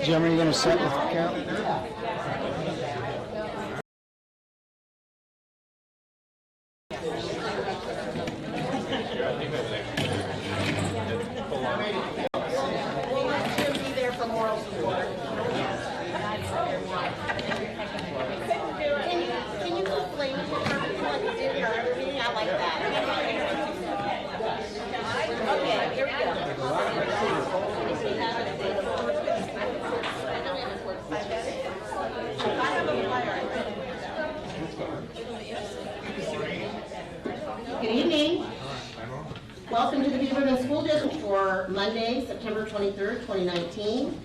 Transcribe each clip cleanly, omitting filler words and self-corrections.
Jim, are you going to sit with Carol? Good evening. Welcome to the BEF School District for Monday, September 23rd, 2019.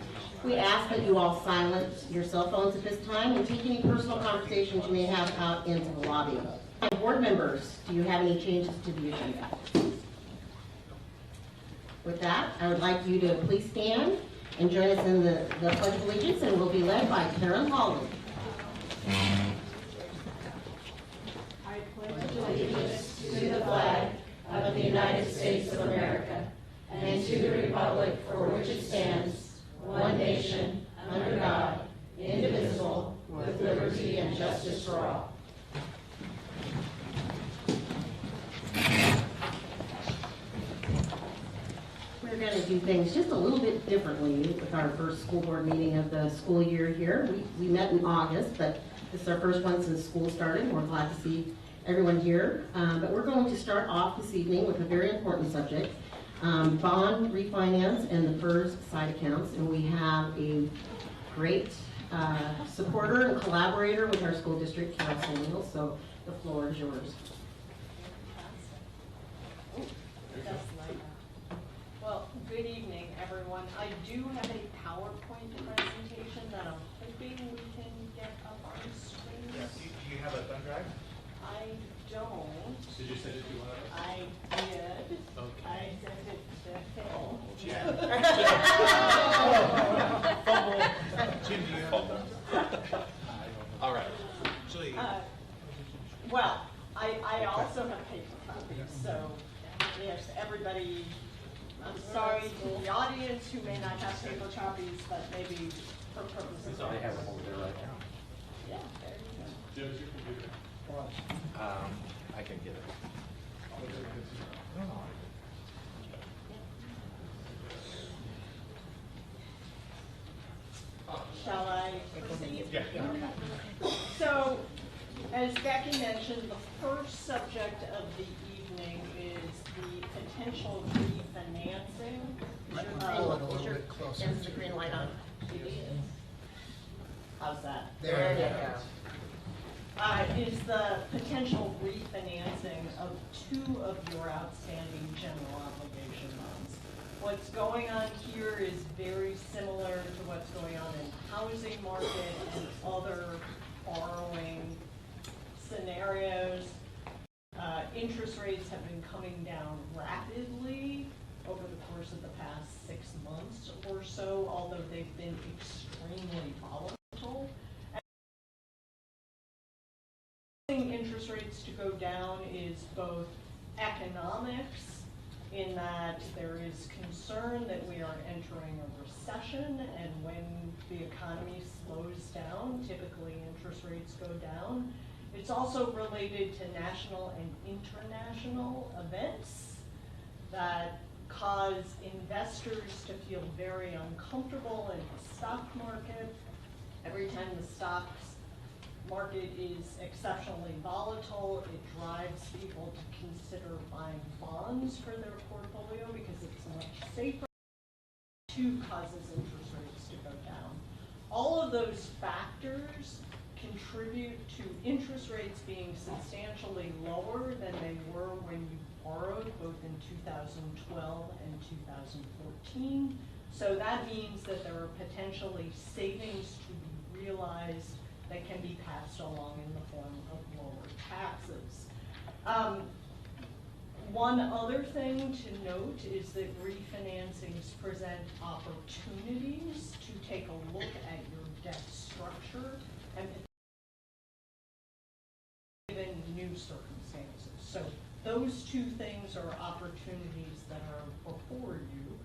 We ask that you all silence your cell phones at this time and take any personal conversations you may have out into the lobby. Board members, do you have any changes to the agenda? With that, I would like you to please stand and join us in the Pledge of Allegiance, and we'll be led by Karen Holland. I pledge allegiance to the flag of the United States of America and to the republic for which it stands, one nation, under God, indivisible, with liberty and justice for all. We're going to do things just a little bit differently with our first school board meeting of the school year here. We met in August, but this is our first one since school started. We're glad to see everyone here. But we're going to start off this evening with a very important subject, bond refinance and the PERS side accounts. And we have a great supporter and collaborator with our school district, Carol Samuel. So the floor is yours. Well, good evening, everyone. I do have a PowerPoint presentation that I'm hoping we can get up on screen. Yeah. Do you have a thumb drive? I don't. Did you send it to one of us? I did. Okay. I sent it to Phil. Jim, do you have a thumb? All right. Actually, Well, I also have paper copies, so yes, everybody, I'm sorry to the audience who may not have paper copies, but maybe for purposes of. I have them over there right now. Yeah, there you go. Jim, is your computer? I can get it. Shall I proceed? Yeah. So, as Becky mentioned, the first subject of the evening is the potential refinancing. Is the green light on? How's that? There you go. Is the potential refinancing of two of your outstanding general obligation loans. What's going on here is very similar to what's going on in the housing market and other borrowing scenarios. Interest rates have been coming down rapidly over the course of the past 6 months or so, although they've been extremely volatile. Interest rates to go down is both economics, in that there is concern that we are entering a recession, and when the economy slows down, typically interest rates go down. It's also related to national and international events that cause investors to feel very uncomfortable in the stock market. Every time the stocks market is exceptionally volatile, it drives people to consider buying bonds for their portfolio because it's much safer. Two causes interest rates to go down. All of those factors contribute to interest rates being substantially lower than they were when you borrowed, both in 2012 and 2014. So that means that there are potentially savings to be realized that can be passed along in the form of lower taxes. One other thing to note is that refinancings present opportunities to take a look at your debt structure and given new circumstances. So those two things are opportunities that are before you.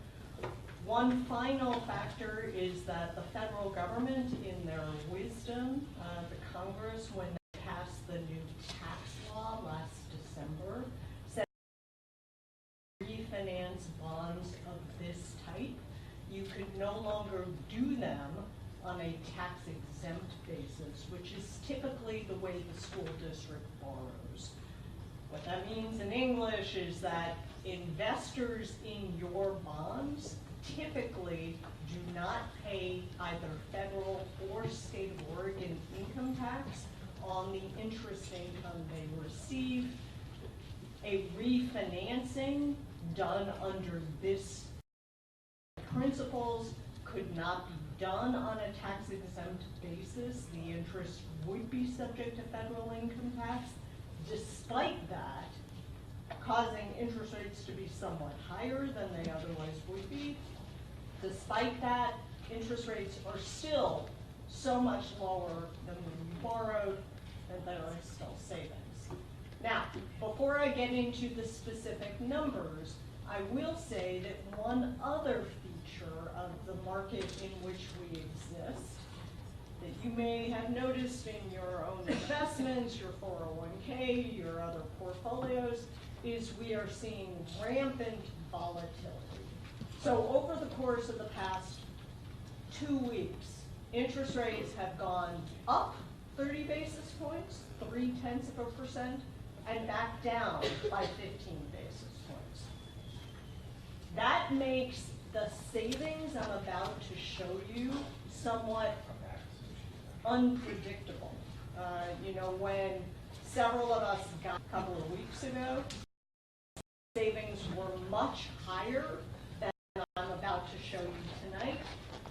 One final factor is that the federal government, in their wisdom, the Congress, when they passed the new tax law last December, said refinance bonds of this type, you could no longer do them on a tax-exempt basis, which is typically the way the school district borrows. What that means in English is that investors in your bonds typically do not pay either federal or state of Oregon income tax on the interest income they receive. A refinancing done under this principles could not be done on a tax-exempt basis. The interest would be subject to federal income tax. Despite that, causing interest rates to be somewhat higher than they otherwise would be. Despite that, interest rates are still so much lower than when you borrowed that there are still savings. Now, before I get into the specific numbers, I will say that one other feature of the market in which we exist that you may have noticed in your own investments, your 401k, your other portfolios, is we are seeing rampant volatility. So over the course of the past 2 weeks, interest rates have gone up 30 basis points, 0.3%, and back down by 15 basis points. That makes the savings I'm about to show you somewhat unpredictable. You know, when several of us got a couple of weeks ago, savings were much higher than I'm about to show you tonight,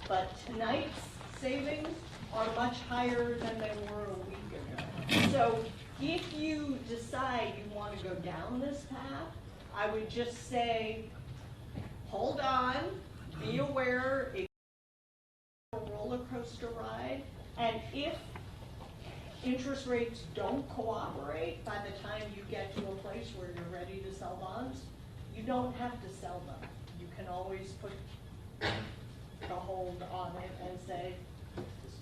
but tonight's savings are much higher than they were a week ago. So if you decide you want to go down this path, I would just say, hold on, be aware, it's a roller coaster ride, and if interest rates don't cooperate by the time you get to a place where you're ready to sell bonds, you don't have to sell them. You can always put the hold on it and say,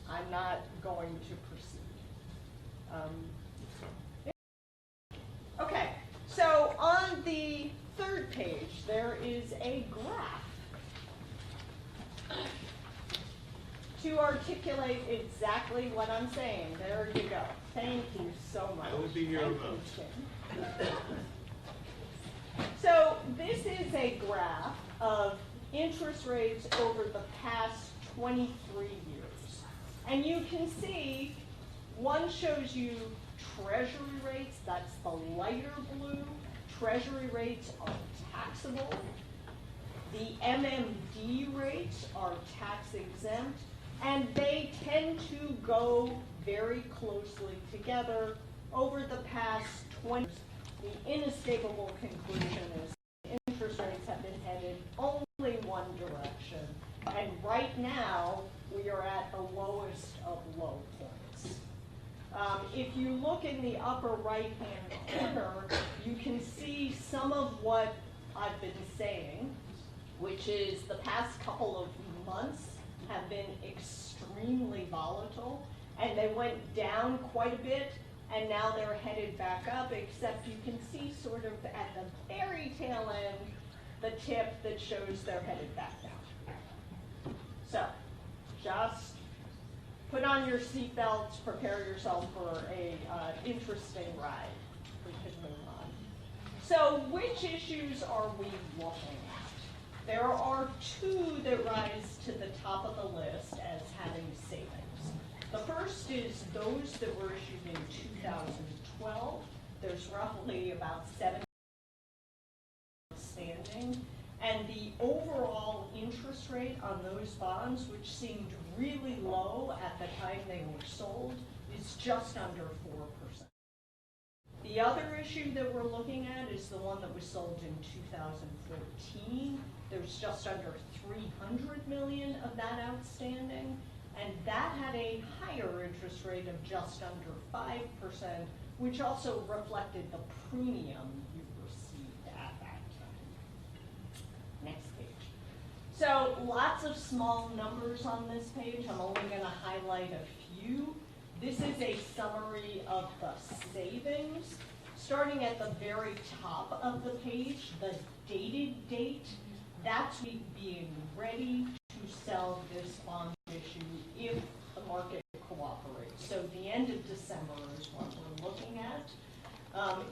I'm not going to proceed. Okay, so on the third page, there is a graph to articulate exactly what I'm saying. There you go. Thank you so much. I will be here about. So this is a graph of interest rates over the past 23 years. And you can see one shows you treasury rates, that's the lighter blue. Treasury rates are taxable. The MMD rates are tax exempt, and they tend to go very closely together over the past 20 years. The inescapable conclusion is interest rates have been headed only one direction, and right now we are at the lowest of low points. If you look in the upper right-hand corner, you can see some of what I've been saying, which is the past couple of months have been extremely volatile, and they went down quite a bit, and now they're headed back up, except you can see sort of at the very tail end, the tip that shows they're headed back down. So, just put on your seatbelts, prepare yourself for a interesting ride. We can move on. So, which issues are we looking at? There are two that rise to the top of the list as having savings. The first is those that were issued in 2012. There's roughly about 7 outstanding, and the overall interest rate on those bonds, which seemed really low at the time they were sold, is just under 4%. The other issue that we're looking at is the one that was sold in 2014. There's just under 300 million of that outstanding, and that had a higher interest rate of just under 5%, which also reflected the premium you received at that time. Next page. So lots of small numbers on this page. I'm only going to highlight a few. This is a summary of the savings. Starting at the very top of the page, the dated date, that's me being ready to sell this bond issue if the market cooperates. So the end of December is what we're looking at.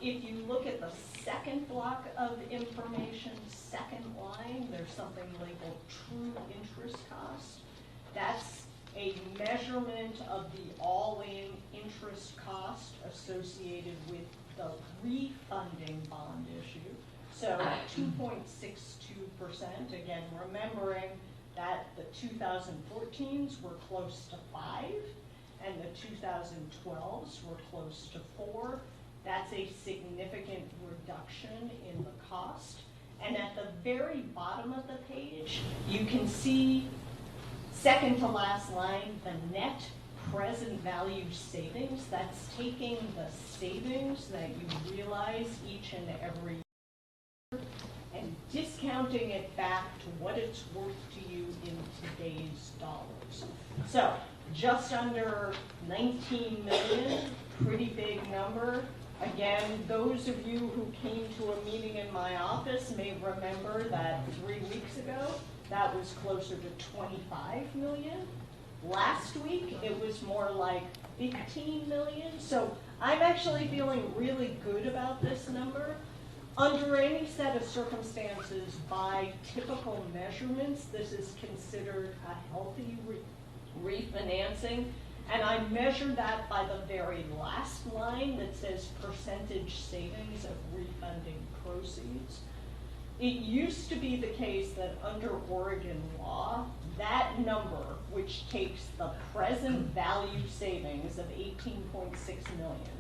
If you look at the second block of information, second line, there's something labeled true interest cost. That's a measurement of the all-in interest cost associated with the refunding bond issue. So 2.62%, again, remembering that the 2014s were close to 5 and the 2012s were close to 4. That's a significant reduction in the cost. And at the very bottom of the page, you can see, second to last line, the net present value savings. That's taking the savings that you realize each and every year and discounting it back to what it's worth to you in today's dollars. So just under 19 million, pretty big number. Again, those of you who came to a meeting in my office may remember that 3 weeks ago, that was closer to 25 million. Last week, it was more like 15 million. So I'm actually feeling really good about this number. Under any set of circumstances, by typical measurements, this is considered a healthy refinancing. And I measure that by the very last line that says percentage savings of refunding proceeds. It used to be the case that under Oregon law, that number, which takes the present value savings of 18.6 million,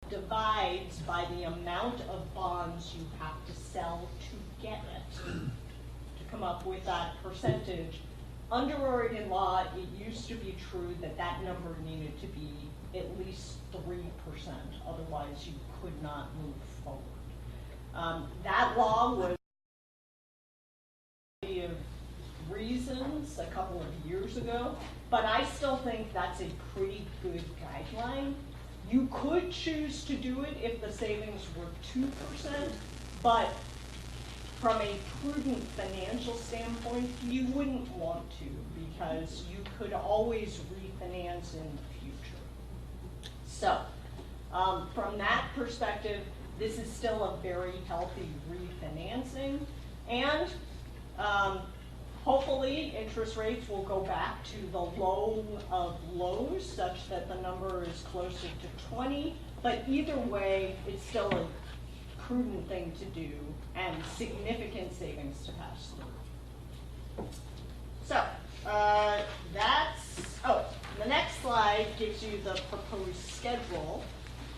divides by the amount of bonds you have to sell to get it, to come up with that percentage. Under Oregon law, it used to be true that that number needed to be at least 3%, otherwise you could not move forward. That law was of reasons a couple of years ago, but I still think that's a pretty good guideline. You could choose to do it if the savings were 2%, but from a prudent financial standpoint, you wouldn't want to because you could always refinance in the future. So, from that perspective, this is still a very healthy refinancing, and hopefully interest rates will go back to the low of lows such that the number is closer to 20, but either way, it's still a prudent thing to do and significant savings to pass through. So the next slide gives you the proposed schedule.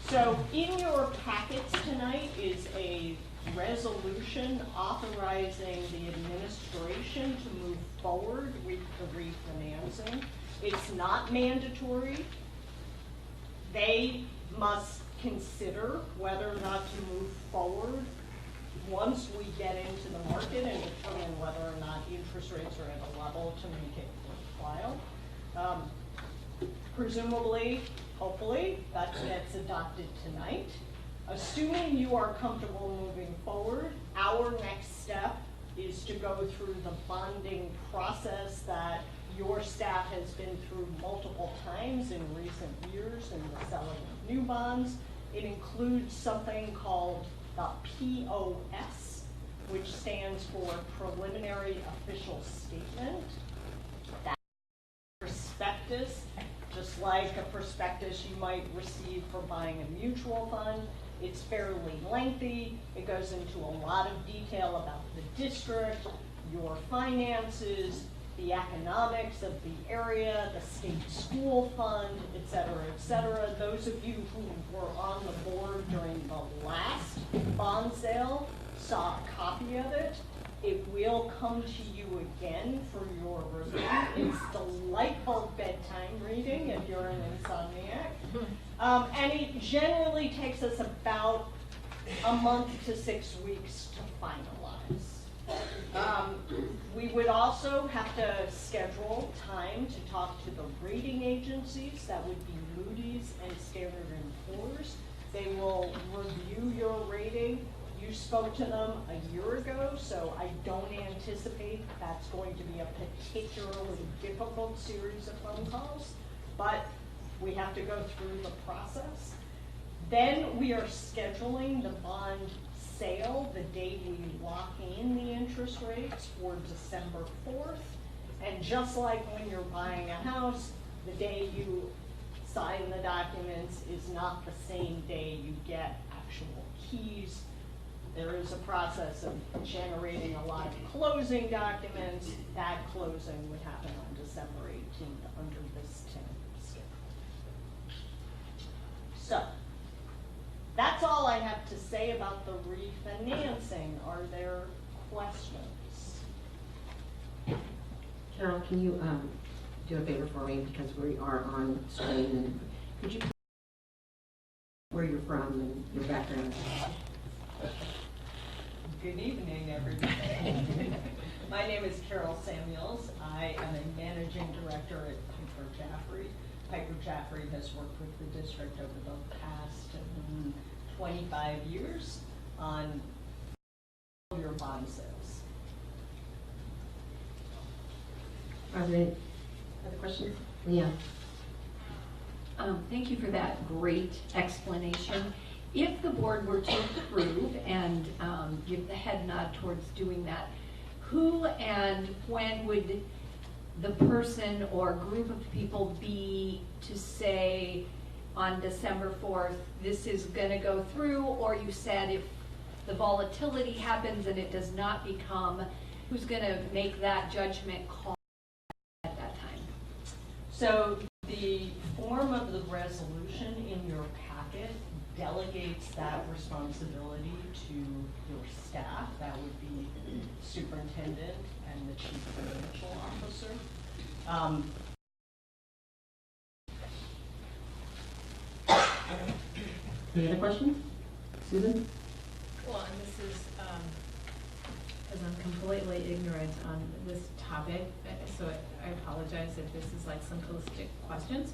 So in your packets tonight is a resolution authorizing the administration to move forward with the refinancing. It's not mandatory. They must consider whether or not to move forward once we get into the market and determine whether or not interest rates are at a level to make it worthwhile. Presumably, hopefully, that gets adopted tonight. Assuming you are comfortable moving forward, our next step is to go through the bonding process that your staff has been through multiple times in recent years in the selling of new bonds. It includes something called the POS, which stands for Preliminary Official Statement. That prospectus, just like a prospectus you might receive for buying a mutual fund. It's fairly lengthy. It goes into a lot of detail about the district, your finances, the economics of the area, the state school fund, et cetera, et cetera. Those of you who were on the board during the last bond sale saw a copy of it. It will come to you again for your review. It's delightful bedtime reading if you're an insomniac. And it generally takes us about a month to 6 weeks to finalize. We would also have to schedule time to talk to the rating agencies. That would be Moody's and Standard & Poor's. They will review your rating. You spoke to them a year ago, so I don't anticipate that's going to be a particularly difficult series of phone calls, but we have to go through the process. Then we are scheduling the bond sale the day we lock in the interest rates for December 4th. And just like when you're buying a house, the day you sign the documents is not the same day you get actual keys. There is a process of generating a lot of closing documents. That closing would happen on December 18th under this tentative schedule. So, that's all I have to say about the refinancing. Are there questions? Carol, can you do a favor for me, because we are on screen, and could you where you're from and your background? Good evening, everybody. My name is Carol Samuels. I am a managing director at Piper Jaffray. Piper Jaffray has worked with the district over the past 25 years on your bond sales. Are there any other questions? Yeah. Thank you for that great explanation. If the board were to approve and give the head nod towards doing that, who and when would the person or group of people be to say on December 4th, this is going to go through, or you said if the volatility happens and it does not become, who's going to make that judgment call at that time? So the form of the resolution in your packet delegates that responsibility to your staff. That would be the superintendent and the chief financial officer. Any other questions? Susan? Well, and this is, as I'm completely ignorant on this topic, so I apologize if this is like simplistic questions.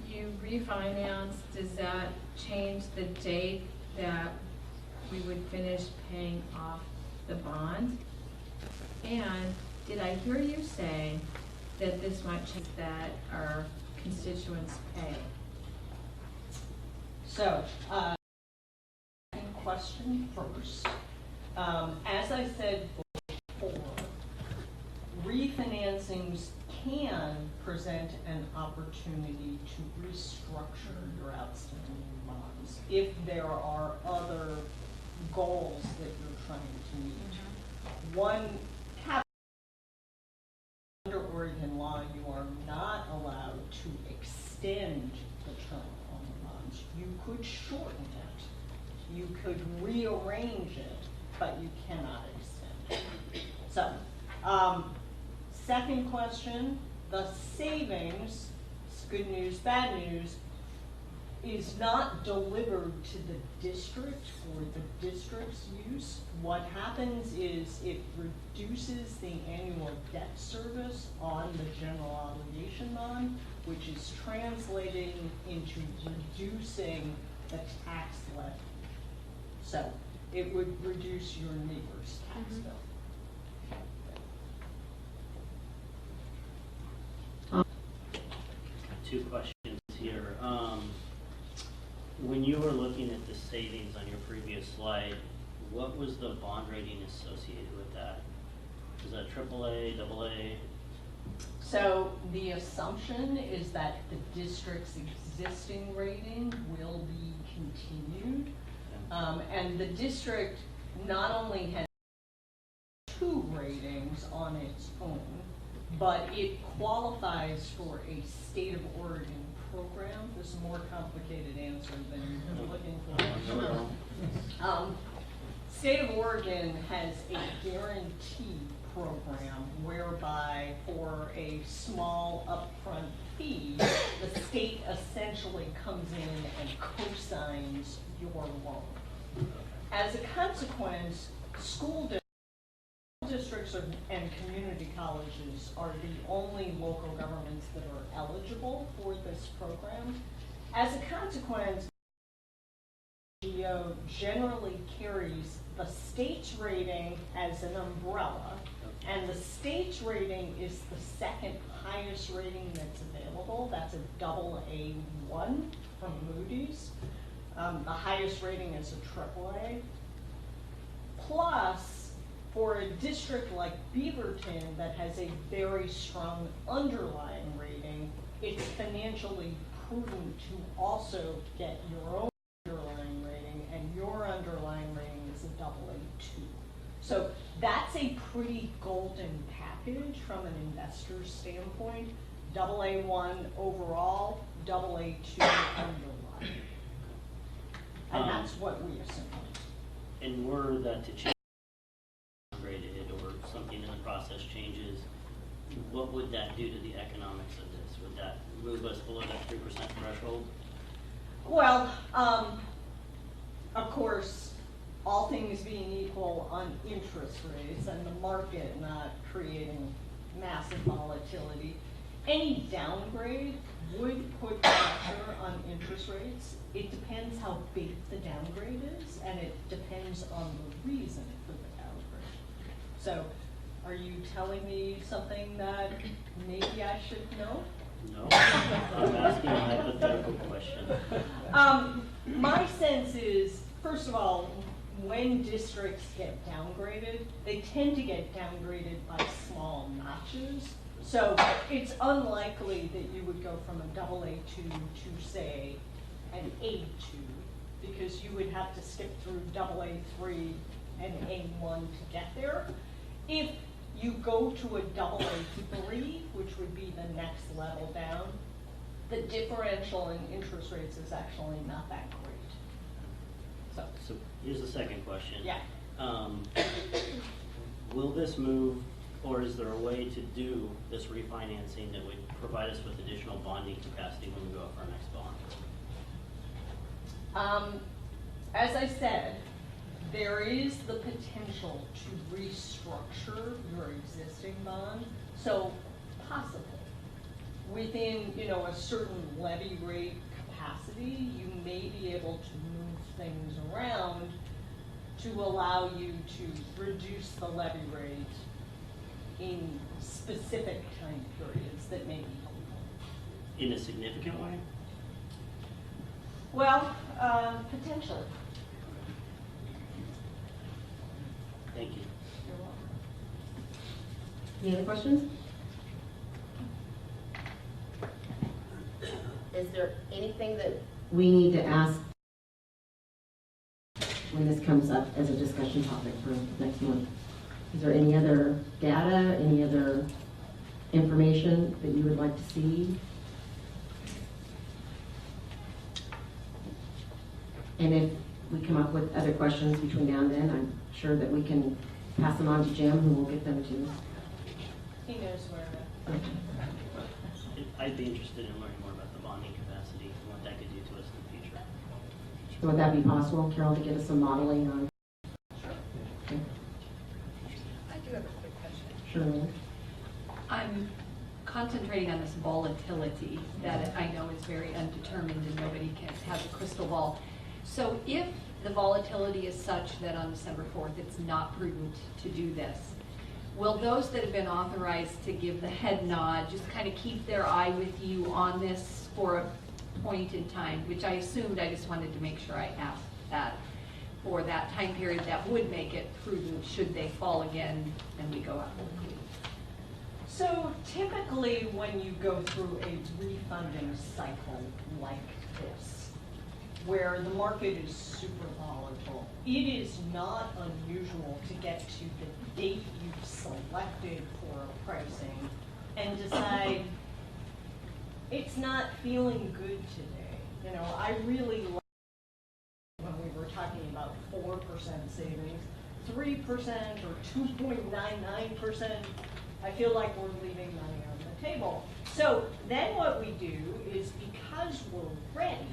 You refinance, does that change the date that we would finish paying off the bond? And did I hear you say that this might change that our constituents pay? So, question first. As I said before, refinancings can present an opportunity to restructure your outstanding bonds if there are other goals that you're trying to meet. One caveat: under Oregon law, you are not allowed to extend the term on the bonds. You could shorten it, you could rearrange it, but you cannot extend it. So, second question, the savings, it's good news, bad news, is not delivered to the district for the district's use. What happens is it reduces the annual debt service on the general obligation bond, which is translating into reducing the tax levy. So it would reduce your neighbor's tax bill. Two questions here. When you were looking at the savings on your previous slide, what was the bond rating associated with that? Is that AAA, AA? So the assumption is that the district's existing rating will be continued. And the district not only has 2 ratings on its own, but it qualifies for a state of Oregon program. This is a more complicated answer than you're looking for. State of Oregon has a guarantee program whereby for a small upfront fee, the state essentially comes in and co-signs your loan. As a consequence, school districts and community colleges are the only local governments that are eligible for this program. As a consequence, GO generally carries the state's rating as an umbrella, and the state's rating is the second highest rating that's available. That's a AA1 from Moody's. The highest rating is a AAA. Plus, for a district like Beaverton that has a very strong underlying rating, it's financially prudent to also get your own underlying rating, and your underlying rating is a AA2. So that's a pretty golden package from an investor's standpoint. AA1 overall, AA2 underlying. And that's what we assume. And were that to change, graded or something in the process changes, what would that do to the economics of this? Would that move us below that 3% threshold? Well, of course, all things being equal on interest rates and the market not creating massive volatility, any downgrade would put pressure on interest rates. It depends how big the downgrade is, and it depends on the reason for the downgrade. So, are you telling me something that maybe I should know? No, I'm asking a hypothetical question. My sense is, first of all, when districts get downgraded, they tend to get downgraded by small notches. So it's unlikely that you would go from a AA2 to, say, an A2, because you would have to skip through AA3 and A1 to get there. If you go to a AA3, which would be the next level down, the differential in interest rates is actually not that great. So here's the second question. Yeah. Will this move, or is there a way to do this refinancing that would provide us with additional bonding capacity when we go up for our next bond? As I said, there is the potential to restructure your existing bond. So possibly, within a certain levy rate capacity, you may be able to move things around to allow you to reduce the levy rate in specific time periods that may be helpful. In a significant way? Well, potentially. Thank you. You're welcome. Any other questions? Is there anything that, We need to ask when this comes up as a discussion topic for next month. Is there any other data, any other information that you would like to see? And if we come up with other questions between now and then, I'm sure that we can pass them on to Jim, who will get them to. He knows where to. I'd be interested in learning more about the bonding capacity and what that could do to us in the future. Would that be possible, Carol, to get us some modeling on? Okay. I do have a quick question. Sure. I'm concentrating on this volatility that I know is very undetermined and nobody has a crystal ball. So if the volatility is such that on December 4th it's not prudent to do this, will those that have been authorized to give the head nod just kind of keep their eye with you on this for a point in time, which I assumed, I just wanted to make sure I asked that for that time period that would make it prudent should they fall again and we go out quickly? So typically when you go through a refunding cycle like this, where the market is super volatile, it is not unusual to get to the date you've selected for a pricing and decide it's not feeling good today. I really like when we were talking about 4% savings, 3% or 2.99%. I feel like we're leaving money on the table. So then what we do is, because we're ready,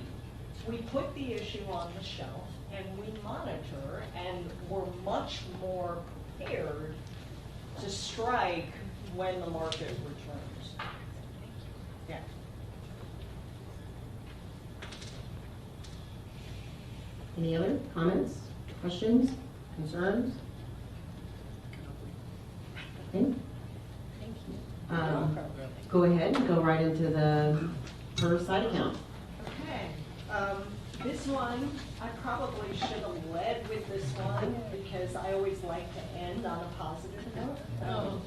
we put the issue on the shelf and we monitor, and we're much more prepared to strike when the market returns. Yeah. Any other comments, questions, concerns? Okay. Go ahead and go right into the per side account. Okay, this one, I probably should have led with this one because I always like to end on a positive note.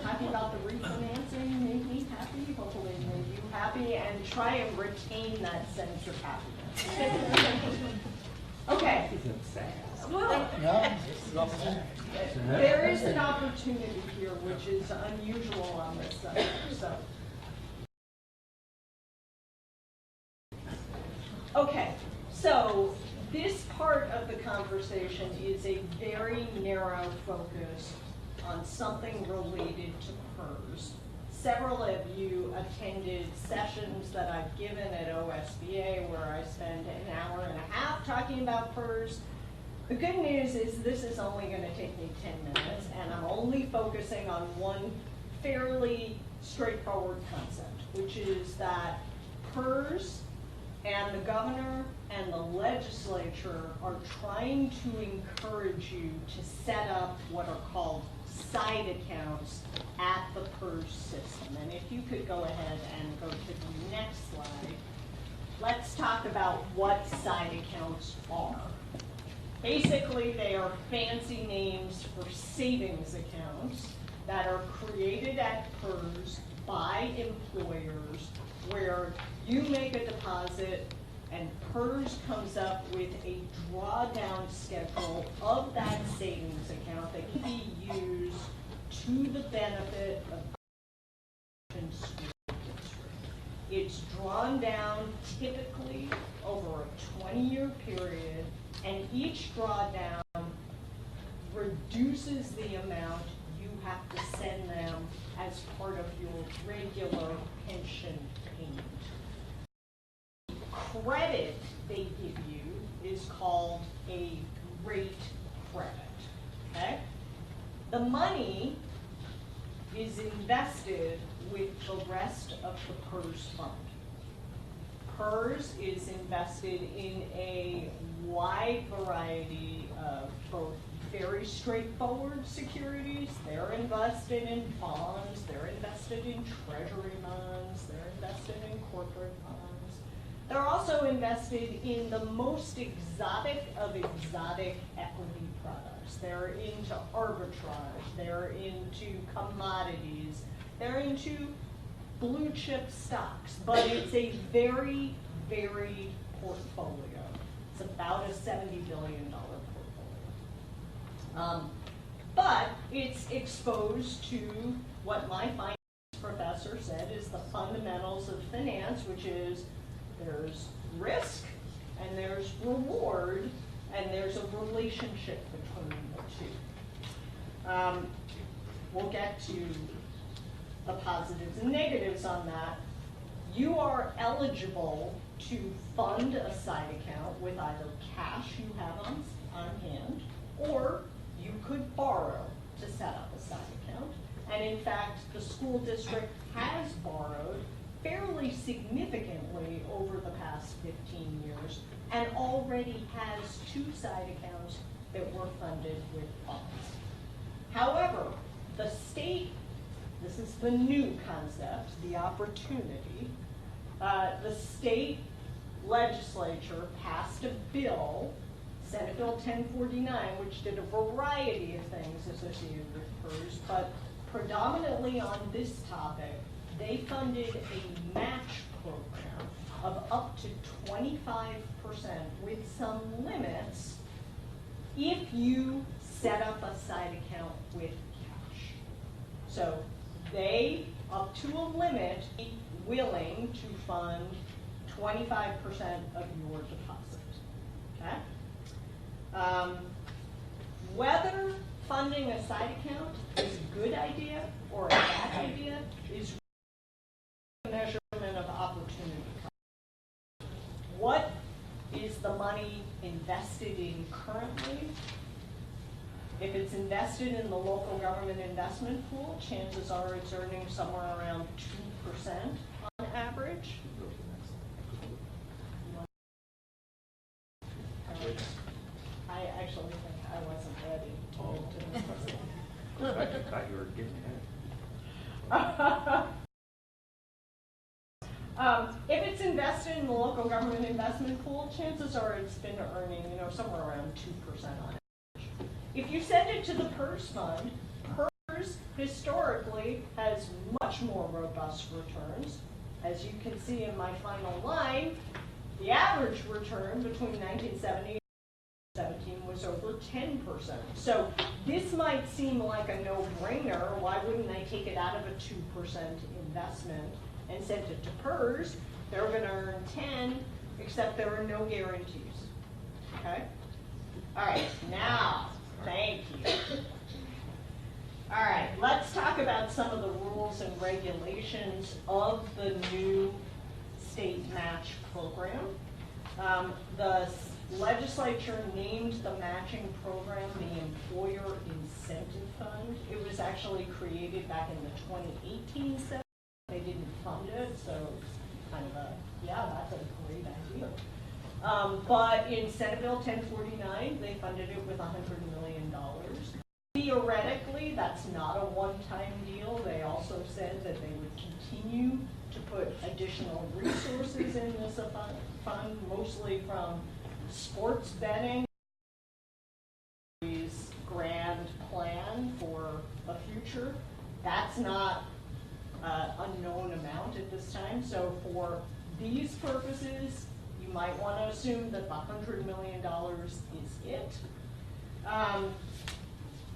Talking about the refinancing made me happy, hopefully it made you happy, and try and retain that sense of happiness. Okay. Well, there is an opportunity here which is unusual on this side, so. Okay, so this part of the conversation is a very narrow focus on something related to PERS. Several of you attended sessions that I've given at OSBA where I spend an hour and a half talking about PERS. The good news is this is only going to take me 10 minutes, and I'm only focusing on one fairly straightforward concept, which is that PERS and the governor and the legislature are trying to encourage you to set up what are called side accounts at the PERS system. And if you could go ahead and go to the next slide, let's talk about what side accounts are. Basically, they are fancy names for savings accounts that are created at PERS by employers where you make a deposit and PERS comes up with a drawdown schedule of that savings account that can be used to the benefit of the school district. It's drawn down typically over a 20-year period, and each drawdown reduces the amount you have to send them as part of your regular pension payment. Credit they give you is called a rate credit, okay? The money is invested with the rest of the PERS fund. PERS is invested in a wide variety of both very straightforward securities. They're invested in bonds, they're invested in treasury bonds, they're invested in corporate bonds. They're also invested in the most exotic of exotic equity products. They're into arbitrage, they're into commodities, they're into blue chip stocks, but it's a very varied portfolio. It's about a $70 billion portfolio. But it's exposed to what my finance professor said is the fundamentals of finance, which is there's risk and there's reward and there's a relationship between the two. We'll get to the positives and negatives on that. You are eligible to fund a side account with either cash you have on hand, or you could borrow to set up a side account. And in fact, the school district has borrowed fairly significantly over the past 15 years and already has 2 side accounts that were funded with funds. However, the state, this is the new concept, the opportunity, the state legislature passed a bill, Senate Bill 1049, which did a variety of things associated with PERS, but predominantly on this topic, they funded a match program of up to 25% with some limits if you set up a side account with cash. So they, up to a limit, be willing to fund 25% of your deposit, okay? Whether funding a side account is a good idea or a bad idea is a measurement of opportunity. What is the money invested in currently? If it's invested in the local government investment pool, chances are it's earning somewhere around 2% on average. I actually think I wasn't ready to move to this person. I thought you were getting ahead. If it's invested in the local government investment pool, chances are it's been earning, somewhere around 2% on average. If you send it to the PERS fund, PERS historically has much more robust returns. As you can see in my final line, the average return between 1970 and 2017 was over 10%. So this might seem like a no-brainer. Why wouldn't I take it out of a 2% investment and send it to PERS? They're going to earn 10, except there are no guarantees. Okay? All right, now, thank you. All right, let's talk about some of the rules and regulations of the new state match program. The legislature named the matching program the Employer Incentive Fund. It was actually created back in the 2018 session. They didn't fund it, so it's kind of that's a great idea. But in Senate Bill 1049, they funded it with $100 million. Theoretically, that's not a one-time deal. They also said that they would continue to put additional resources in this fund, mostly from sports betting, grand plan for the future. That's not unknown amount at this time. So for these purposes, you might want to assume that the $100 million is it.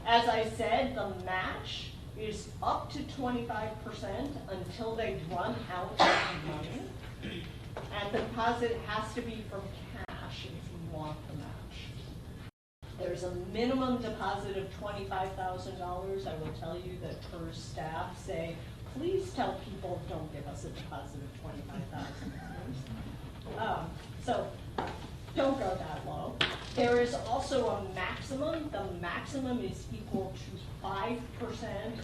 As I said, the match is up to 25% until they run out of money. And the deposit has to be from cash if you want the match. There's a minimum deposit of $25,000. I will tell you that PERS staff say, please tell people don't give us a deposit of $25,000. So don't go that low. There is also a maximum. The maximum is equal to 5%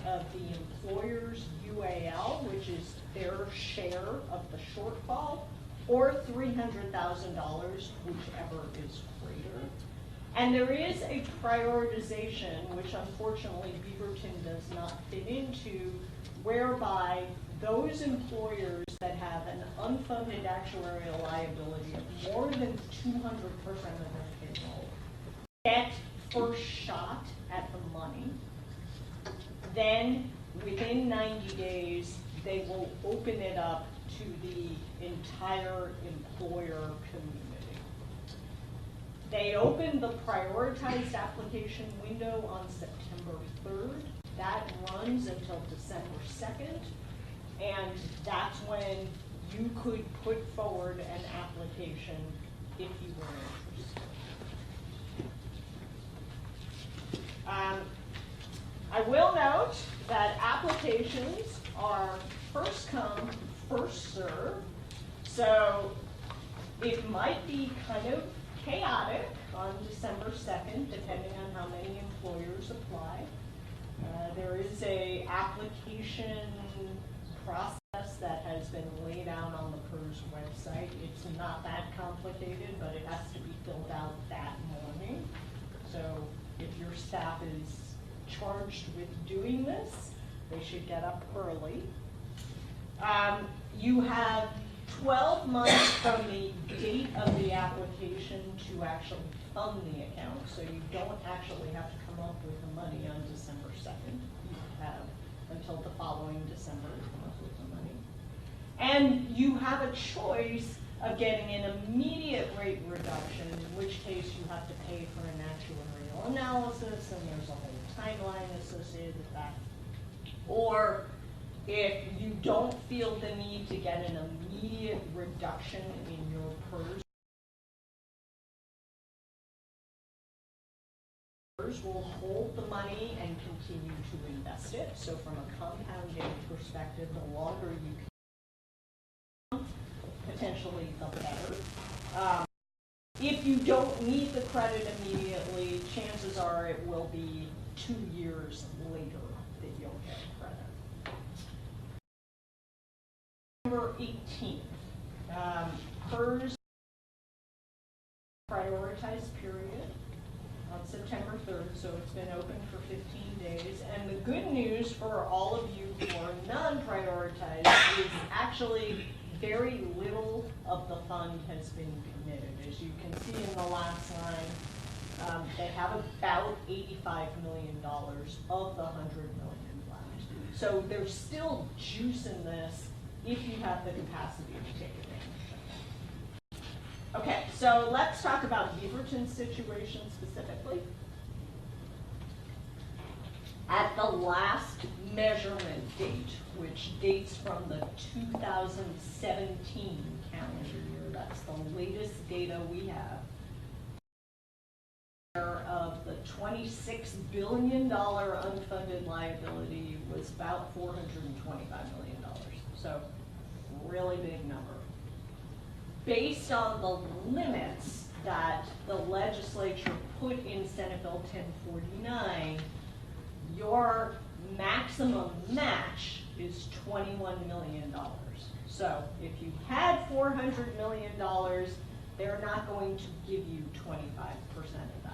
of the employer's UAL, which is their share of the shortfall, or $300,000, whichever is greater. And there is a prioritization, which unfortunately Beaverton does not fit into, whereby those employers that have an unfunded actuarial liability of more than 200% of their payroll get first shot at the money. Then within 90 days, they will open it up to the entire employer community. They open the prioritized application window on September 3rd. That runs until December 2nd. And that's when you could put forward an application if you were interested. I will note that applications are first come, first serve. So it might be kind of chaotic on December 2nd, depending on how many employers apply. There is a application process that has been laid out on the PERS website. It's not that complicated, but it has to be filled out that morning. So if your staff is charged with doing this, they should get up early. You have 12 months from the date of the application to actually fund the account, so you don't actually have to come up with the money on December 2nd. You have until the following December to come up with the money. And you have a choice of getting an immediate rate reduction, in which case you have to pay for an actuarial analysis, and there's a whole timeline associated with that. Or if you don't feel the need to get an immediate reduction in your PERS, will hold the money and continue to invest it. So from a compounding perspective, the longer you can, potentially the better. If you don't need the credit immediately, chances are it will be 2 years later that you'll get credit. September 18th, PERS prioritized period on September 3rd, so it's been open for 15 days. And the good news for all of you who are non-prioritized is actually very little of the fund has been committed. As you can see in the last line, they have about $85 million of the $100 million left. So there's still juice in this if you have the capacity to take advantage of it. Okay, so let's talk about Beaverton's situation specifically. At the last measurement date, which dates from the 2017 calendar year, that's the latest data we have, of the $26 billion unfunded liability was about $425 million. So, really big number. Based on the limits that the legislature put in Senate Bill 1049, your maximum match is $21 million. So if you had $400 million, they're not going to give you 25% of that.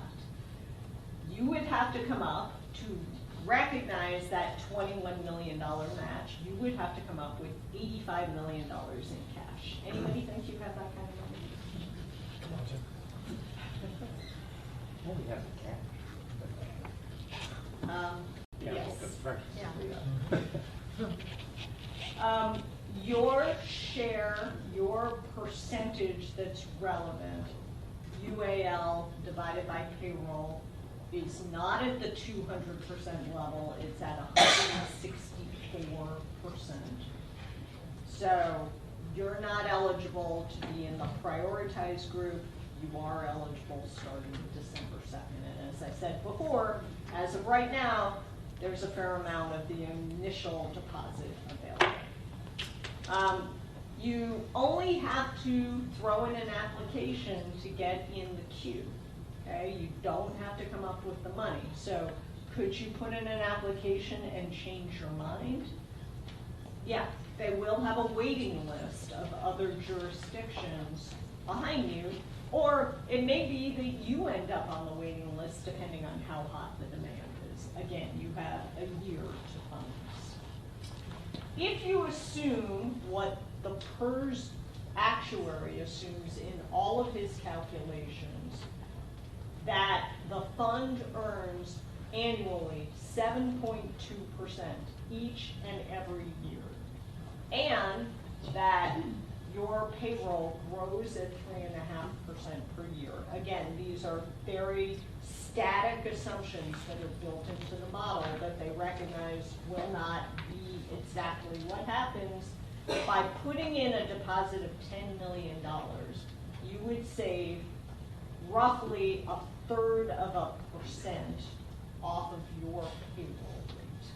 You would have to come up to recognize that $21 million match. You would have to come up with $85 million in cash. Anybody think you have that kind of money? Come on, Jim. Well, we have the cash. Yes. Right. Yeah. Your share, your percentage that's relevant, UAL divided by payroll, is not at the 200% level, it's at 164%. So you're not eligible to be in the prioritized group. You are eligible starting December 2nd. And as I said before, as of right now, there's a fair amount of the initial deposit available. You only have to throw in an application to get in the queue. Okay, you don't have to come up with the money. So could you put in an application and change your mind? Yeah, they will have a waiting list of other jurisdictions behind you, or it may be that you end up on the waiting list depending on how hot the demand is. Again, you have a year to fund this. If you assume what the PERS actuary assumes in all of his calculations, that the fund earns annually 7.2% each and every year, and that your payroll grows at 3.5% per year. Again, these are very static assumptions that are built into the model that they recognize will not be exactly what happens. By putting in a deposit of $10 million, you would save roughly 1/3% off of your payroll rate.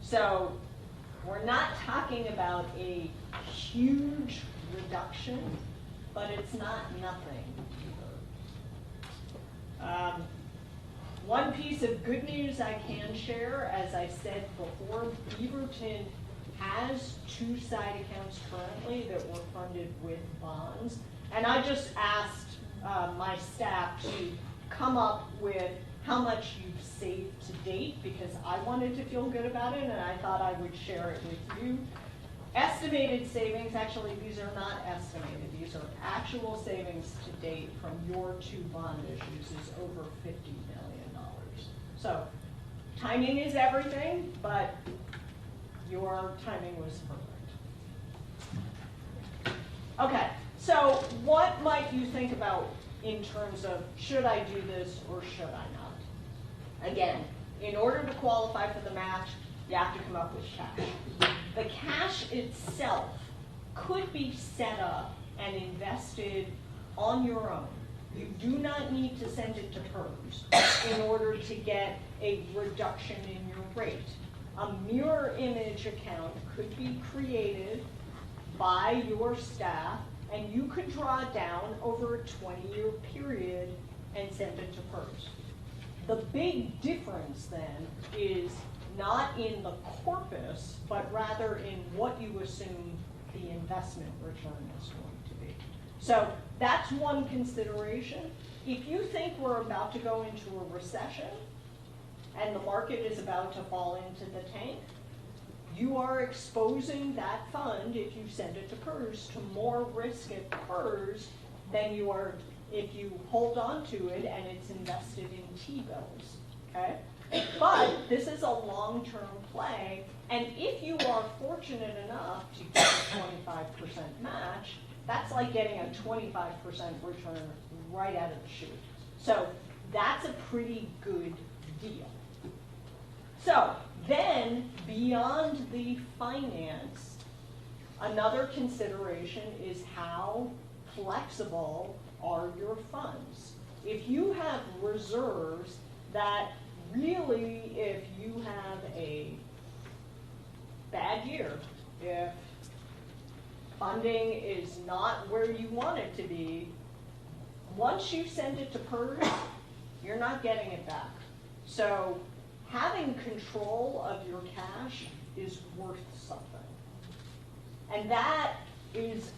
So we're not talking about a huge reduction, but it's not nothing either. One piece of good news I can share, as I said before, Beaverton has 2 side accounts currently that were funded with bonds. And I just asked my staff to come up with how much you've saved to date, because I wanted to feel good about it and I thought I would share it with you. Estimated savings, actually these are not estimated, these are actual savings to date from your 2 bond issues is over $50 million. So timing is everything, but your timing was perfect. Okay, so what might you think about in terms of should I do this or should I not? Again, in order to qualify for the match, you have to come up with cash. The cash itself could be set up and invested on your own. You do not need to send it to PERS in order to get a reduction in your rate. A mirror image account could be created by your staff, and you could draw down over a 20-year period and send it to PERS. The big difference then is not in the corpus, but rather in what you assume the investment return is going to be. So that's one consideration. If you think we're about to go into a recession and the market is about to fall into the tank, you are exposing that fund, if you send it to PERS, to more risk at PERS than you are if you hold on to it and it's invested in T-bills, okay? But this is a long-term play, and if you are fortunate enough to get a 25% match, that's like getting a 25% return right out of the chute. So that's a pretty good deal. So then, beyond the finance, another consideration is how flexible are your funds. If you have reserves that really, if you have a bad year, if funding is not where you want it to be, once you send it to PERS, you're not getting it back. So having control of your cash is worth something. And that is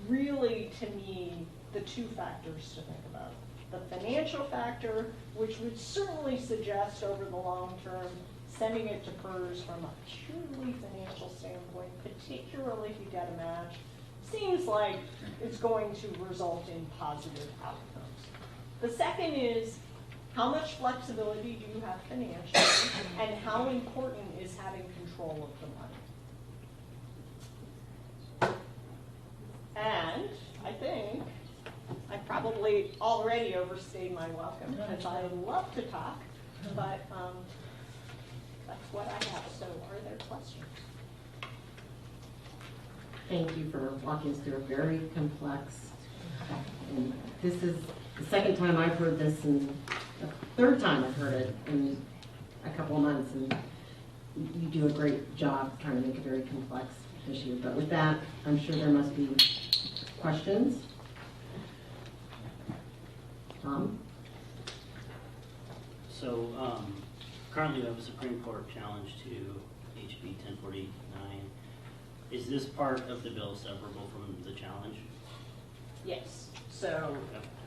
really, to me, the two factors to think about. The financial factor, which would certainly suggest over the long term, sending it to PERS from a purely financial standpoint, particularly if you get a match, seems like it's going to result in positive outcomes. The second is, how much flexibility do you have financially, and how important is having control of the money? And I think I probably already overstayed my welcome, because I love to talk, but that's what I have. So are there questions? Thank you for walking us through a very complex, and this is the second time I've heard this, and the third time I've heard it in a couple of months, and you do a great job trying to make a very complex issue. But with that, I'm sure there must be questions. Tom? So currently we have a Supreme Court challenge to HB 1049. Is this part of the bill severable from the challenge? Yes. So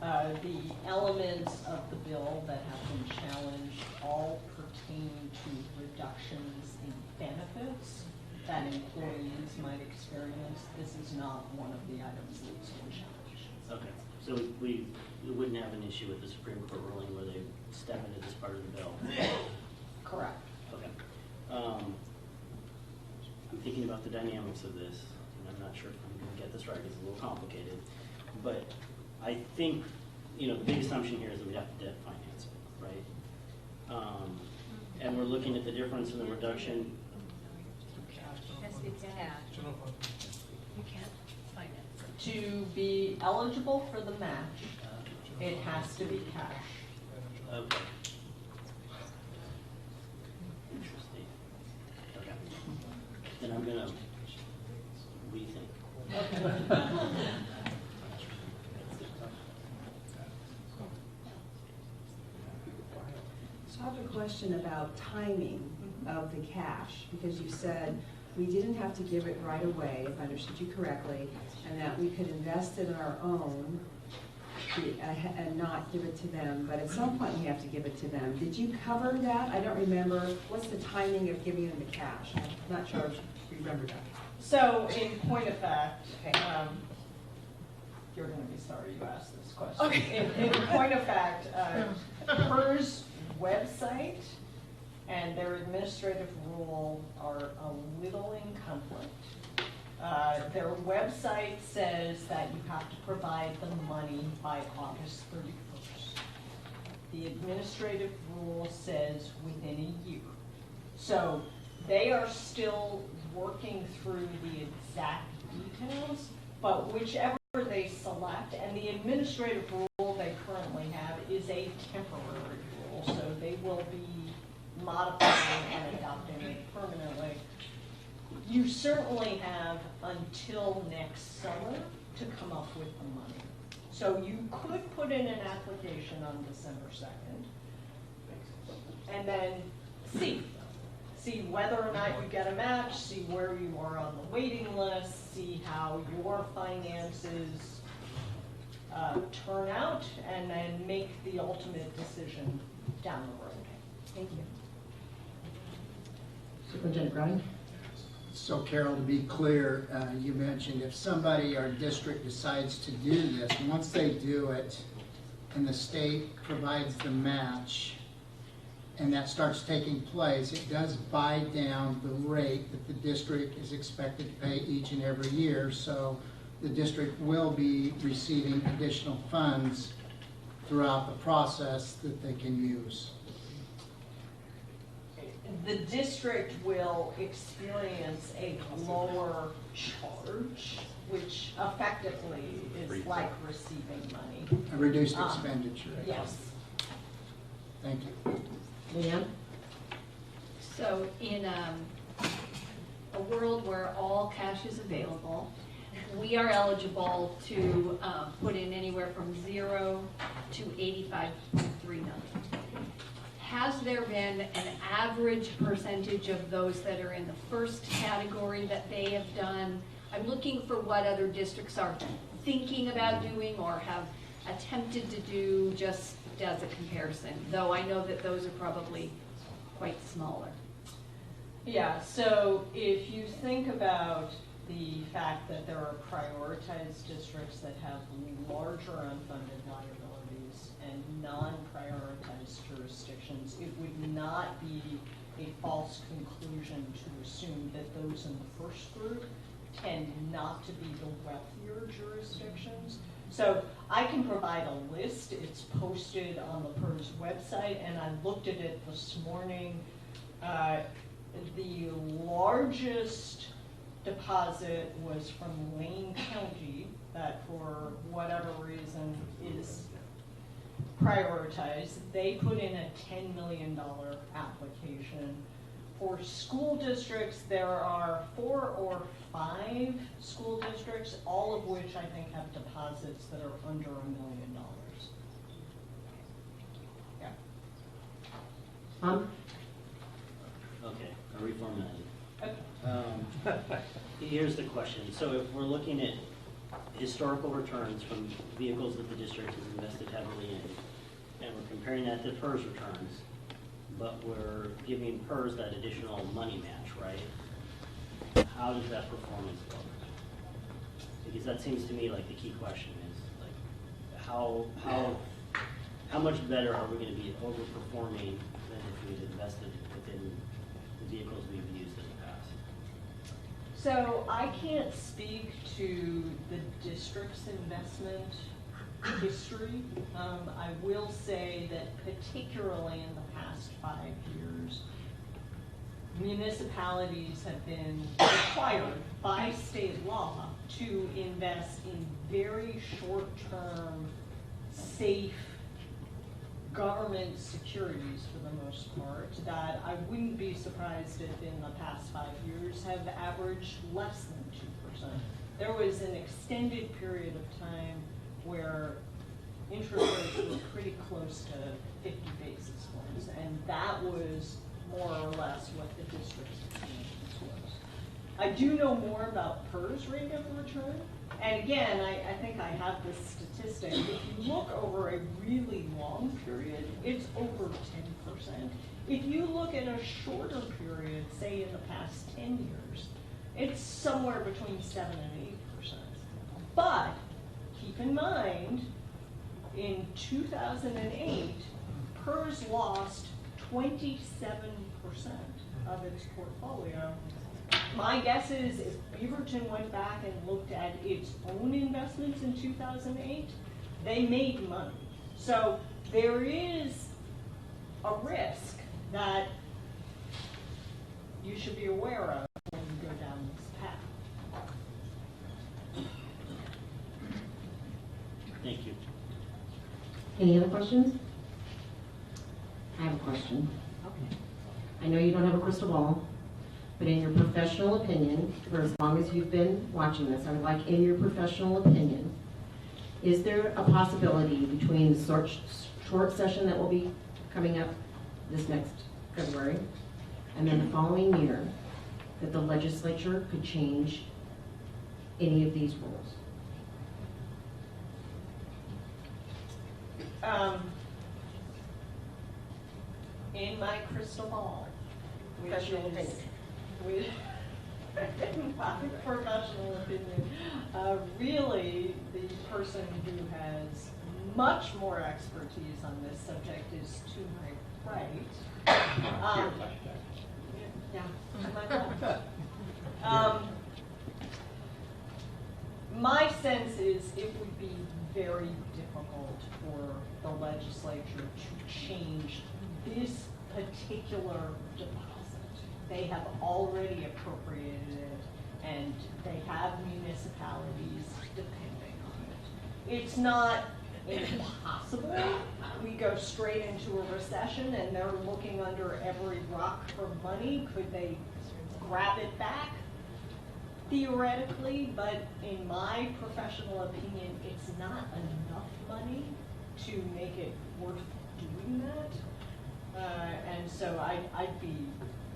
the elements of the bill that have been challenged all pertain to reductions in benefits that employees might experience. This is not one of the items that's been challenged. Okay. So we wouldn't have an issue with the Supreme Court ruling where they step into this part of the bill? Correct. Okay. I'm thinking about the dynamics of this, and I'm not sure if I'm going to get this right. It's a little complicated. But I think, the big assumption here is that we'd have to debt finance it, right? And we're looking at the difference in the reduction. Has to be cash. You can't finance it. To be eligible for the match, it has to be cash. Okay. Interesting. Okay. Then I'm going to rethink. So I have a question about timing of the cash, because you said we didn't have to give it right away, if I understood you correctly, and that we could invest it on our own and not give it to them, but at some point we have to give it to them. Did you cover that? I don't remember. What's the timing of giving them the cash? I'm not sure if you remember that. So, in point of fact, you're going to be sorry you asked this question. Okay. In point of fact, PERS website and their administrative rule are a little in conflict. Their website says that you have to provide the money by August 31st. The administrative rule says within a year. So they are still working through the exact details, but whichever they select, and the administrative rule they currently have is a temporary rule, so they will be modifying and adopting it permanently. You certainly have until next summer to come up with the money. So you could put in an application on December 2nd. and then see whether or not you get a match, see where you are on the waiting list, see how your finances turn out, and then make the ultimate decision down the road. Thank you. Superintendent Browning? So Carol, to be clear, you mentioned if somebody, our district decides to do this, once they do it and the state provides the match and that starts taking place, it does buy down the rate that the district is expected to pay each and every year. So the district will be receiving additional funds throughout the process that they can use. The district will experience a lower charge, which effectively is like receiving money. A reduced expenditure. Yes. Thank you. Leanne? So in a world where all cash is available, we are eligible to put in anywhere from 0 to 85.3 million. Has there been an average percentage of those that are in the first category that they have done? I'm looking for what other districts are thinking about doing or have attempted to do, just as a comparison, though I know that those are probably quite smaller. Yeah, so if you think about the fact that there are prioritized districts that have larger unfunded liabilities and non-prioritized jurisdictions, it would not be a false conclusion to assume that those in the first group tend not to be the wealthier jurisdictions. So I can provide a list. It's posted on the PERS website, and I looked at it this morning. The largest deposit was from Lane County, that for whatever reason is prioritized. They put in a $10 million application. For school districts, there are 4 or 5 school districts, all of which I think have deposits that are under $1 million. Yeah. Okay, I'll reformat it. Okay. Here's the question. So if we're looking at historical returns from vehicles that the district has invested heavily in, and we're comparing that to PERS returns, but we're giving PERS that additional money match, right? How does that performance look? Because that seems to me like the key question is, like, how much better are we going to be at overperforming than if we'd invested within the vehicles we've used in the past? So I can't speak to the district's investment history. I will say that particularly in the past 5 years, municipalities have been required by state law to invest in very short-term, safe government securities for the most part, that I wouldn't be surprised if in the past 5 years have averaged less than 2%. There was an extended period of time where interest rates were pretty close to 50 basis points, and that was more or less what the district's experience was. I do know more about PERS rate of return, and again, I think I have this statistic. If you look over a really long period, it's over 10%. If you look at a shorter period, say in the past 10 years, it's somewhere between 7 and 8%. But keep in mind, in 2008, PERS lost 27% of its portfolio. My guess is if Beaverton went back and looked at its own investments in 2008, they made money. So there is a risk that you should be aware of when you go down this path. Thank you. Any other questions? I have a question. Okay. I know you don't have a crystal ball, but in your professional opinion, for as long as you've been watching this, I would like, in your professional opinion, is there a possibility between the short session that will be coming up this next February, and then the following year, that the legislature could change any of these rules? In my crystal ball, which Professional is, opinion. in my professional opinion, really the person who has much more expertise on this subject is to my right. Yeah, to my left. My sense is it would be very difficult for the legislature to change this particular deposit. They have already appropriated it, and they have municipalities depending on it. It's not impossible. We go straight into a recession and they're looking under every rock for money. Could they grab it back? Theoretically, but in my professional opinion, it's not enough money to make it worth doing that. And so I'd be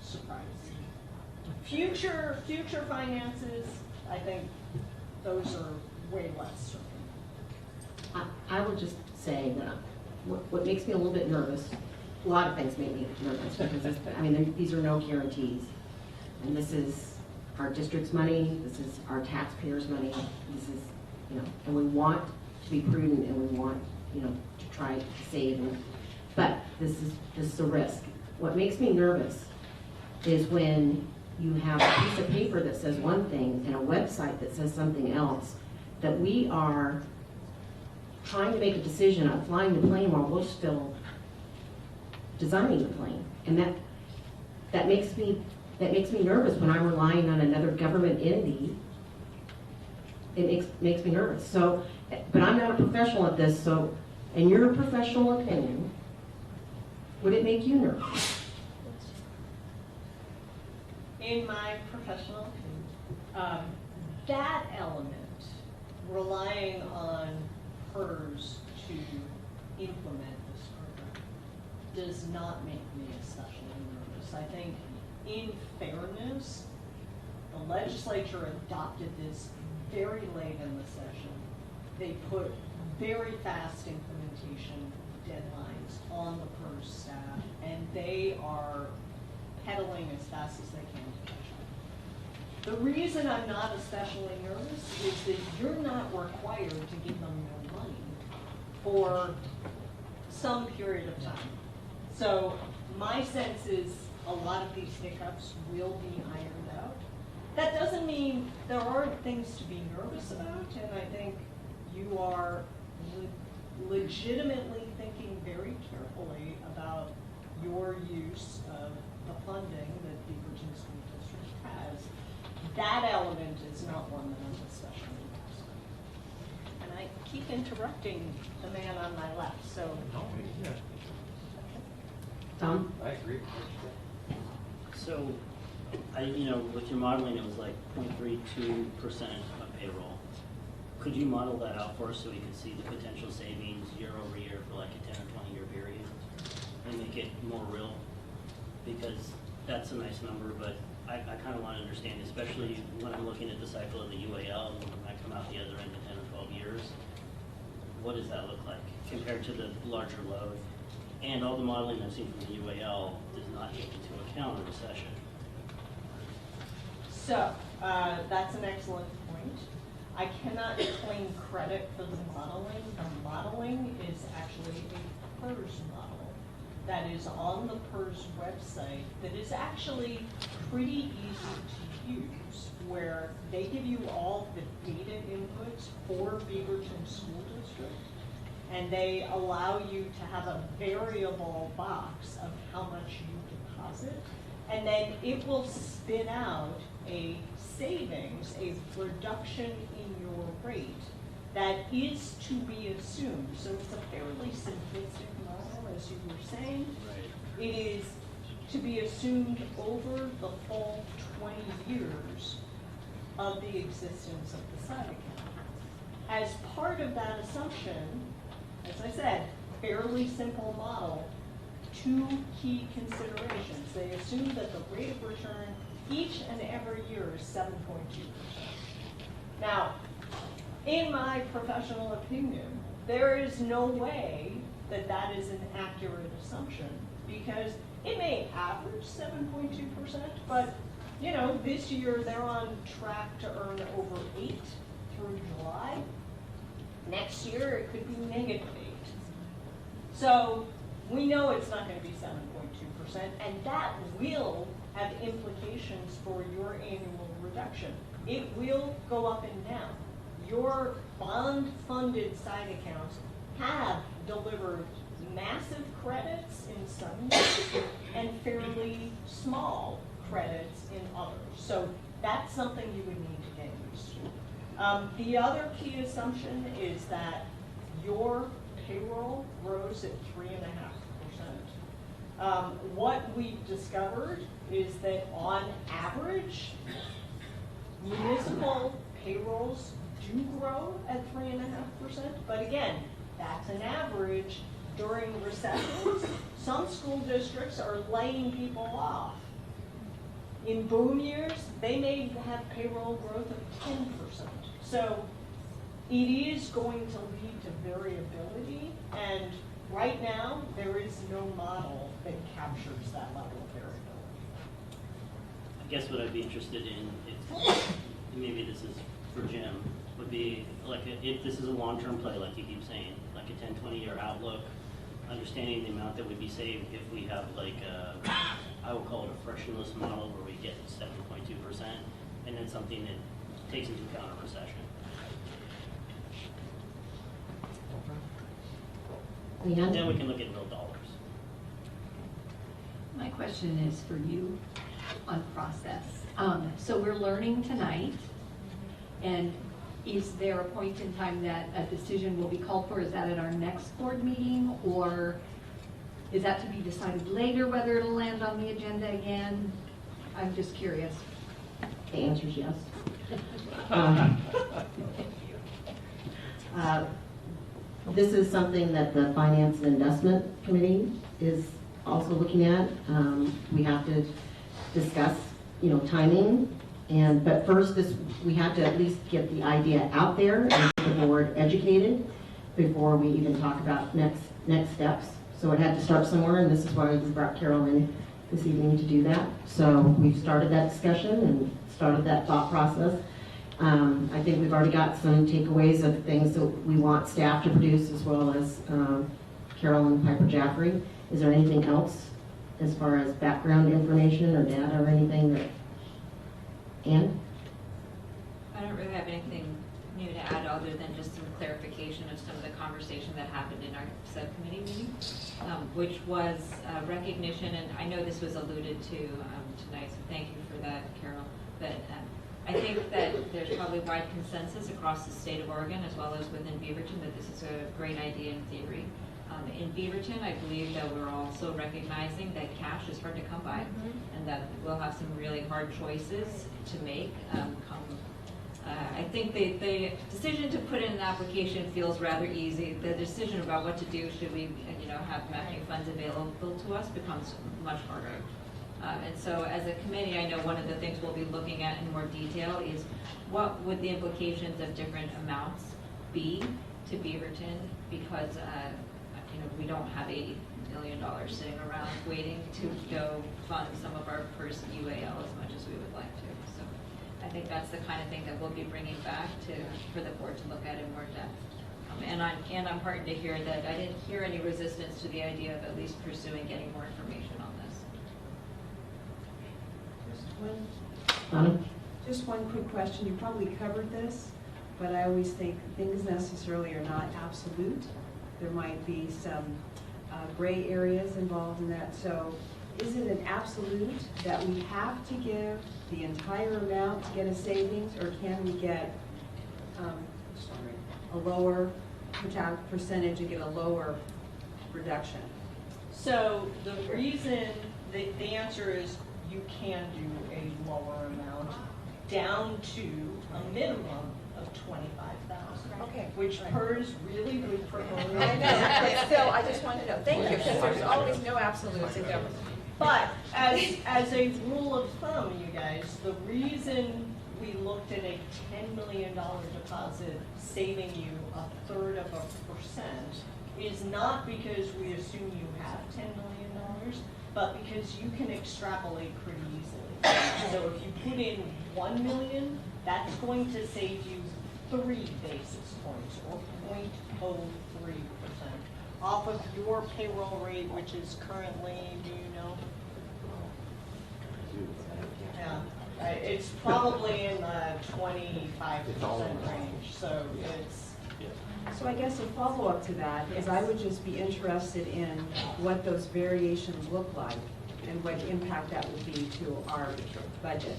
surprised. Future finances, I think those are way less certain. I would just say that what makes me a little bit nervous, a lot of things make me nervous, because I mean, these are no guarantees. And this is our district's money, this is our taxpayers' money, this is, and we want to be prudent and we want, to try to save, but this is a risk. What makes me nervous is when you have a piece of paper that says one thing and a website that says something else, that we are trying to make a decision on flying the plane while we're still designing the plane. And that makes me nervous when I'm relying on another government entity. It makes me nervous. So, but I'm not a professional at this, so in your professional opinion, would it make you nervous? In my professional opinion, that element, relying on PERS to implement this program, does not make me especially nervous. I think, in fairness, the legislature adopted this very late in the session. They put very fast implementation deadlines on the PERS staff, and they are pedaling as fast as they can to catch up. The reason I'm not especially nervous is that you're not required to give them your money for some period of time. So my sense is a lot of these hiccups will be ironed out. That doesn't mean there aren't things to be nervous about, and I think you are legitimately thinking very carefully about your use of the funding that Beaverton School District has. That element is not one that I'm especially nervous about. And I keep interrupting the man on my left, so. Tom? I agree. So, with your modeling, it was like 0.32% of payroll. Could you model that out for us so we could see the potential savings year over year for like a 10 or 20 year period and make it more real? Because that's a nice number, but I kind of want to understand, especially when I'm looking at the cycle of the UAL and when I come out the other end in 10 or 12 years, what does that look like compared to the larger load? And all the modeling I've seen from the UAL does not take into account a recession. So, that's an excellent point. I cannot claim credit for the modeling. The modeling is actually a PERS model that is on the PERS website that is actually pretty easy to use, where they give you all the data inputs for Beaverton School District, and they allow you to have a variable box of how much you deposit, and then it will spit out a savings, a reduction in your rate that is to be assumed. So it's a fairly simplistic model, as you were saying. Right. It is to be assumed over the full 20 years of the existence of the side account. As part of that assumption, as I said, fairly simple model, two key considerations. They assume that the rate of return each and every year is 7.2%. Now, in my professional opinion, there is no way that that is an accurate assumption, because it may average 7.2%, but you know, this year they're on track to earn over 8 through July. Next year it could be -8. So we know it's not going to be 7.2%, and that will have implications for your annual reduction. It will go up and down. Your bond-funded side accounts have delivered massive credits in some years and fairly small credits in others. So that's something you would need to get used to. The other key assumption is that your payroll grows at 3.5%. What we've discovered is that on average, municipal payrolls do grow at 3.5%, but again, that's an average. During recessions, some school districts are laying people off. In boom years, they may have payroll growth of 10%. So it is going to lead to variability, and right now, there is no model that captures that level of variability. I guess what I'd be interested in, if maybe this is for Jim, would be like if this is a long-term play, like you keep saying, like a 10, 20-year outlook, understanding the amount that would be saved if we have like a, I would call it a frictionless model where we get 7.2%, and then something that takes into account a recession. Then we can look at real dollars. My question is for you on process. So we're learning tonight, and is there a point in time that a decision will be called for? Is that at our next board meeting, or is that to be decided later whether it'll land on the agenda again? I'm just curious. The answer is yes. This is something that the Finance and Investment Committee is also looking at. We have to discuss, timing, but first we have to at least get the idea out there and get the board educated before we even talk about next steps. So it had to start somewhere, and this is why we brought Carol in this evening to do that. So we've started that discussion and started that thought process. I think we've already got some takeaways of things that we want staff to produce, as well as Carol and Piper Jaffrey. Is there anything else as far as background information or data or anything that, Ann? I don't really have anything new to add other than just some clarification of some of the conversation that happened in our subcommittee meeting, which was recognition, and I know this was alluded to tonight, so thank you for that, Carol. But I think that there's probably wide consensus across the state of Oregon, as well as within Beaverton, that this is a great idea in theory. In Beaverton, I believe that we're also recognizing that cash is hard to come by, and that we'll have some really hard choices to make. I think the decision to put in an application feels rather easy. The decision about what to do, should we have matching funds available to us, becomes much harder. And so as a committee, I know one of the things we'll be looking at in more detail is what would the implications of different amounts be to Beaverton, because we don't have $80 million sitting around waiting to go fund some of our first UAL as much as we would like to. So I think that's the kind of thing that we'll be bringing back for the board to look at in more depth. And I'm heartened to hear that I didn't hear any resistance to the idea of at least pursuing getting more information on this. Just one quick question. You probably covered this, but I always think things necessarily are not absolute. There might be some gray areas involved in that. So is it an absolute that we have to give the entire amount to get a savings, or can we get a lower percentage and get a lower reduction? So the reason, the answer is you can do a lower amount. down to a minimum of 25,000. Okay. Which purrs really good for homeowners. I know, but still, I just want to know, thank you, because there's always no absolutes in government. But as a rule of thumb, you guys, the reason we looked at a $10 million deposit saving you 1/3% is not because we assume you have $10 million, but because you can extrapolate pretty easily. So if you put in $1 million, that's going to save you 3 basis points, or 0.03%, off of your payroll rate, which is currently, do you know? Yeah, it's probably in the 25% range, so it's. So I guess a follow-up to that is I would just be interested in what those variations look like and what impact that would be to our budget.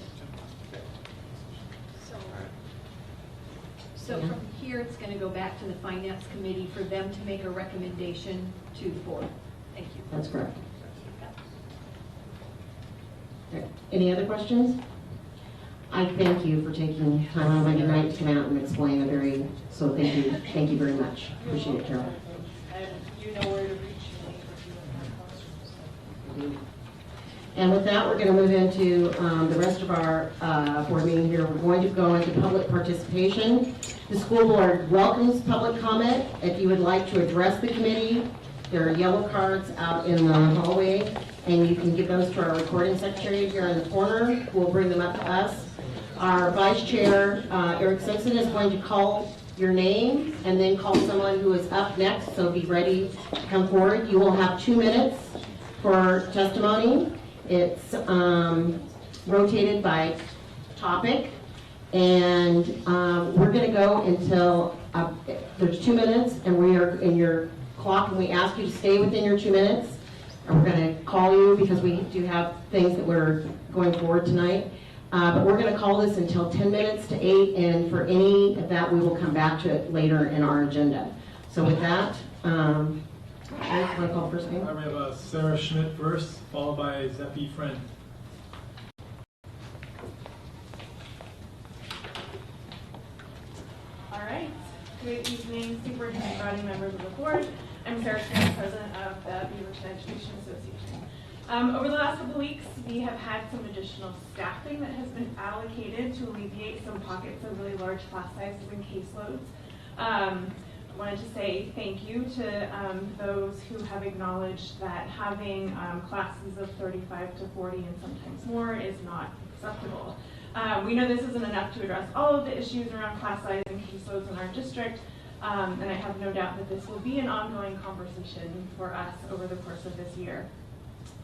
So from here, it's going to go back to the Finance Committee for them to make a recommendation to the board. Thank you. That's correct. Okay. Any other questions? I thank you for taking time out of your night to come out and explain so thank you very much. Appreciate it, Carol. And you know where to reach me if you have questions. And with that, we're going to move into the rest of our board meeting here. We're going to go into public participation. The school board welcomes public comment. If you would like to address the committee, there are yellow cards out in the hallway, and you can give those to our recording secretary here in the corner. We'll bring them up to us. Our vice chair, Eric Simpson, is going to call your name and then call someone who is up next, so be ready to come forward. You will have 2 minutes for testimony. It's rotated by topic, and we're going to go until there's 2 minutes, and we are in your clock, and we ask you to stay within your 2 minutes. And we're going to call you because we do have things that we're going forward tonight. But we're going to call this until 10 minutes to 8, and for any of that, we will come back to it later in our agenda. So with that, Eric, want to call first name? We have Sarah Schmidt first, followed by Zeppi Friend. All right. Good evening, Superintendent, body members of the board. I'm Sarah Schmidt, president of the BEF Education Association. Over the last couple of weeks, we have had some additional staffing that has been allocated to alleviate some pockets of really large class sizes and caseloads. I wanted to say thank you to those who have acknowledged that having classes of 35 to 40 and sometimes more is not acceptable. We know this isn't enough to address all of the issues around class size and caseloads in our district, and I have no doubt that this will be an ongoing conversation for us over the course of this year.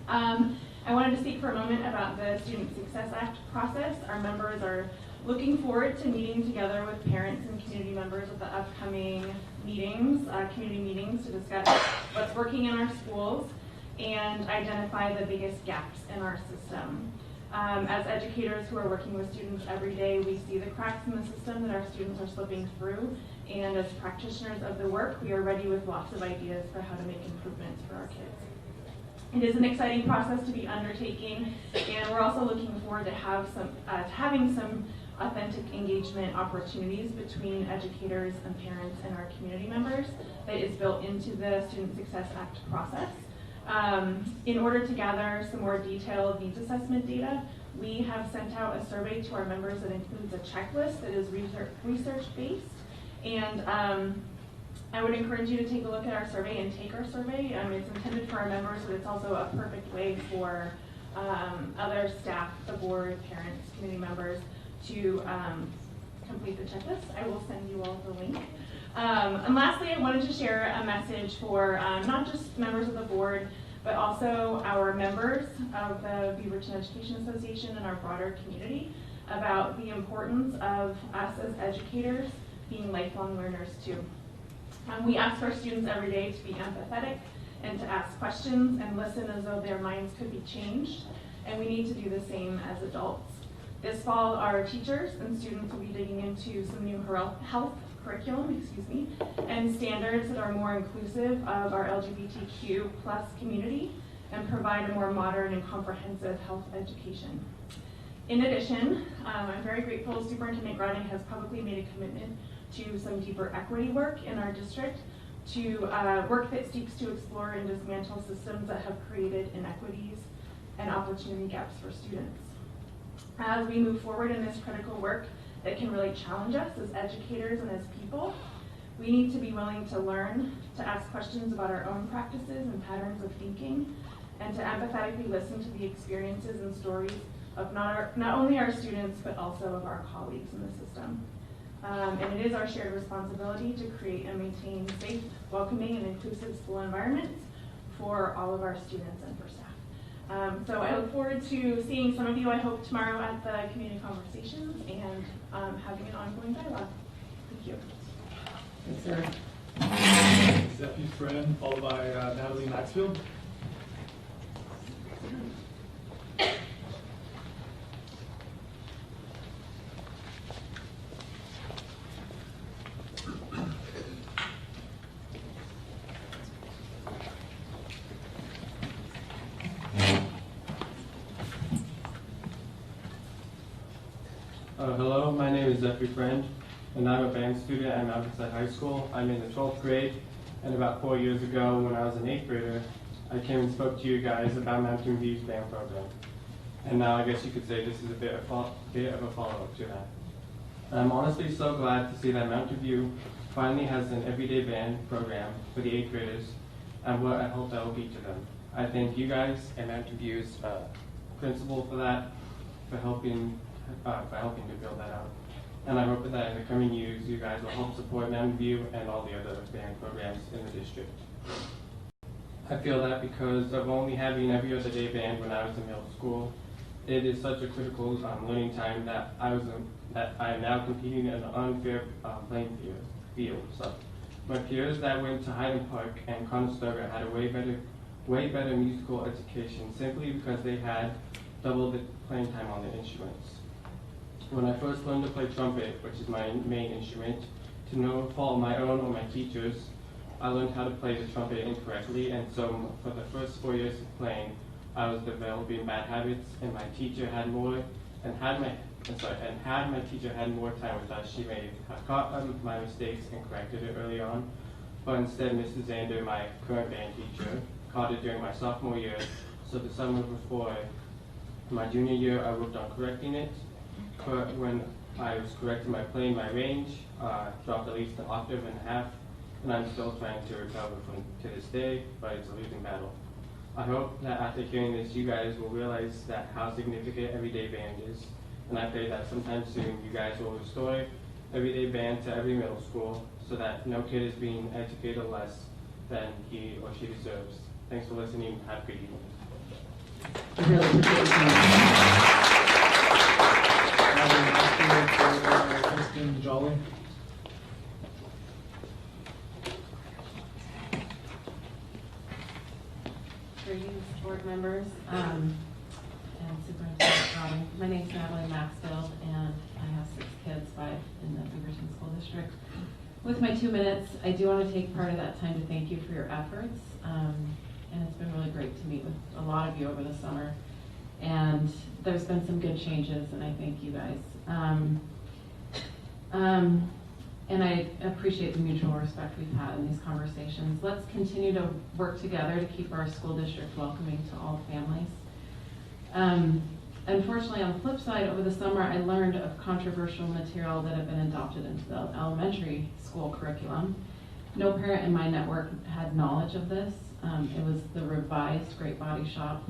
I wanted to speak for a moment about the Student Success Act process. Our members are looking forward to meeting together with parents and community members at the upcoming meetings, community meetings, to discuss what's working in our schools and identify the biggest gaps in our system. As educators who are working with students every day, we see the cracks in the system that our students are slipping through, and as practitioners of the work, we are ready with lots of ideas for how to make improvements for our kids. It is an exciting process to be undertaking, and we're also looking forward to having some authentic engagement opportunities between educators and parents and our community members that is built into the Student Success Act process. In order to gather some more detailed needs assessment data, we have sent out a survey to our members that includes a checklist that is research-based, and I would encourage you to take a look at our survey and take our survey. It's intended for our members, but it's also a perfect way for other staff, the board, parents, community members to complete the checklist. I will send you all the link. And lastly, I wanted to share a message for not just members of the board, but also our members of the BEF Education Association and our broader community about the importance of us as educators being lifelong learners too. We ask our students every day to be empathetic and to ask questions and listen as though their minds could be changed, and we need to do the same as adults. This fall, our teachers and students will be digging into some new health curriculum, and standards that are more inclusive of our LGBTQ+ community and provide a more modern and comprehensive health education. In addition, I'm very grateful Superintendent Grotting has publicly made a commitment to some deeper equity work in our district, to work that seeks to explore and dismantle systems that have created inequities and opportunity gaps for students. As we move forward in this critical work that can really challenge us as educators and as people, we need to be willing to learn, to ask questions about our own practices and patterns of thinking, and to empathetically listen to the experiences and stories of not only our students, but also of our colleagues in the system. And it is our shared responsibility to create and maintain safe, welcoming, and inclusive school environments for all of our students and for staff. So I look forward to seeing some of you, I hope, tomorrow at the community conversations and having an ongoing dialogue. Thank you. Thanks, Sarah. Zeffie Friend, followed by Natalie Maxfield. Hello, my name is Zeffie Friend, and I'm a band student at Mountainside High School. I'm in the 12th grade, and about 4 years ago, when I was an 8th grader, I came and spoke to you guys about Mountain View's band program. And now I guess you could say this is a bit of a follow-up to that. I'm honestly so glad to see that Mountain View finally has an everyday band program for the 8th graders, and what I hope that will be to them. I thank you guys and Mountain View's principal for that, for helping to build that out. And I hope that in the coming years, you guys will help support Mountain View and all the other band programs in the district. I feel that because of only having every other day band when I was in middle school, it is such a critical learning time that I am now competing in an unfair playing field. So my peers that went to Highland Park and Conestoga had a way better musical education simply because they had double the playing time on the instruments. When I first learned to play trumpet, which is my main instrument, to no fault of my own or my teachers, I learned how to play the trumpet incorrectly, and so for the first 4 years of playing, I was developing bad habits, and my teacher had more, had my teacher had more time with us, she may have caught my mistakes and corrected it early on, but instead Mrs. Zander, my current band teacher, caught it during my sophomore year, so the summer before my junior year, I worked on correcting it. But when I was correcting my playing, my range dropped at least an octave and a half, and I'm still trying to recover from to this day, but it's a losing battle. I hope that after hearing this, you guys will realize that how significant everyday band is, and I pray that sometime soon you guys will restore everyday band to every middle school, so that no kid is being educated less than he or she deserves. Thanks for listening. Have a good evening. I really appreciate Kristen Jolly. Greetings, board members, and Superintendent Comments. My name is Natalie Maxfield, and I have 6 kids, 5 in the Beaverton School District. With my 2 minutes, I do want to take part of that time to thank you for your efforts. And it's been really great to meet with a lot of you over the summer. And there's been some good changes, and I thank you guys. And I appreciate the mutual respect we've had in these conversations. Let's continue to work together to keep our school district welcoming to all families. Unfortunately, on the flip side, over the summer, I learned of controversial material that had been adopted into the elementary school curriculum. No parent in my network had knowledge of this. It was the revised Great Body Shop.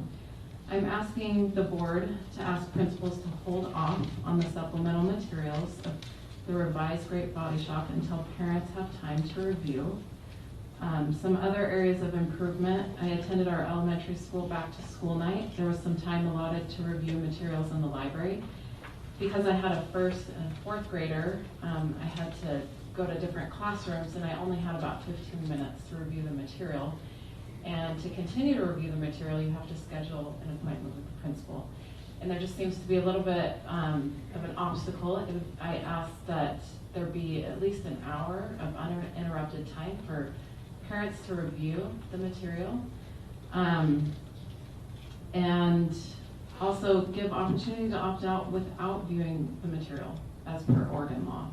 I'm asking the board to ask principals to hold off on the supplemental materials of the revised Great Body Shop until parents have time to review. Some other areas of improvement, I attended our elementary school back to school night. There was some time allotted to review materials in the library. Because I had a 1st and 4th grader, I had to go to different classrooms, and I only had about 15 minutes to review the material. And to continue to review the material, you have to schedule an appointment with the principal. And there just seems to be a little bit of an obstacle. I asked that there be at least an hour of uninterrupted time for parents to review the material. And Also, give opportunity to opt out without viewing the material as per Oregon law.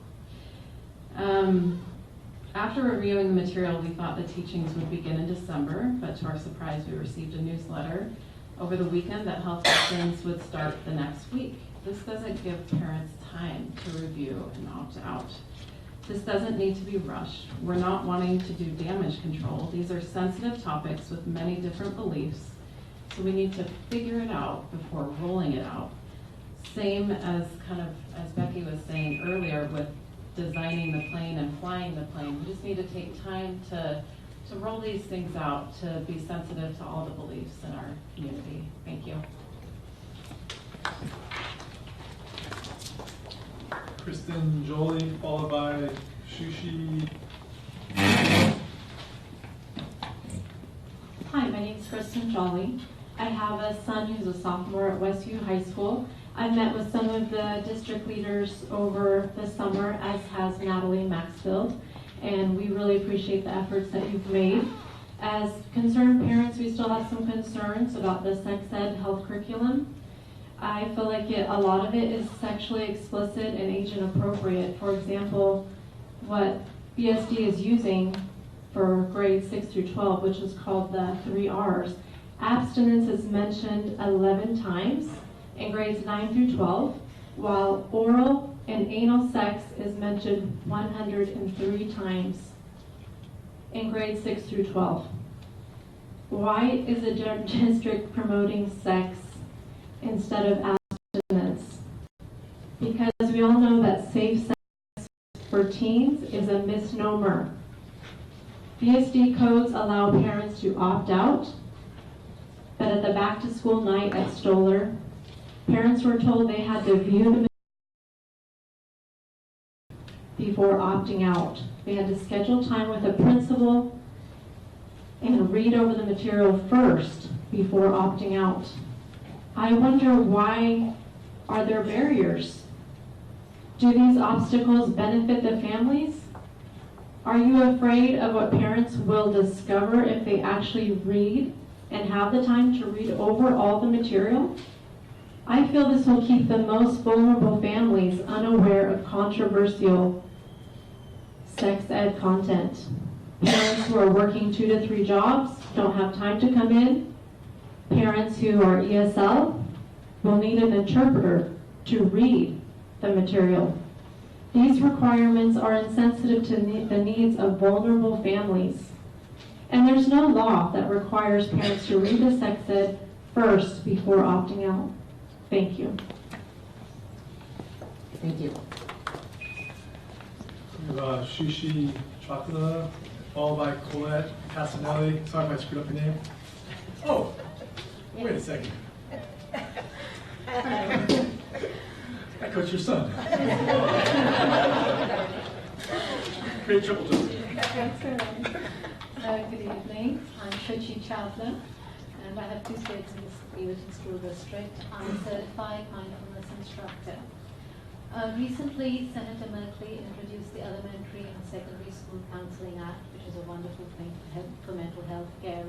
After reviewing the material, we thought the teachings would begin in December, but to our surprise, we received a newsletter over the weekend that health lessons would start the next week. This doesn't give parents time to review and opt out. This doesn't need to be rushed. We're not wanting to do damage control. These are sensitive topics with many different beliefs, so we need to figure it out before rolling it out. Same as as Becky was saying earlier with designing the plane and flying the plane. We just need to take time to roll these things out, to be sensitive to all the beliefs in our community. Thank you. Kristen Jolie, followed by Shushi. Hi, my name is Kristen Jolly. I have a son who's a sophomore at Westview High School. I've met with some of the district leaders over the summer, as has Natalie Maxfield, and we really appreciate the efforts that you've made. As concerned parents, we still have some concerns about the sex ed health curriculum. I feel like a lot of it is sexually explicit and age inappropriate. For example, what BSD is using for grades 6 through 12, which is called the 3 R's. Abstinence is mentioned 11 times in grades 9 through 12, while oral and anal sex is mentioned 103 times in grades 6 through 12. Why is the district promoting sex instead of abstinence? Because we all know that safe sex for teens is a misnomer. BSD codes allow parents to opt out, but at the back to school night at Stoller, parents were told they had to view the before opting out. They had to schedule time with a principal and read over the material first before opting out. I wonder, why are there barriers? Do these obstacles benefit the families? Are you afraid of what parents will discover if they actually read and have the time to read over all the material? I feel this will keep the most vulnerable families unaware of controversial sex ed content. Parents who are working 2 to 3 jobs don't have time to come in. Parents who are ESL will need an interpreter to read the material. These requirements are insensitive to the needs of vulnerable families. And there's no law that requires parents to read the sex ed first before opting out. Thank you. Thank you. We have Shushi Chakla, followed by Colette Casanelli. Sorry if I screwed up your name. Oh, wait a second. I coach your son. Great triple jump. Good evening. I'm Shuchi Chawla, and I have 2 kids in the Beaverton School District. I'm a certified mindfulness instructor. Recently, Senator Merkley introduced the Elementary and Secondary School Counseling Act, which is a wonderful thing for mental health care.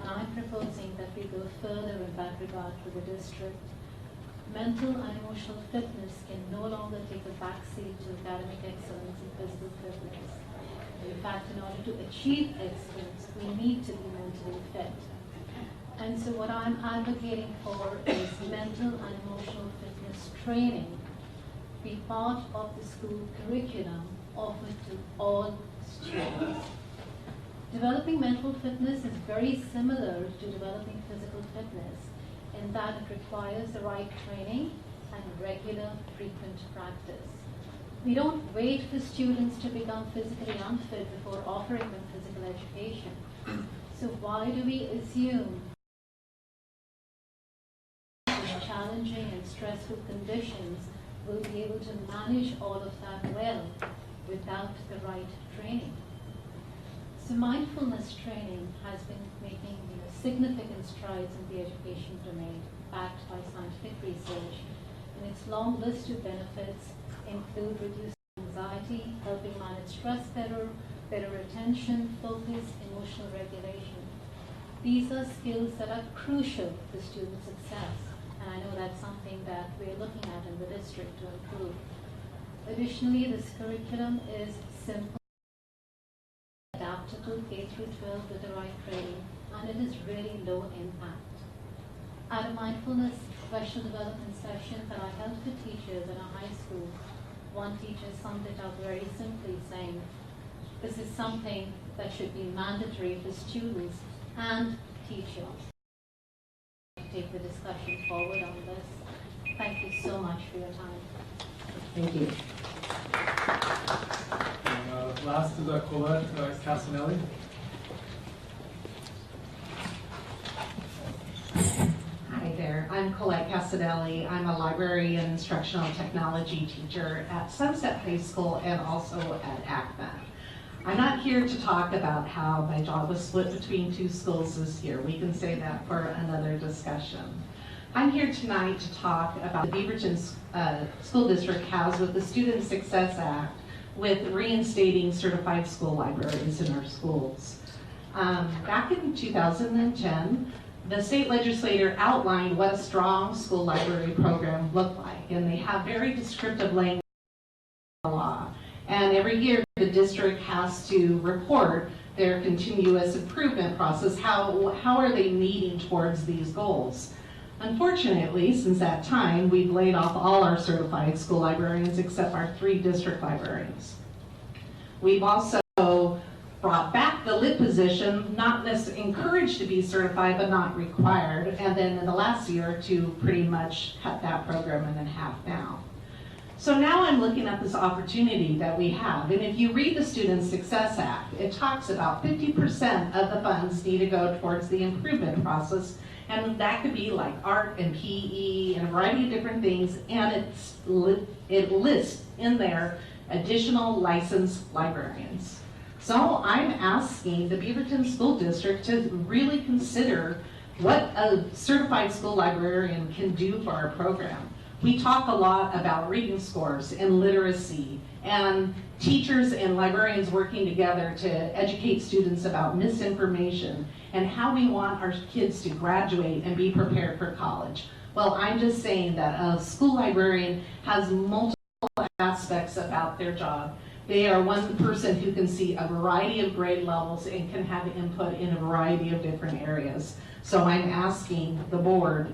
And I'm proposing that we go further in that regard for the district. Mental and emotional fitness can no longer take a backseat to academic excellence and physical fitness. In fact, in order to achieve excellence, we need to be mentally fit. And so what I'm advocating for is mental and emotional fitness training be part of the school curriculum offered to all students. Developing mental fitness is very similar to developing physical fitness in that it requires the right training and regular, frequent practice. We don't wait for students to become physically unfit before offering them physical education. So why do we assume in challenging and stressful conditions will be able to manage all of that well without the right training? So mindfulness training has been making significant strides in the education domain, backed by scientific research, and its long list of benefits include reducing anxiety, helping manage stress better, better attention, focus, emotional regulation. These are skills that are crucial for student success and I know that's something that we're looking at in the district to improve. Additionally, this curriculum is simple, adaptable K through 12 with the right training, and it is really low impact. At a mindfulness professional development session that I held for teachers in a high school, one teacher summed it up very simply, saying, this is something that should be mandatory for students and teachers. Take the discussion forward on this. Thank you so much for your time. Thank you. And last is Colette Casanelli. Hi there, I'm Colette Casanelli. I'm a library and instructional technology teacher at Sunset High School and also at ACMA. I'm not here to talk about how my job was split between two schools this year. We can say that for another discussion. I'm here tonight to talk about the Beaverton School District has with the Student Success Act with reinstating certified school libraries in our schools. Back in 2010, the state legislature outlined what a strong school library program looked like, and they have very descriptive language in the law. And every year, the district has to report their continuous improvement process. How are they meeting towards these goals? Unfortunately, since that time, we've laid off all our certified school librarians except our 3 district librarians. We've also brought back the lit position, not necessarily encouraged to be certified, but not required. And then in the last year or two, pretty much cut that program in half now. So now I'm looking at this opportunity that we have, and if you read the Student Success Act, it talks about 50% of the funds need to go towards the improvement process, and that could be like art and PE and a variety of different things, and it lists in there additional licensed librarians. So I'm asking the Beaverton School District to really consider what a certified school librarian can do for our program. We talk a lot about reading scores and literacy and teachers and librarians working together to educate students about misinformation and how we want our kids to graduate and be prepared for college. Well, I'm just saying that a school librarian has multiple aspects about their job. They are one person who can see a variety of grade levels and can have input in a variety of different areas. So I'm asking the board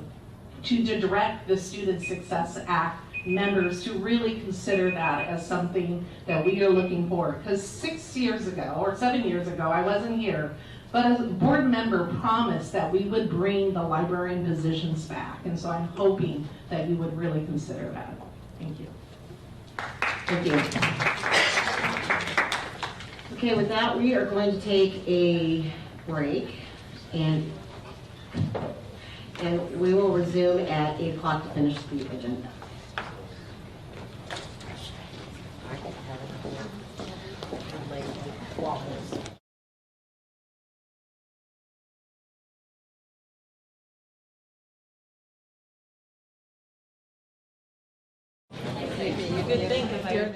to direct the Student Success Act members to really consider that as something that we are looking for. Because 6 years ago, or 7 years ago, I wasn't here, but a board member promised that we would bring the librarian positions back. And so I'm hoping that you would really consider that. Thank you. Thank you. Okay, with that, we are going to take a break, and we will resume at 8 o'clock to finish the agenda. You could think if you're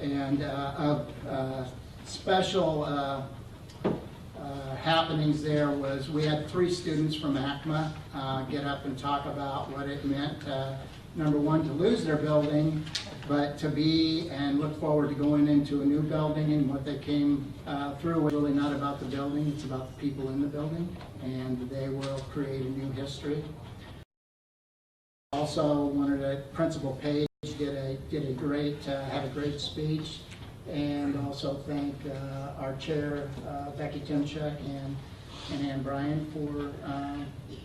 And of special happenings there was we had 3 students from ACMA get up and talk about what it meant, number one, to lose their building, but to be and look forward to going into a new building. And what they came through was really not about the building, it's about the people in the building, and they will create a new history. Also wanted to, Principal Page had a great speech, and also thank our chair, Becky Timchuk, and Ann Bryan for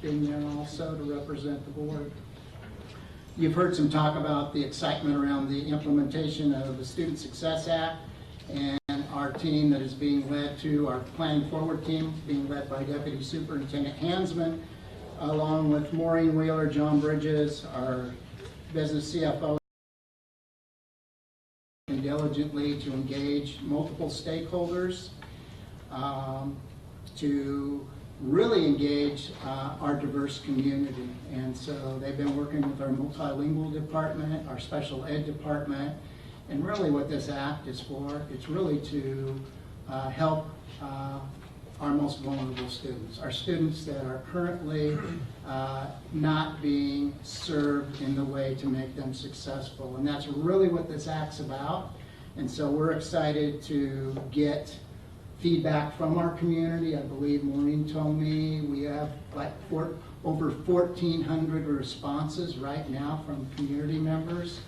being there also to represent the board. You've heard some talk about the excitement around the implementation of the Student Success Act, and our team that is being led to, our Planning Forward team, being led by Deputy Superintendent Hansman, along with Maureen Wheeler, John Bridges, our business CFO, and diligently to engage multiple stakeholders to really engage our diverse community. And so they've been working with our multilingual department, our special ed department, and really what this act is for, it's really to help our most vulnerable students, our students that are currently not being served in the way to make them successful. And that's really what this act's about. And so we're excited to get feedback from our community. I believe Maureen told me we have like over 1,400 responses right now from community members.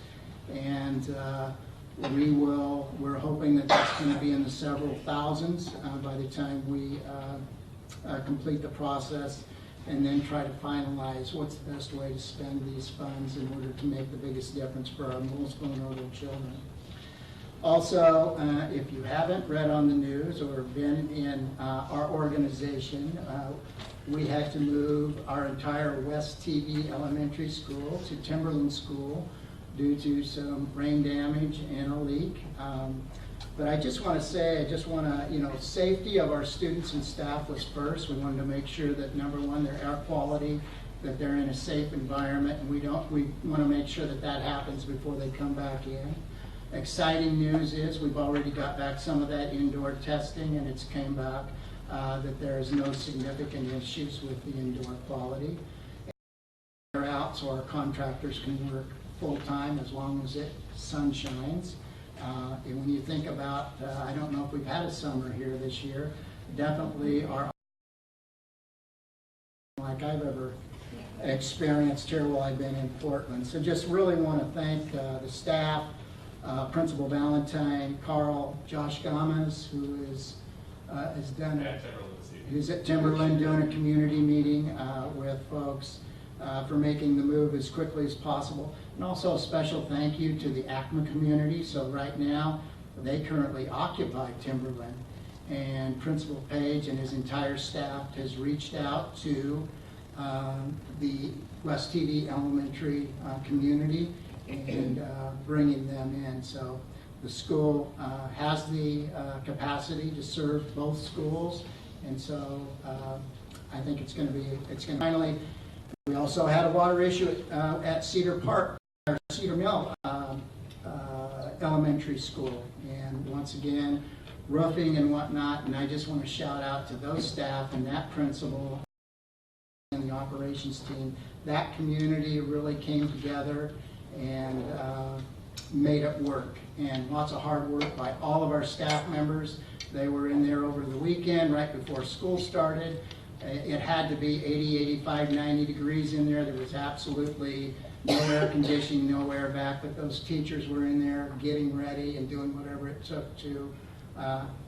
And we're hoping that that's going to be in the several thousands by the time we complete the process, and then try to finalize what's the best way to spend these funds in order to make the biggest difference for our most vulnerable children. Also, if you haven't read on the news or been in our organization, we had to move our entire West TV Elementary School to Timberland School due to some rain damage and a leak. But I just want to say, safety of our students and staff was first. We wanted to make sure that, number one, their air quality, that they're in a safe environment, and we want to make sure that that happens before they come back in. Exciting news is we've already got back some of that indoor testing, and it's came back that there is no significant issues with the indoor quality. They're out so our contractors can work full-time as long as sun shines. And when you think about, I don't know if we've had a summer here this year, definitely our like I've ever experienced here while I've been in Portland. So just really want to thank the staff, Principal Valentine, Carl, Josh Gomez, who has done who's at Timberland doing a community meeting with folks for making the move as quickly as possible. And also a special thank you to the ACMA community. So right now, they currently occupy Timberland, and Principal Page and his entire staff has reached out to the West TV Elementary community and bringing them in. So the school has the capacity to serve both schools, and so I think it's going to finally. We also had a water issue at Cedar Mill Elementary School, and once again, roofing and whatnot. And I just want to shout out to those staff and that principal and the operations team. That community really came together and made it work, and lots of hard work by all of our staff members. They were in there over the weekend right before school started. It had to be 80, 85, 90 degrees in there. There was absolutely no air conditioning, no air vac, but those teachers were in there getting ready and doing whatever it took to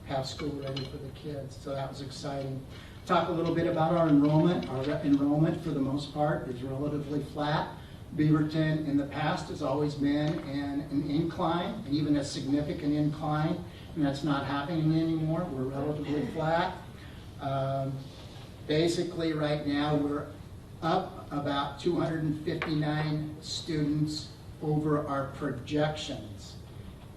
have school ready for the kids. So that was exciting. Talk a little bit about our enrollment. Our enrollment, for the most part, is relatively flat. Beaverton in the past has always been an incline, even a significant incline, and that's not happening anymore. We're relatively flat. Basically, right now, we're up about 259 students over our projections.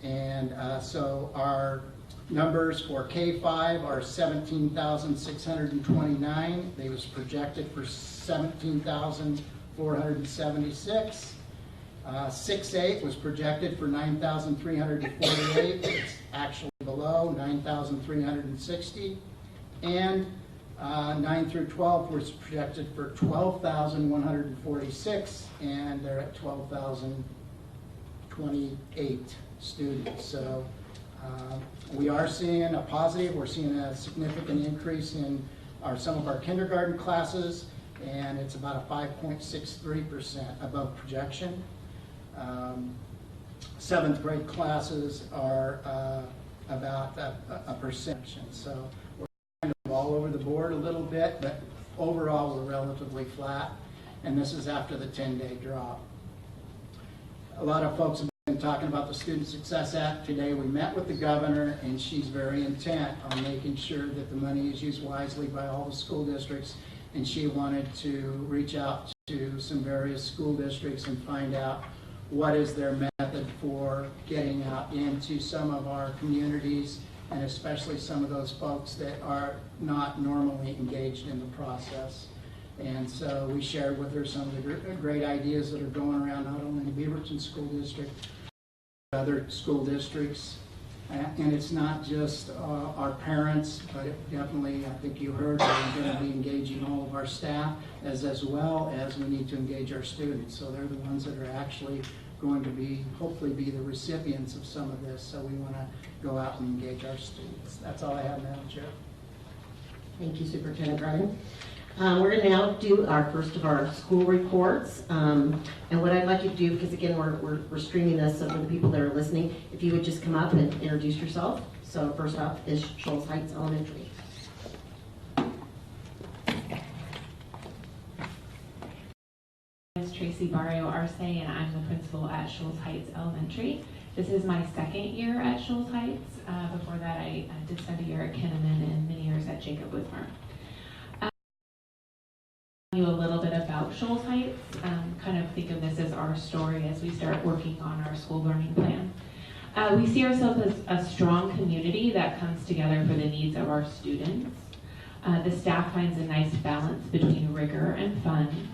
And so our numbers for K-5 are 17,629. They was projected for 17,476. 6-8 was projected for 9,348. It's actually below 9,360. And 9 through 12 was projected for 12,146, and they're at 12,028 students. So we are seeing a positive. We're seeing a significant increase in some of our kindergarten classes, and it's about a 5.63% above projection. 7th grade classes are about a percent. So we're kind of all over the board a little bit, but overall we're relatively flat, and this is after the 10-day drop. A lot of folks have been talking about the Student Success Act. Today we met with the governor, and she's very intent on making sure that the money is used wisely by all the school districts, and she wanted to reach out to some various school districts and find out what is their method for getting out into some of our communities, and especially some of those folks that are not normally engaged in the process. And so we shared with her some of the great ideas that are going around, not only in the Beaverton School District, but other school districts. And it's not just our parents, but it definitely, I think you heard, we're going to be engaging all of our staff, as well as we need to engage our students. So they're the ones that are actually going to be, hopefully be the recipients of some of this. So we want to go out and engage our students. That's all I have, Madam Chair. Thank you, Superintendent Ryan. We're going to now do our first of our school reports. And what I'd like you to do, because again, we're streaming this, so for the people that are listening, if you would just come up and introduce yourself. So first up is Scholls Heights Elementary. My name is Tracy Barrio Arce, and I'm the principal at Scholls Heights Elementary. This is my second year at Scholls Heights. Before that, I did spend a year at Kinnaman and many years at Jacob Wismar. You a little bit about Scholls Heights, kind of think of this as our story as we start working on our school learning plan. We see ourselves as a strong community that comes together for the needs of our students. The staff finds a nice balance between rigor and fun.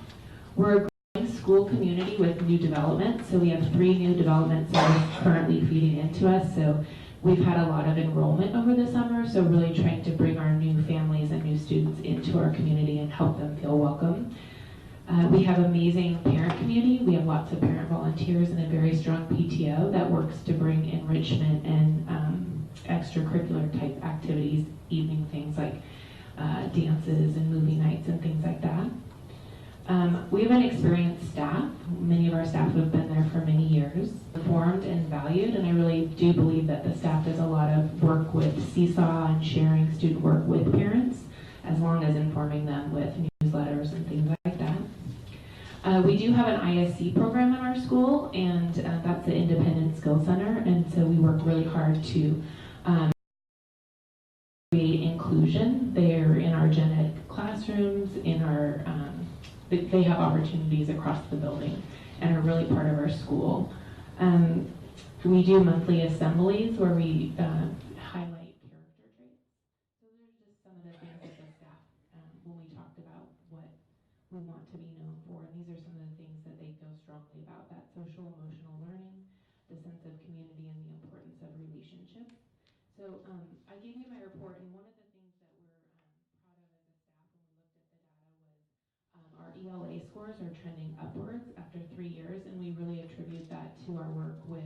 We're a growing school community with new development, so we have 3 new developments that are currently feeding into us. So we've had a lot of enrollment over the summer, so really trying to bring our new families and new students into our community and help them feel welcome. We have amazing parent community. We have lots of parent volunteers and a very strong PTO that works to bring enrichment and extracurricular type activities, evening things like dances and movie nights and things like that. We have an experienced staff. Many of our staff have been there for many years, informed and valued, and I really do believe that the staff does a lot of work with Seesaw and sharing student work with parents, as long as informing them with newsletters and things like that. We do have an ISC program in our school, and that's the Independent Skill Center, and so we work really hard to create inclusion. They're in our gen ed classrooms, in our they have opportunities across the building and are really part of our school. We do monthly assemblies where we highlight character traits. So there's just some of the things that the staff, when we talked about what we want to be known for, and these are some of the things that they feel strongly about, that social emotional learning, the sense of community, and the importance of relationships. So I gave you my report, and one of the things that we're proud of as a staff when we looked at the data was our ELA scores are trending upwards after 3 years, and we really attribute that to our work with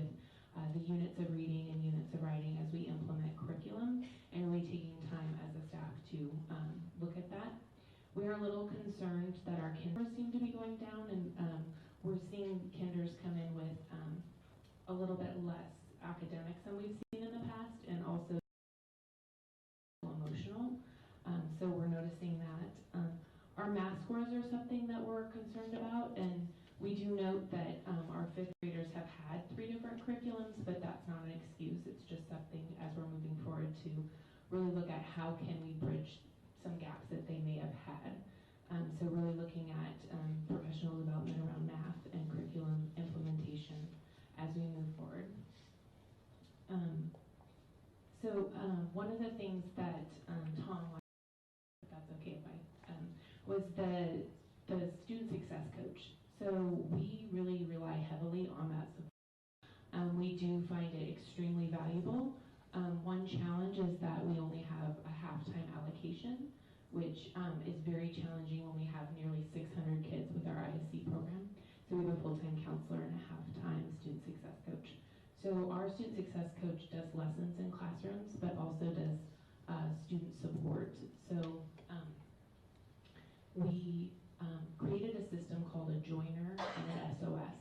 the units of reading and units of writing as we implement curriculum, and really taking time as a staff to look at that. We're a little concerned that our kinders seem to be going down, and we're seeing kinders come in with a little bit less academics than we've seen in the past, and also emotional. So we're noticing that. Our math scores are something that we're concerned about, and we do note that our 5th graders have had 3 different curriculums, but that's not an excuse. It's just something as we're moving forward to really look at how can we bridge some gaps that they may have had. So really looking at professional development around math and curriculum implementation as we move forward. One of the things that Tom, if that's okay if I, was the student success coach. So we really rely heavily on do find it extremely valuable. One challenge is that we only have a half-time allocation, which is very challenging when we have nearly 600 kids with our ISC program. So we have a full-time counselor and a half-time student success coach. So our student success coach does lessons in classrooms, but also does student support. So we created a system called a joiner and an SOS.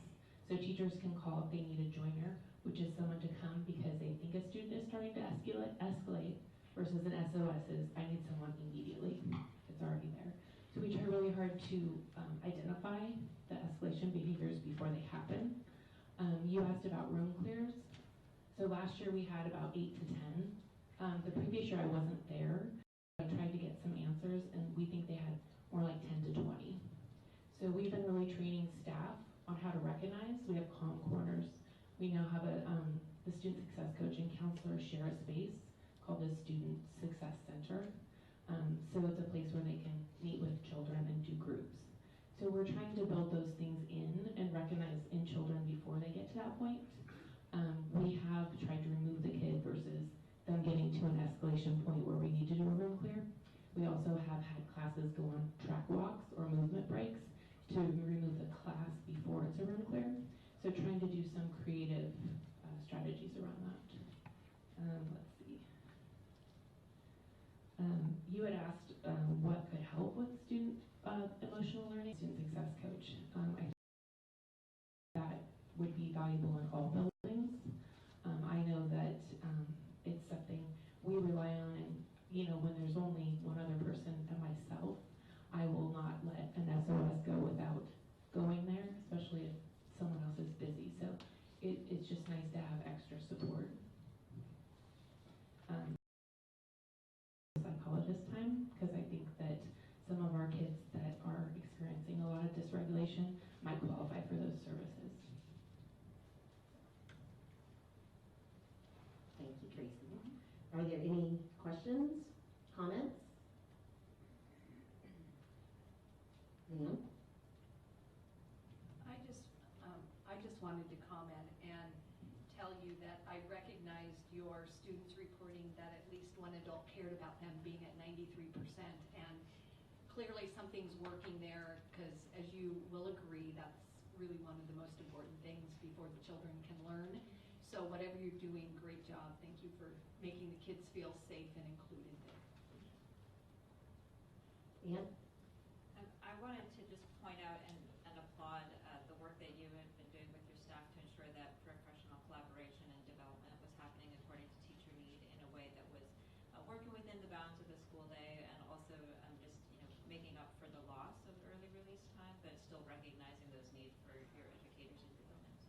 So teachers can call if they need a joiner, which is someone to come because they think a student is starting to escalate, versus an SOS is, I need someone immediately. It's already there. So we try really hard to identify the escalation behaviors before they happen. You asked about room clears. So last year we had about 8 to 10. The previous year I wasn't there. I tried to get some answers, and we think they had more like 10 to 20. So we've been really training staff on how to recognize. We have calm corners. We now have the student success coach and counselor share a space called the Student Success Center. So it's a place where they can meet with children and do groups. So we're trying to build those things in and recognize in children before they get to that point. We have tried to remove the kid versus them getting to an escalation point where we need to do a room clear. We also have had classes go on track walks or movement breaks to remove the class before it's a room clear. So trying to do some creative strategies around that. Let's see. You had asked what could help with student emotional learning. Student success coach. I think that would be valuable in all buildings. I know that it's something we rely on, and when there's only one other person and myself, I will not let an SOS go without going there, especially if someone else is busy. So it's just nice to have extra support. Psychologist time, because I think that some of our kids that are experiencing a lot of dysregulation might qualify for those services. Thank you, Tracy. Are there any questions, comments? Leanne? I just wanted to comment and tell you that I recognized your students reporting that at least one adult cared about them being at 93%, and clearly something's working there, because as you will agree, that's really one of the most important things before the children can learn. So whatever you're doing, great job. Thank you for making the kids feel safe and included there. Ann? I wanted to just point out and applaud the work that you have been doing with your staff to ensure that professional collaboration and development was happening according to teacher need in a way that was working within the bounds of the school day, and also just making up for the loss of early release time, but still recognizing those needs for your educators in your buildings.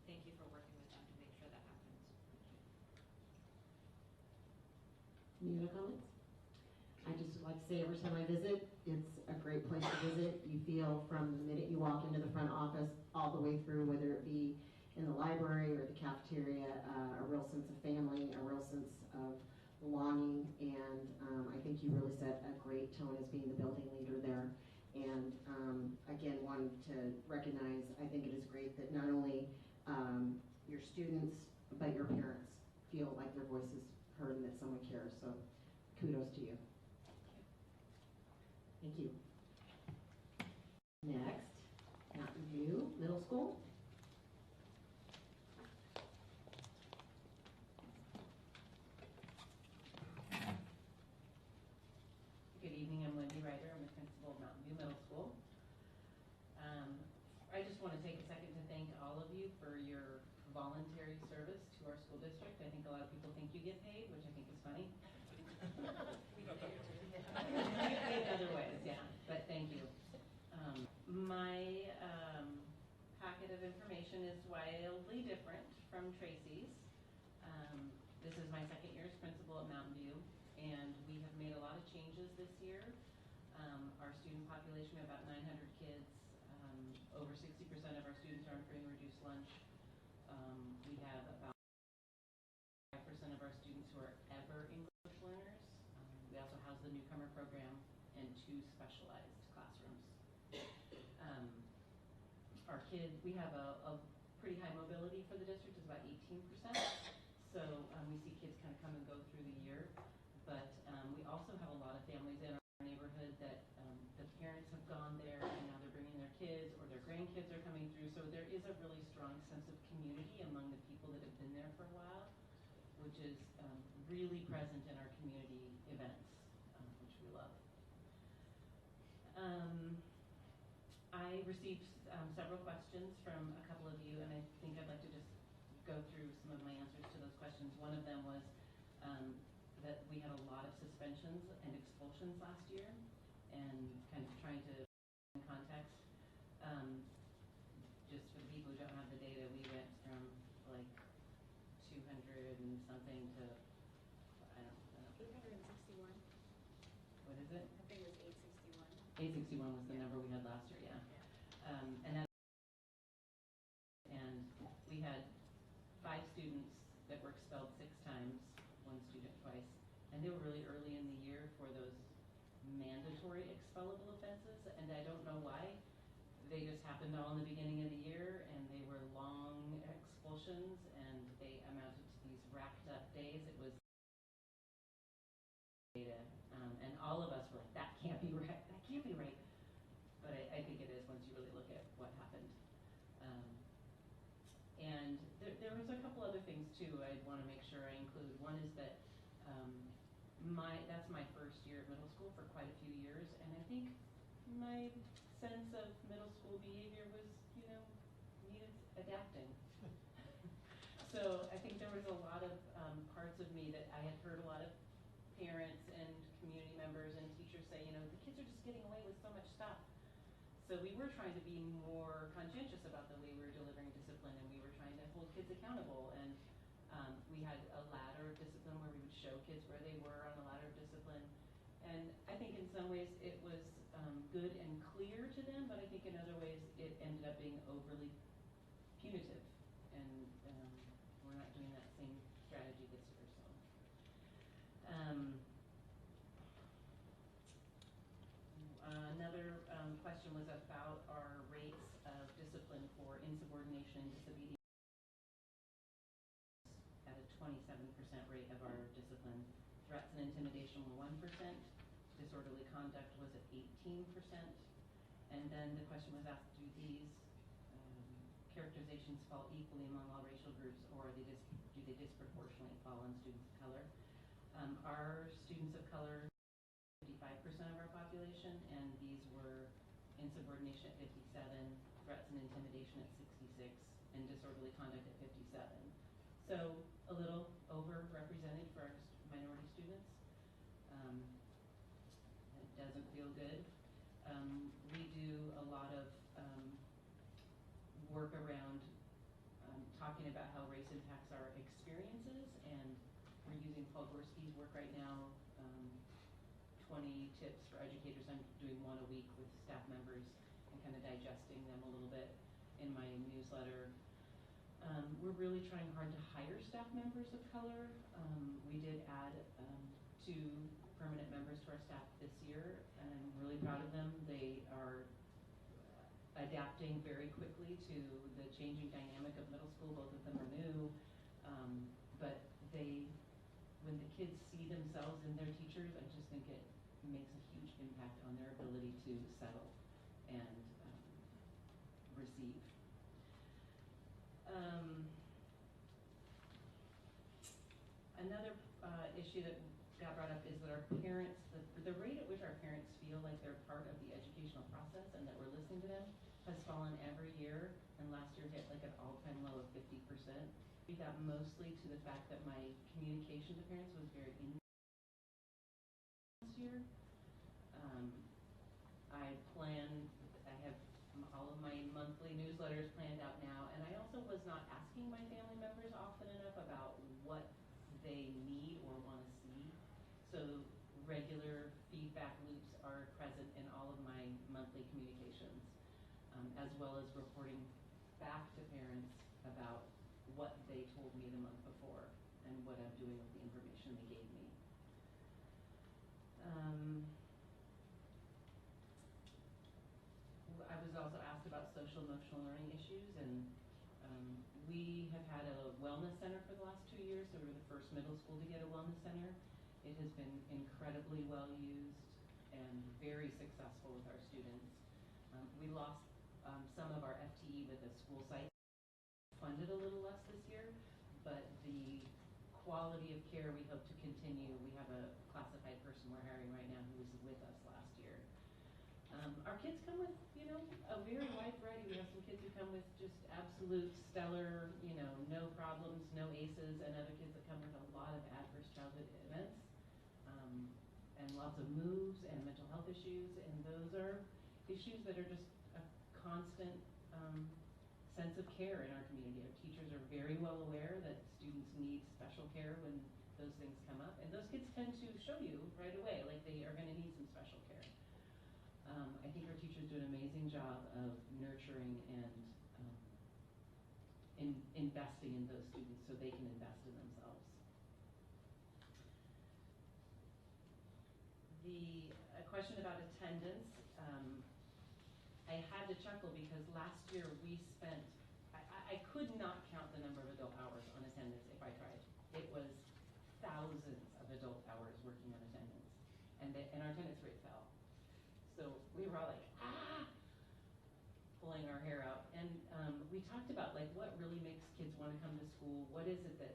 Thank you for working with them to make sure that happens. Any other comments? I just like to say every time I visit, it's a great place to visit. You feel from the minute you walk into the front office all the way through, whether it be in the library or the cafeteria, a real sense of family, a real sense of belonging, and I think you really set a great tone as being the building leader there. And again, wanted to recognize, I think it is great that not only your students, but your parents feel like their voice is heard and that someone cares. So kudos to you. Thank you. Next, Mountain View Middle School. Good evening, I'm Wendy Ryder. I'm the principal of Mountain View Middle School. I just want to take a second to thank all of you for your voluntary service to our school district. I think a lot of people think you get paid, which I think is funny. We get paid other ways, yeah, but thank you. My packet of information is wildly different from Tracy's. This is my second year as principal at Mountain View, and we have made a lot of changes this year. Our student population, we have about 900 kids. Over 60% of our students are on free and reduced lunch. We have about 5% of our students who are ever English learners. We also house the newcomer program and 2 specialized classrooms. We have a pretty high mobility for the district. It's about 18 18%. So we see kids kind of come and go through the year. But we also have a lot of families in our neighborhood that the parents have gone there and now they're bringing their kids or their grandkids are coming through. So there is a really strong sense of community among the people that have been there for a while, which is really present in our community events, which we love. I received several questions from a couple of you, and I think I'd like to just go through some of my answers to those questions. One of them was that we had a lot of suspensions and expulsions last year, and kind of trying to in context. Just for the people who don't have the data, we went from like 200 and something to, I don't know. 861. What is it? I think it was 861. 861 was the number we had last year, yeah. And we had 5 students that were expelled 6 times, 1 student twice, and they were really early in the year for those mandatory expellable offenses, and I don't know why. They just happened all in the beginning of the year, and they were long expulsions, and they amounted to these racked up days. It was data, and all of us were like, that can't be right, that can't be right. But I think it is once you really look at what happened. And there was a couple other things too I want to make sure I include. One is that that's my first year at middle school for quite a few years, and I think my sense of middle school behavior was, needed adapting. So I think there was a lot of parts of me that I had heard a lot of parents and community members and teachers say, the kids are just getting away with so much stuff. So we were trying to be more conscientious about the way we were delivering discipline, and we were trying to hold kids accountable. And we had a ladder of discipline where we would show kids where they were on the ladder of discipline. And I think in some ways it was good and clear to them, but I think in other ways it ended up being overly punitive. And we're not doing that same strategy this year. So. Another question was about our rates of discipline for insubordination and disobedience at a 27% rate of our discipline. Threats and intimidation were 1%. Disorderly conduct was at 18%. And then the question was asked, do these characterizations fall equally among all racial groups, or do they disproportionately fall on students of color? Our students of color 55% of our population, and these were insubordination at 57, threats and intimidation at 66, and disorderly conduct at 57. So a little overrepresented for our minority students. It doesn't feel good. We do a lot of work around talking about how race impacts our experiences, and we're using Paul Gorski's work right now, 20 tips for educators. I'm doing one a week with staff members and kind of digesting them a little bit in my newsletter. We're really trying hard to hire staff members of color. We did add 2 permanent members to our staff this year, and I'm really proud of them. They are adapting very quickly to the changing dynamic of middle school. Both of them are new, but when the kids see themselves in their teachers, I just think it makes a huge impact on their ability to settle and receive. Another issue that got brought up is that our parents, the rate at which our parents feel like they're part of the educational process and that we're listening to them has fallen every year, and last year hit like an all-time low of 50%. We got mostly to the fact that my communication to parents was very this year. I have all of my monthly newsletters planned out now, and I also was not asking my family members often enough about what they need or want to see. So regular feedback loops are present in all of my monthly communications, as well as reporting back to parents about what they told me the month before and what I'm doing with the information they gave me. I was also asked about social emotional learning issues, and we have had a wellness center for the last 2 years, so we were the first middle school to get a wellness center. It has been incredibly well used and very successful with our students. We lost some of our FTE with the school site, funded a little less this year, but the quality of care we hope to continue. We have a classified person we're hiring right now who was with us last year. Our kids come with, a very wide variety. We have some kids who come with just absolute stellar, no problems, no ACEs, and other kids that come with a lot of adverse childhood events, and lots of moves and mental health issues, and those are issues that are just a constant sense of care in our community. Our teachers are very well aware that students need special care when those things come up, and those kids tend to show you right away, like they are going to need some special care. I think our teachers do an amazing job of nurturing and investing in those students so they can invest in themselves. A question about attendance. I had to chuckle because last year we spent, I could not count the number of adult hours on attendance if I tried. It was thousands of adult hours working on attendance, and our attendance rate fell. So we were all like, pulling our hair out. And we talked about what really makes kids want to come to school. What is it that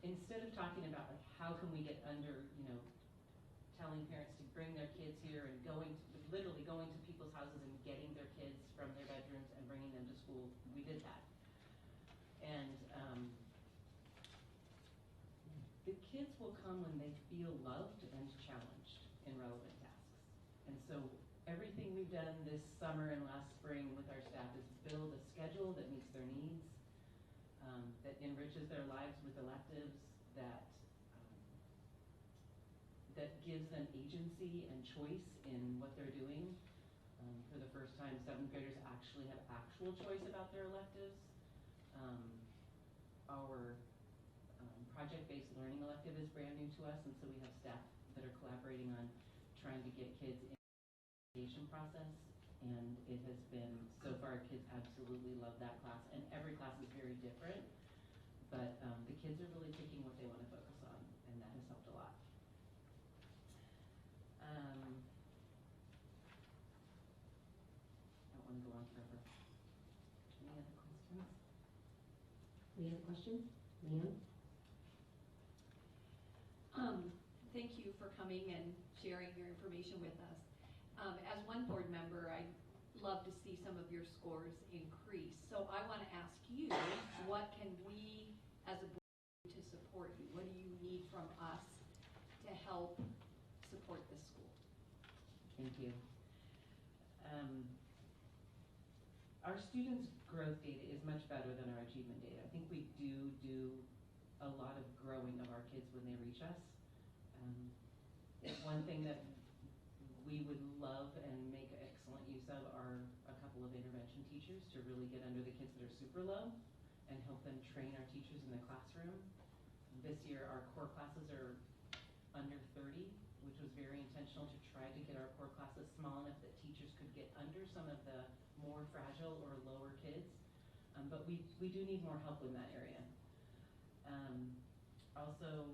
instead of talking about how can we get under, telling parents to bring their kids here and literally going to people's houses and getting their kids from their bedrooms and bringing them to school, we did that. And the kids will come when they feel loved and challenged in relevant tasks. And so everything we've done this summer and last spring with our staff is build a schedule that meets their needs, that enriches their lives with electives, that gives them agency and choice in what they're doing. For the first time, 7th graders actually have actual choice about their electives. Our project-based learning elective is brand new to us, and so we have staff that are collaborating on trying to get kids in the education process, and it has been, so far, kids absolutely love that class, and every class is very different, but the kids are really picking what they want to focus on, and that has helped a lot. I don't want to go on forever. Any other questions? Any other questions? Leanne? Thank you for coming and sharing your information with us. As one board member, I'd love to see some of your scores increase. So I want to ask you, what can we as a board do to support you? What do you need from us to help support the school? Thank you. Our students' growth data is much better than our achievement data. I think we do a lot of growing of our kids when they reach us. One thing that we would love and make excellent use of are a couple of intervention teachers to really get under the kids that are super low and help them train our teachers in the classroom. This year, our core classes are under 30, which was very intentional to try to get our core classes small enough that teachers could get under some of the more fragile or lower kids. But we do need more help in that area. Also,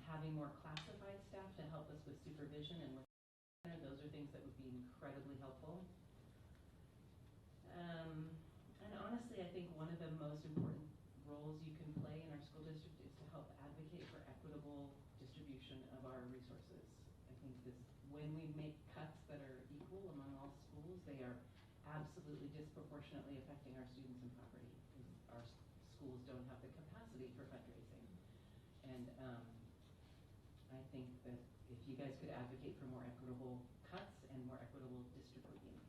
having more classified staff to help us with supervision and with those are things that would be incredibly helpful. And honestly, I think one of the most important roles you can play in our school district is to help advocate for equitable distribution of our resources. I think when we make cuts that are equal among all schools, they are absolutely disproportionately affecting our students in poverty. Our schools don't have the capacity for fundraising. And I think that if you guys could advocate for more equitable cuts and more equitable distributing.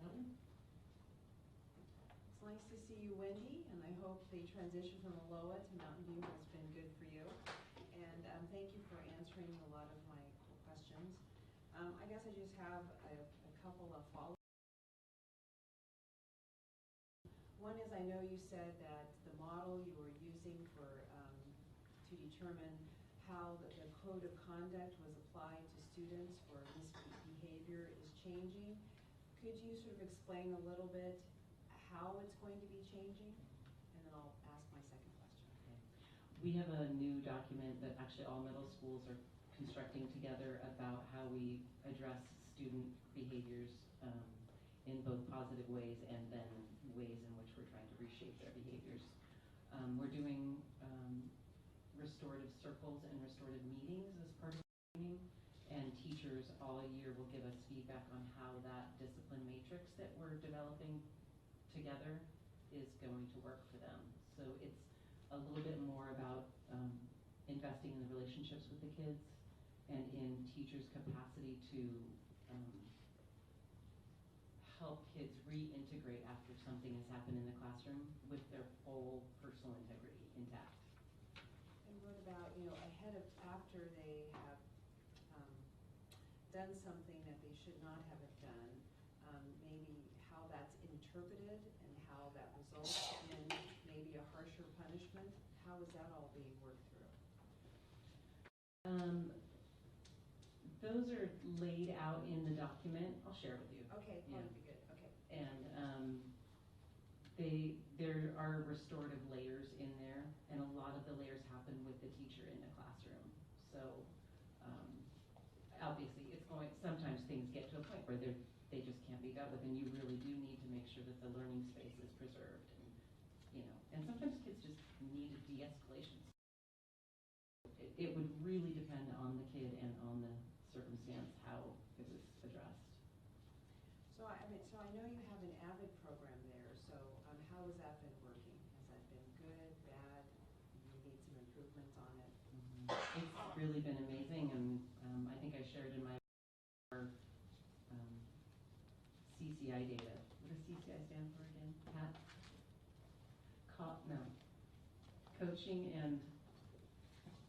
Ellen? It's nice to see you, Wendy, and I hope the transition from Aloha to Mountain View has been good for you. And thank you for answering a lot of my questions. I guess I just have a couple of follow-ups. One is, I know you said that the model you were using to determine how the code of conduct was applied to students for misbehavior is changing. could you sort of explain a little bit how it's going to be changing? And then I'll ask my second question. We have a new document that actually all middle schools are constructing together about how we address student behaviors in both positive ways and then ways in which we're trying to reshape their behaviors. We're doing restorative circles and restorative meetings as part of the training, and teachers all year will give us feedback on how that discipline matrix that we're developing together is going to work for them. So it's a little bit more about investing in the relationships with the kids and in teachers' capacity to help kids reintegrate after something has happened in the classroom with their full personal integrity intact. And what about, after they have done something that they should not have done, maybe how that's interpreted and how that results in maybe a harsher punishment? How is that all being worked through? Those are laid out in the document. I'll share with you. Okay, that would be good. Okay. And there are restorative layers in there, and a lot of the layers happen with the teacher in the classroom. So obviously, sometimes things get to a point where they just can't be dealt with, and you really do need to make sure that the learning space is preserved. And sometimes kids just need a de-escalation. It would really depend on the kid and on the circumstance how it was addressed. So I know you have an AVID program there. So how has that been working? Has that been good, bad? You need some improvements on it. It's really been amazing, and I think I shared in my CCI data. What does CCI stand for again? Pat? No. Coaching and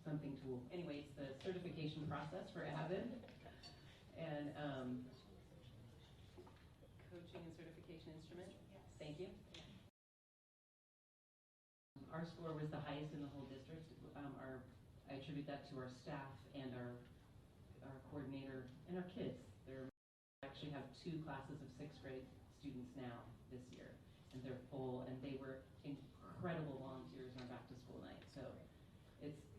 something tool. Anyway, it's the certification process for AVID. And coaching and certification instrument. Yes. Thank you. Our score was the highest in the whole district. I attribute that to our staff and our coordinator and our kids. We actually have 2 classes of 6th grade students now this year, and they're full, and they were incredible volunteers in our back to school night. So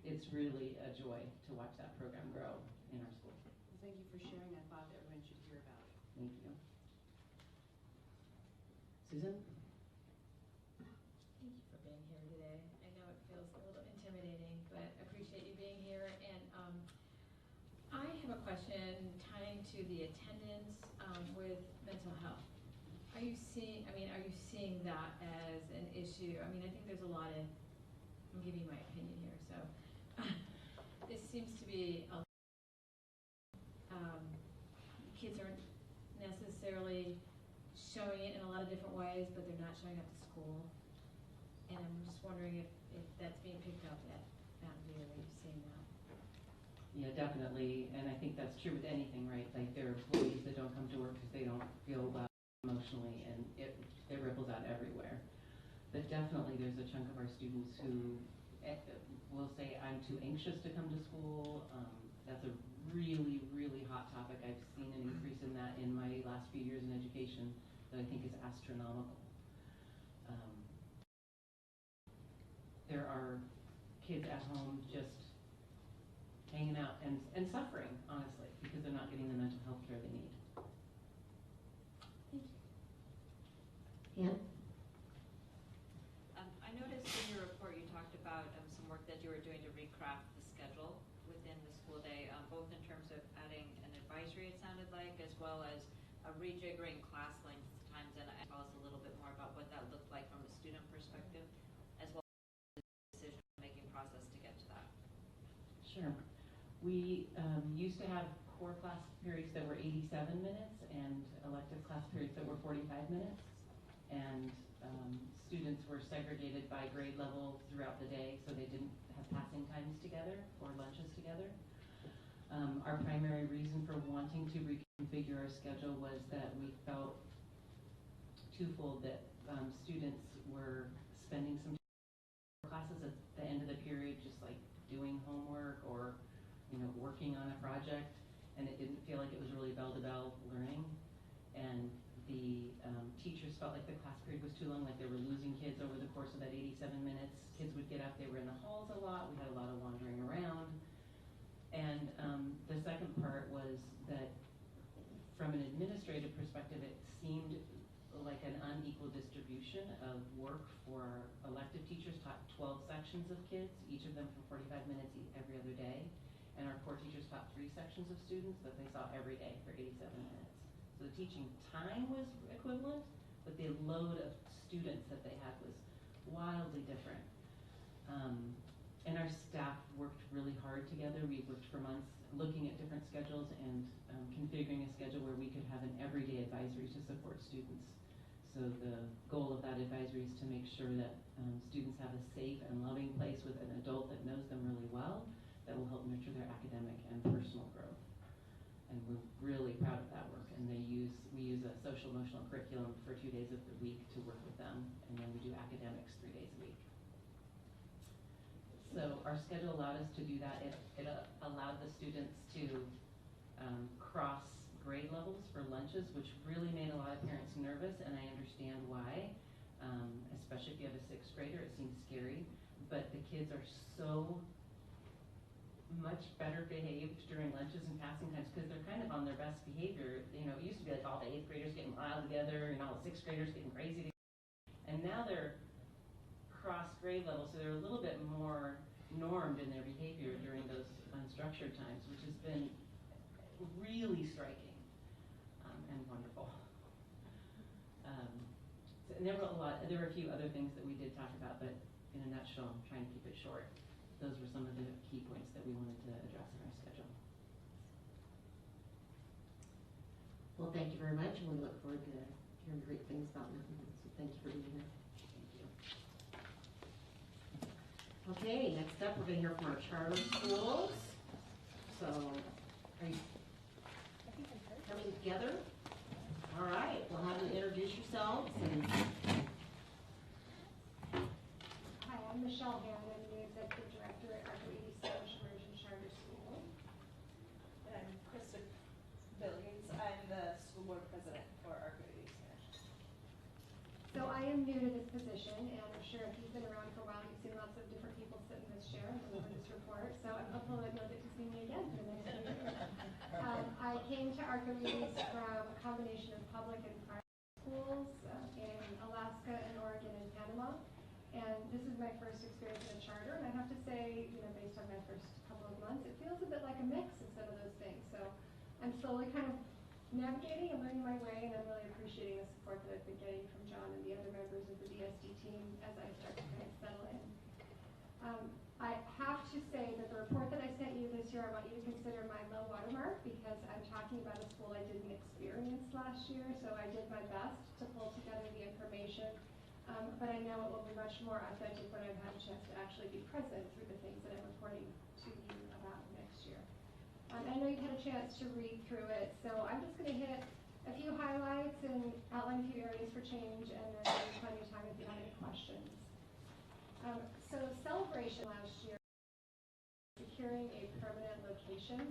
it's really a joy to watch that program grow in our school. Well, thank you for sharing. I thought everyone should hear about it. Thank you. Susan? Thank you for being here today. I know it feels a little intimidating, but appreciate you being here. And I have a question tying to the attendance with mental health. Are you seeing that as an issue? I think there's a lot of, I'm giving you my opinion here, so this seems to be kids aren't necessarily showing it in a lot of different ways, but they're not showing up to school. And I'm just wondering if that's being picked up at Mountain View. Are you seeing that? Yeah, definitely. And I think that's true with anything, right? Like there are employees that don't come to work because they don't feel well emotionally, and it ripples out everywhere. But definitely there's a chunk of our students who will say, I'm too anxious to come to school. That's a really, really hot topic. I've seen an increase in that in my last few years in education that I think is astronomical. There are kids at home just hanging out and suffering, honestly, because they're not getting the mental health care they need. Ann? I noticed in your report you talked about some work that you were doing to recraft the schedule within the school day, both in terms of adding an advisory, it sounded like, as well as rejiggering class length times, and tell us a little bit more about what that looked like from a student perspective, as well as the decision-making process to get to that. Sure. We used to have core class periods that were 87 minutes and elective class periods that were 45 minutes. And students were segregated by grade level throughout the day, so they didn't have passing times together or lunches together. Our primary reason for wanting to reconfigure our schedule was that we felt twofold, that students were spending some classes at the end of the period just like doing homework or working on a project, and it didn't feel like it was really bell-to-bell learning. And the teachers felt like the class period was too long, like they were losing kids over the course of that 87 minutes. Kids would get up, they were in the halls a lot, we had a lot of wandering around. And the second part was that from an administrative perspective, it seemed like an unequal distribution of work for our elective teachers. Taught 12 sections of kids, each of them for 45 minutes every other day. And our core teachers taught 3 sections of students that they saw every day for 87 minutes. So the teaching time was equivalent, but the load of students that they had was wildly different. And our staff worked really hard together. We worked for months looking at different schedules and configuring a schedule where we could have an everyday advisory to support students. So the goal of that advisory is to make sure that students have a safe and loving place with an adult that knows them really well, that will help nurture their academic and personal growth. And we're really proud of that work. And we use a social emotional curriculum for 2 days of the week to work with them, and then we do academics 3 days a week. So our schedule allowed us to do that. It allowed the students to cross grade levels for lunches, which really made a lot of parents nervous, and I understand why. Especially if you have a 6th grader, it seems scary. But the kids are so much better behaved during lunches and passing times because they're kind of on their best behavior. You know, it used to be like all the 8th graders getting wild together and all the 6th graders getting crazy together. And now they're cross grade levels, so they're a little bit more normed in their behavior during those unstructured times, which has been really striking and wonderful. And there were a few other things that we did talk about, but in a nutshell, I'm trying to keep it short. Those were some of the key points that we wanted to address in our schedule. Well, thank you very much, and we look forward to hearing great things about you. So thank you for being here. Thank you. Okay, next up, we're going to hear from our charter schools. So, are you coming together? All right, we'll have you introduce yourselves. Hi, I'm Michelle Hand. I'm the Executive Director at Arco Immersion Charter School. And I'm Krista Billions. I'm the School Board President for Arco ES. So I am new to this position, and I'm sure if you've been around for a while, you've seen lots of different people sit in this chair and deliver this report. So I'm hopeful that you'll get to see me again for the next year. I came to Arco ES from a combination of public and private schools in Alaska and Oregon and Panama. And this is my first experience in a charter, and I have to say, you know, based on my first couple of months, it feels a bit like a mix instead of those things. So I'm slowly kind of navigating and learning my way, and I'm really appreciating the support that I've been getting from John and the other members of the BSD team as I start to kind of settle in. I have to say that the report that I sent you this year, I want you to consider my low watermark because I'm talking about a school I didn't experience last year, so I did my best to pull together the information. But I know it will be much more authentic when I've had a chance to actually be present through the things that I'm reporting to you about next year. I know you've had a chance to read through it, so I'm just going to hit a few highlights and outline a few areas for change, and then there's plenty of time if you have any questions. So Celebration last year, securing a permanent location,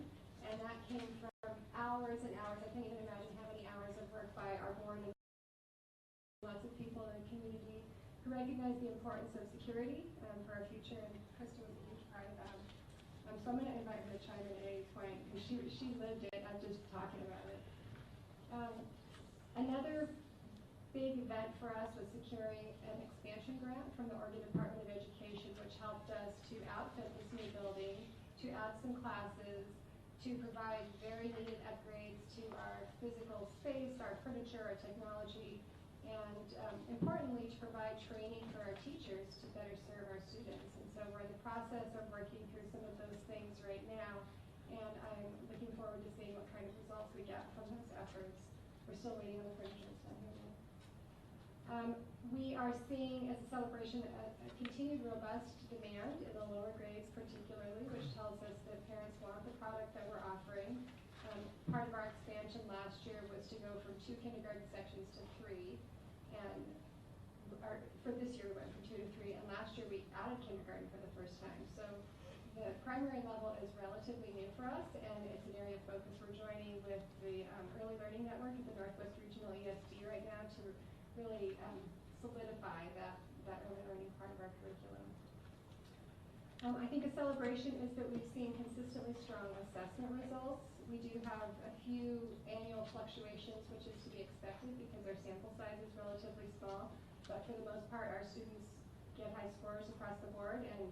and that came from hours and hours. I can't even imagine how many hours of work by our board and lots of people in the community who recognize the importance of security for our future, and Krista was a huge part of that. So I'm going to invite her to chime in at any point because she lived it. I'm just talking about it. Another big event for us was securing an expansion grant from the Oregon Department of Education, which helped us to outfit this new building, to add some classes, to provide very needed upgrades to our physical space, our furniture, our technology, and importantly, to provide training for our teachers to better serve our students. And so we're in the process of working through some of those things right now, and I'm looking forward to seeing what kind of results we get from those efforts. We're still waiting on the furniture stuff here. We are seeing, as a celebration, a continued robust demand in the lower grades particularly, which tells us that parents want the product that we're offering. Part of our expansion last year was to go from 2 kindergarten sections to 3, and for this year we went from 2 to 3, and last year we added kindergarten for the first time. So the primary level is relatively new for us, and it's an area of focus. We're joining with the Early Learning Network at the Northwest Regional ESD right right now to really solidify that early learning part of our curriculum. I think a celebration is that we've seen consistently strong assessment results. We do have a few annual fluctuations, which is to be expected because our sample size is relatively small. But for the most part, our students get high scores across the board. And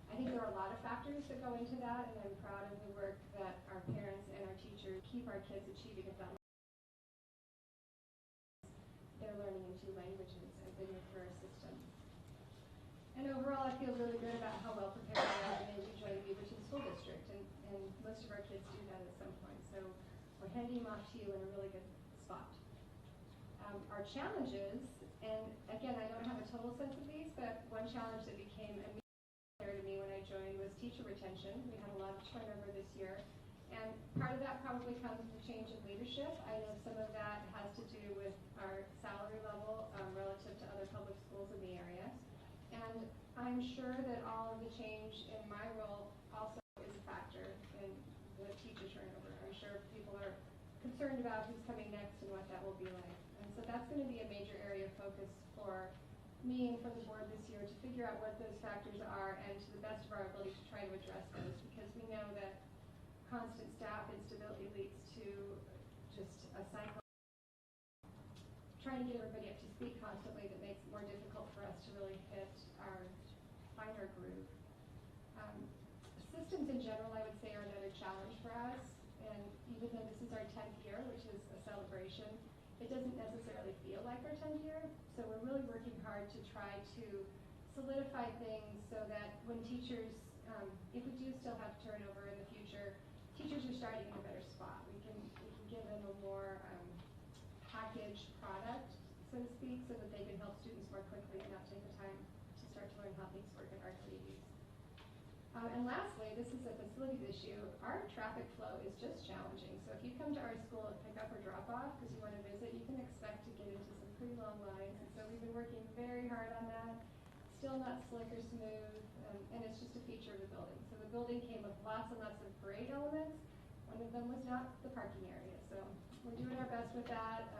I think there are a lot of factors that go into that. And I'm proud of the work that our parents and our teachers keep our kids achieving at that level. They're learning in 2 languages and been for our system. And overall, I feel really good about how well prepared I am and enjoy the Beaverton School District, and most of our kids do that at some point. So we're handing them off to you in a really good spot. Our challenges, and again, I don't have a total sense of these, but one challenge that became immediately clear to me when I joined was teacher retention. We had a lot of turnover this year, and part of that probably comes with the change in leadership. I know some of that has to do with our salary level relative to other public schools in the area. And I'm sure that all of the change in my role also is a factor in the teacher turnover. I'm sure people are concerned about who's coming next and what that will be like. And so that's going to be a major area of focus for me and for the board this year to figure out what those factors are and to the best of our ability to try to address those, because we know that constant staff instability leads to just a cycle. Trying to get everybody up to speed constantly that makes it more difficult for us to really find our groove. Systems in general, I would say, are another challenge for us. And even though this is our 10th year, which is a celebration, it doesn't necessarily feel like our 10th year. So we're really working hard to try to solidify things so that when teachers, if we do still have turnover in the future, teachers are starting in a better spot. We can give them a more packaged product, so to speak, so that they can help students more quickly and not take the time to start to learn how things work in Arco. And lastly, this is a facilities issue. Our traffic flow is just challenging. So if you come to our school to pick up or drop off because you want to visit, you can expect to get into some pretty long lines. And so we've been working very hard on that. Still not slick or smooth, and it's just a feature of the building. So the building came with lots and lots of great elements. One of them was not the parking area. So we're doing our best with that.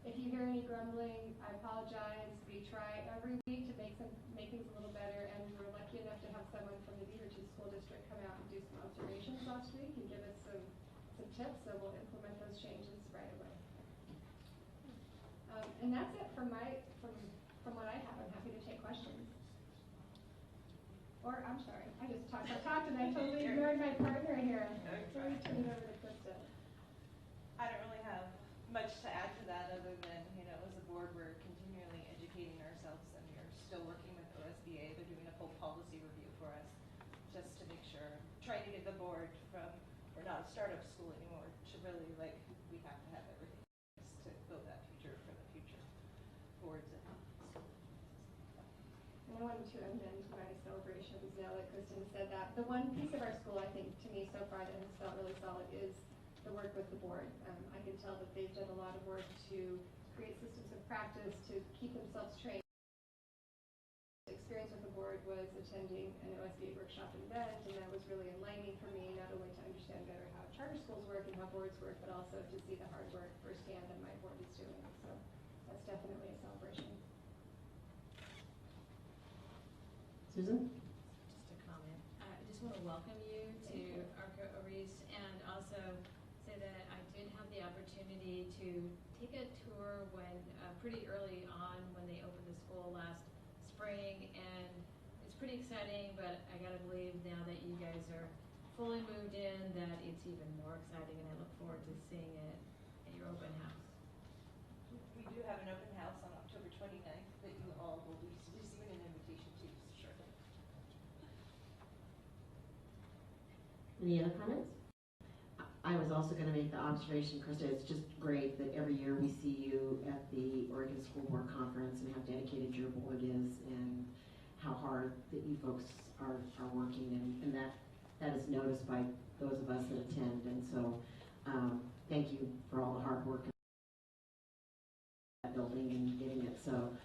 If you hear any grumbling, I apologize. We try every week to make things a little better, and we were lucky enough to have someone from the Beaverton School District come out and do some observations last week and give us some tips, so we'll implement those changes right away. And that's it from what I have. I'm happy to take questions. Or, I'm sorry, I just talked and I totally ignored my partner here. So we turn it over to Krista. I don't really have much to add to that other than, as a board, we're continually educating ourselves, and we're still working with OSBA. They're doing a full policy review for us just to make sure, trying to get the board from, we're not a startup school anymore, to really, we have to have everything to build that future for the future boards. And I wanted to amend my celebrations now that Kristen said that. The one piece of our school, I think, to me so far that has felt really solid is the work with the board. I can tell that they've done a lot of work to create systems of practice to keep themselves trained. The experience with the board was attending an OSBA workshop in Bend, and that was really enlightening for me, not only to understand better how charter schools work and how boards work, but also to see the hard work firsthand that my board is doing. So that's definitely a celebration. Susan? Just a comment. I just want to welcome you to Arco and also say that I did have the opportunity to take a tour pretty early on when they opened the school last spring, and it's pretty exciting, but I gotta believe now that you guys are fully moved in that it's even more exciting, and I look forward to seeing it at your open house. We do have an open house on October 29th that you all will be receiving an invitation to shortly. Any other comments? I was also going to make the observation, Krista, it's just great that every year we see you at the Oregon School Board Conference and how dedicated your board is and how hard that you folks are working, and that is noticed by those of us that attend. And so thank you for all the hard work in that building and getting it. So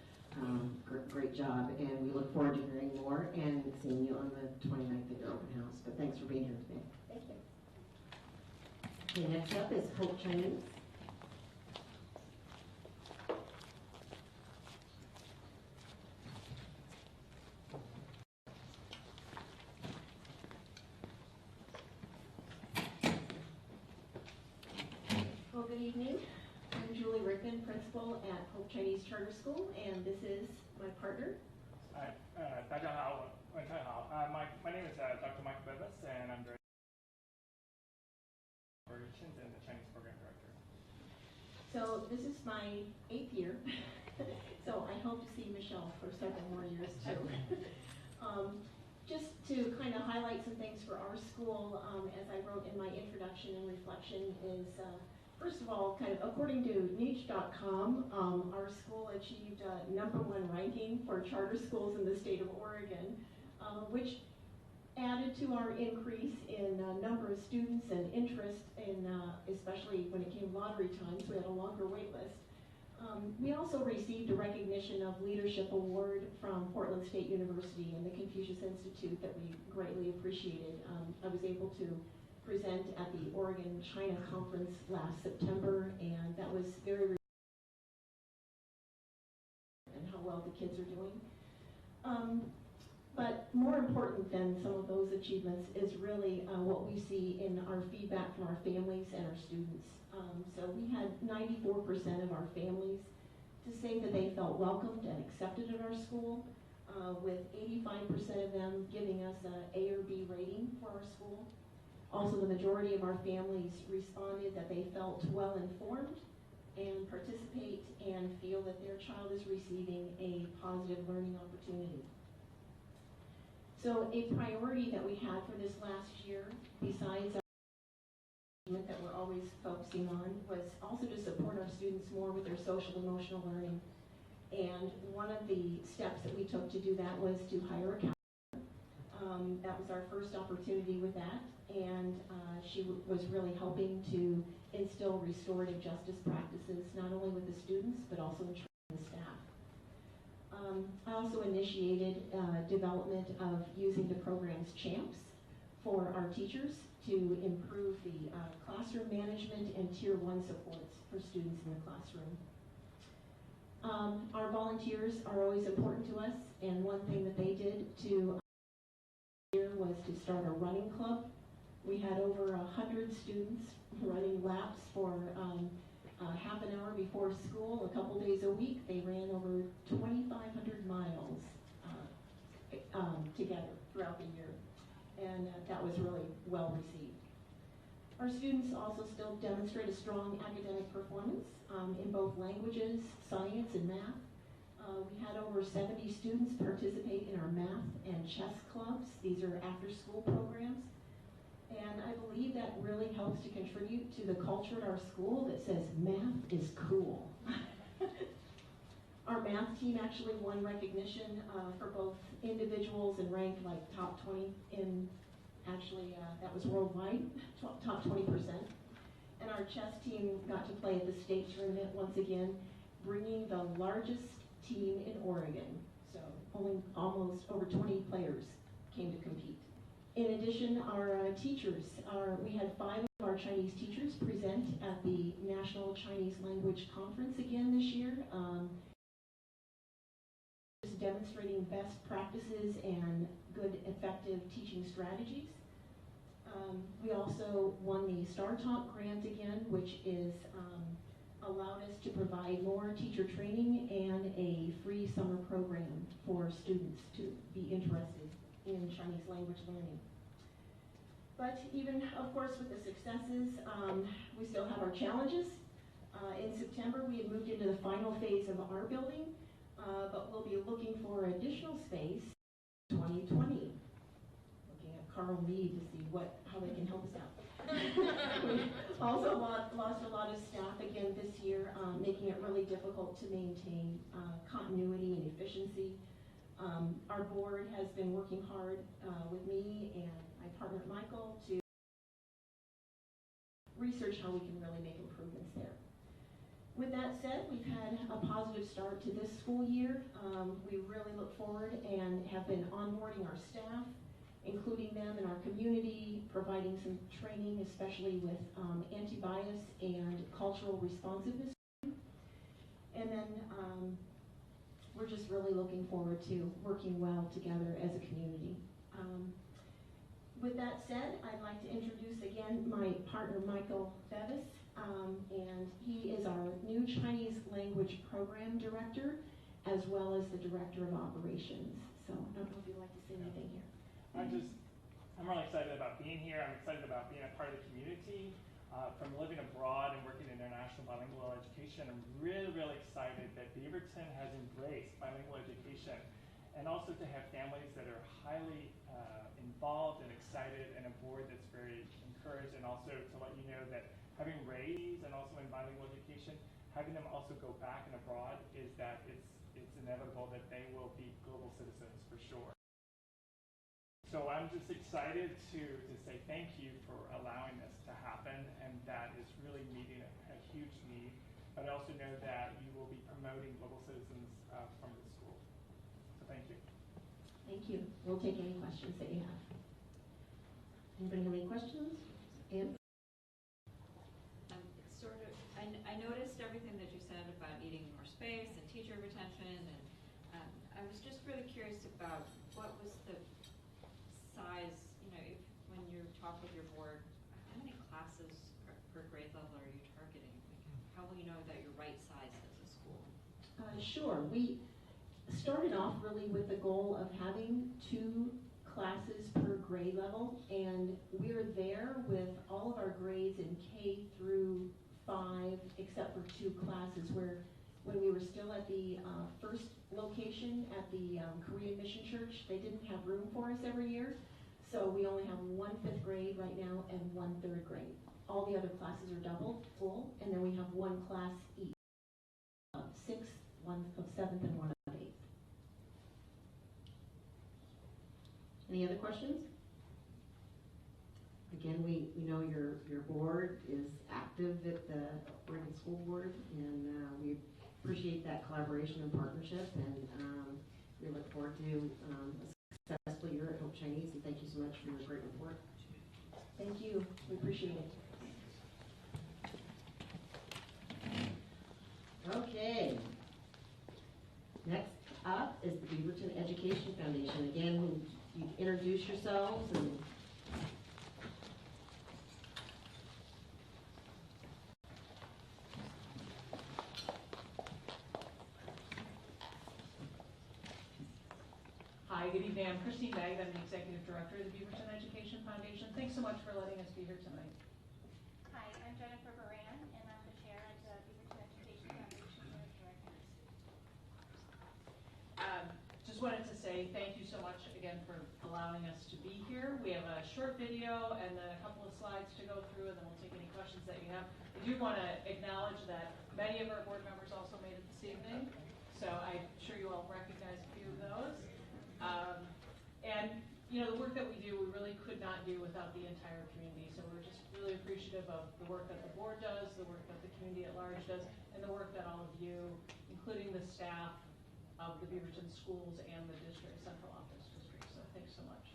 great job, and we look forward to hearing more and seeing you on the 29th at your open house. But thanks for being here today. Thank you. Okay, next up is Hope Chinese. Good evening. I'm Julie Rickman, principal at Hope Chinese Charter School, and this is my partner. Hi, 大家好，晚上好。My name is Dr. Mike Bevis, and I'm director of operations and the Chinese program director. So this is my 8th year, so I hope to see Michelle for several more years too. Just to kind of highlight some things for our school, as I wrote in my introduction and reflection, is first of all, kind of according to niche.com, our school achieved #1 ranking for charter schools in the state of Oregon, which added to our increase in number of students and interest in, especially when it came lottery times, we had a longer wait list. We also received a recognition of leadership award from Portland State University and the Confucius Institute that we greatly appreciated. I was able to present at the Oregon China Conference last September, and that was very and how well the kids are doing. But more important than some of those achievements is really what we see in our feedback from our families and our students. So we had 94% of our families to say that they felt welcomed and accepted at our school, with 85% of them giving us an A or B rating for our school. Also, the majority of our families responded that they felt well informed and participate and feel that their child is receiving a positive learning opportunity. So a priority that we had for this last year, besides that we're always focusing on, was also to support our students more with their social emotional learning. And one of the steps that we took to do that was to hire a counselor. That was our first opportunity with that, and she was really helping to instill restorative justice practices, not only with the students, but also in training the staff. I also initiated development of using the program's CHAMPS for our teachers to improve the classroom management and Tier 1 supports for students in the classroom. Our volunteers are always important to us, and one thing that they did to was to start a running club. We had over 100 students running laps for half an hour before school, a couple days a week. They ran over 2,500 miles together throughout the year, and that was really well received. Our students also still demonstrate a strong academic performance in both languages, science, and math. We had over 70 students participate in our math and chess clubs. These are after-school programs. And I believe that really helps to contribute to the culture at our school that says math is cool. Our math team actually won recognition for both individuals and ranked like top 20 in, actually that was worldwide, top 20%. And our chess team got to play at the state tournament once again, bringing the largest team in Oregon. So only almost over 20 players came to compete. In addition, our teachers, we had 5 of our Chinese teachers present at the National Chinese Language Conference again this year, demonstrating best practices and good, effective teaching strategies. We also won the Star Talk grant again, which is allowed us to provide more teacher training and a free summer program for students to be interested in Chinese language learning. But even, of course, with the successes, we still have our challenges. In September, we had moved into the final phase of our building, but we'll be looking for additional space in 2020. Looking at Carl Mead to see how they can help us out. We also lost a lot of staff again this year, making it really difficult to maintain continuity and efficiency. Our board has been working hard with me and my partner Michael to research how we can really make improvements there. With that said, we've had a positive start to this school year. We really look forward and have been onboarding our staff, including them in our community, providing some training, especially with anti-bias and cultural responsiveness. And then we're just really looking forward to working well together as a community. With that said, I'd like to introduce again my partner, Michael Bevis. and he is our new Chinese language program director, as well as the director of operations. So I don't know if you'd like to say anything here. I'm really excited about being here. I'm excited about being a part of the community. From living abroad and working in international bilingual education, I'm really, really excited that Beaverton has embraced bilingual education, and also to have families that are highly involved and excited, and a board that's very encouraged, and also to let you know that having raised and also in bilingual education, having them also go back and abroad is that it's inevitable that they will be global citizens for sure. So I'm just excited to say thank you for allowing this to happen, and that is really meeting a huge need. But I also know that you will be promoting global citizens from the school. So thank you. Thank you. We'll take any questions that you have. Anybody have any questions? Anne? I noticed everything that you said about needing more space and teacher retention, and I was just really curious about what was the size, when you talk with your board, how many classes per grade level are you targeting? How will you know that you're right size as a school? Sure. We started off really with the goal of having 2 classes per grade level, and we're there with all of our grades in K through 5, except for 2 classes where when we were still at the first location at the Korean Mission Church, they didn't have room for us every year. So we only have 1 5th grade right now and 1 3rd grade. All the other classes are double full, and then we have 1 class each of 6th, 1 of 7th, and 1 of 8th. Any other questions? Again, we know your board is active at the Oregon School Board, and we appreciate that collaboration and partnership, and we look forward to a successful year at Hope Chinese, and thank you so much for your great report. Thank you. We appreciate it. Okay. Next up is the Beaverton Education Foundation. Again, you introduce yourselves and Hi, good evening. I'm Christine Begg. I'm the Executive Director of the Beaverton Education Foundation. Thanks so much for letting us be here tonight. Hi, I'm Jennifer Moran, and I'm the Chair of the Beaverton Education Foundation Board of Directors. Just wanted to say thank you so much again for allowing us to be here. We have a short video and then a couple of slides to go through, and then we'll take any questions that you have. I do want to acknowledge that many of our board members also made it this evening, so I'm sure you all recognize a few of those. And the work that we do, we really could not do without the entire community. So we're just really appreciative of the work that the board does, the work that the community at large does, and the work that all of you, including the staff of the Beaverton schools and the district, central office district. So thanks so much.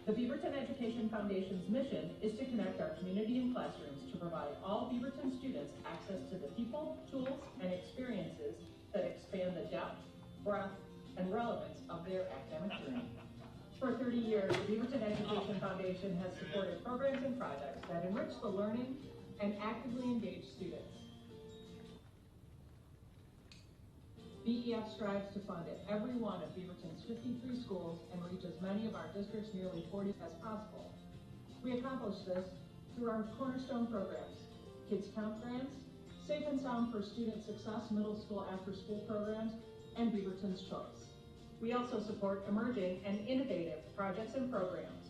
The Beaverton Education Foundation's mission is to connect our community and classrooms to provide all Beaverton students access to the people, tools, and experiences that expand the depth, breadth, and relevance of their academic journey. For 30 years, the Beaverton Education Foundation has supported programs and projects that enrich the learning and actively engage students. BEF strives to fund at every one of Beaverton's 53 schools and reach as many of our district's nearly 40 as possible. We accomplish this through our cornerstone programs, Kids Count grants, Safe and Sound for Student Success middle school after-school programs, and Beaverton's Choice. We also support emerging and innovative projects and programs,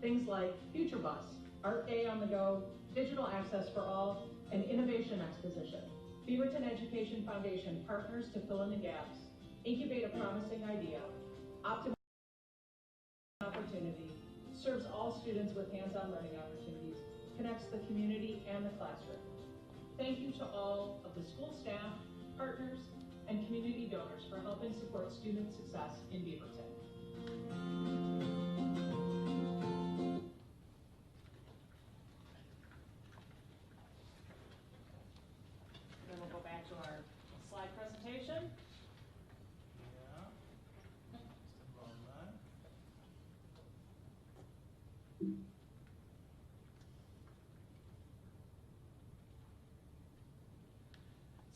things like Future Bus, Art Day on the Go, Digital Access for All, and Innovation Exposition. Beaverton Education Foundation partners to fill in the gaps, incubate a promising idea, optimize opportunity, serves all students with hands-on learning opportunities, connects the community and the classroom. Thank you to all of the school staff, partners, and community donors for helping support student success in Beaverton. Then we'll go back to our slide presentation.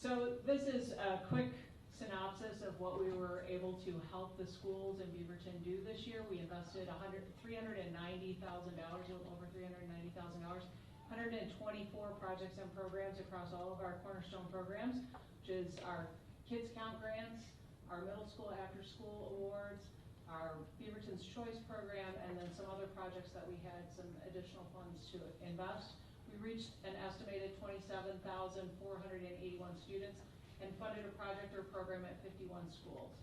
So this is a quick synopsis of what we were able to help the schools in Beaverton do this year. We invested $390,000, a little over $390,000, 124 projects and programs across all of our cornerstone programs, which is our Kids Count grants, our middle school after school awards, our Beaverton's Choice program, and then some other projects that we had some additional funds to invest. We reached an estimated 27,481 students and funded a project or program at 51 schools.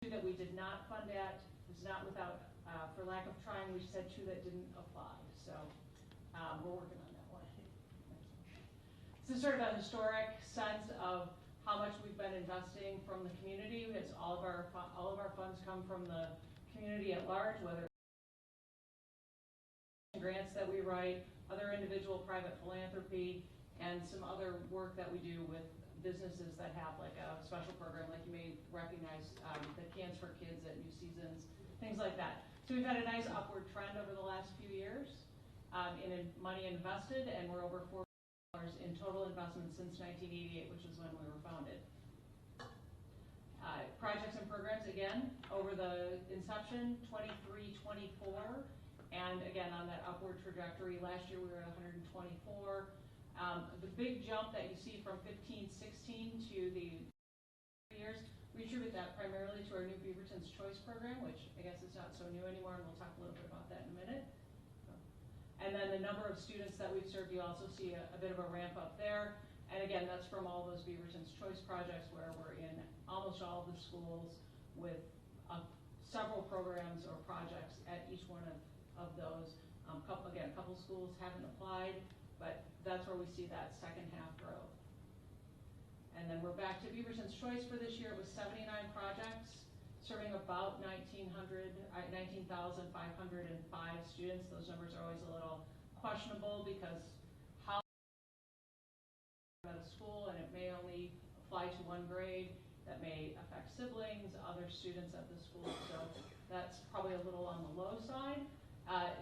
Two that we did not fund at is not without, for lack of trying, we said two that didn't apply. So we're working on that one. This is sort of a historic sense of how much we've been investing from the community. As all of our funds come from the community at large, whether grants that we write, other individual private philanthropy, and some other work that we do with businesses that have like a special program, like you may recognize the Cans for Kids at New Seasons, things like that. So we've had a nice upward trend over the last few years in money invested, and we're over $4 million in total investment since 1988, which is when we were founded. Projects and programs, again, over the inception, 23, 24, and again on that upward trajectory. Last year we were at 124. The big jump that you see from 15, 16 to the years, we attribute that primarily to our new Beaverton's Choice program, which I guess is not so new anymore, and we'll talk a little bit about that in a minute. And then the number of students that we've served, you also see a bit of a ramp up there. And again, that's from all those Beaverton's Choice projects where we're in almost all of the schools with several programs or projects at each one of those. Again, a couple schools haven't applied, but that's where we see that second half growth. And then we're back to Beaverton's Choice for this year. It was 79 projects, serving about 19,505 students. Those numbers are always a little questionable because how at a school, and it may only apply to one grade. That may affect siblings, other students at the school. So that's probably a little on the low side.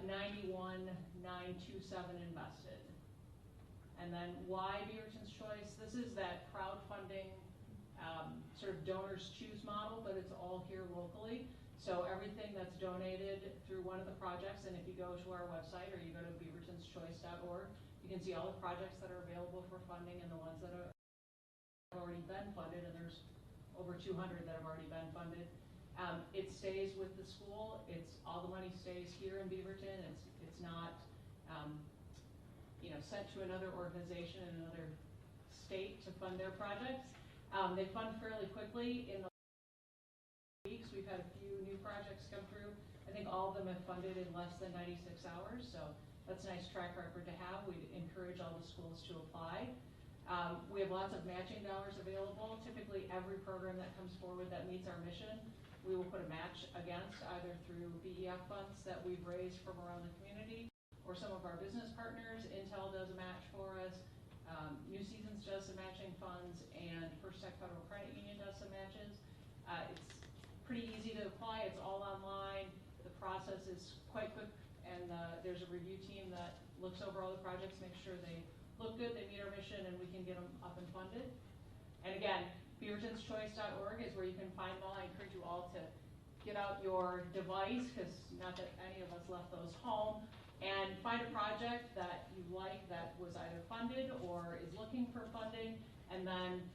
91,927 invested. And then why Beaverton's Choice? This is that crowdfunding sort of donors choose model, but it's all here locally. So everything that's donated through one of the projects, and if you go to our website or you go to beavertonschoice.org, you can see all the projects that are available for funding and the ones that have already been funded, and there's over 200 that have already been funded. It stays with the school. All the money stays here in Beaverton. It's not sent to another organization in another state to fund their projects. They fund fairly quickly. In the weeks, we've had a few new projects come through. I think all of them have funded in less than 96 hours, so that's a nice track record to have. We encourage all the schools to apply. We have lots of matching dollars available. Typically, every program that comes forward that meets our mission, we will put a match against, either through BEF funds that we've raised from around the community, or some of our business partners. Intel does a match for us. New Seasons does some matching funds, and First Tech Federal Credit Union does some matches. It's pretty easy to apply. It's all online. The process is quite quick, and there's a review team that looks over all the projects, makes sure they look good, they meet our mission, and we can get them up and funded. And again, beavertonschoice.org is where you can find them all. I encourage you all to get out your device, because not that any of us left those home, and find a project that you like that was either funded or is looking for funding. And then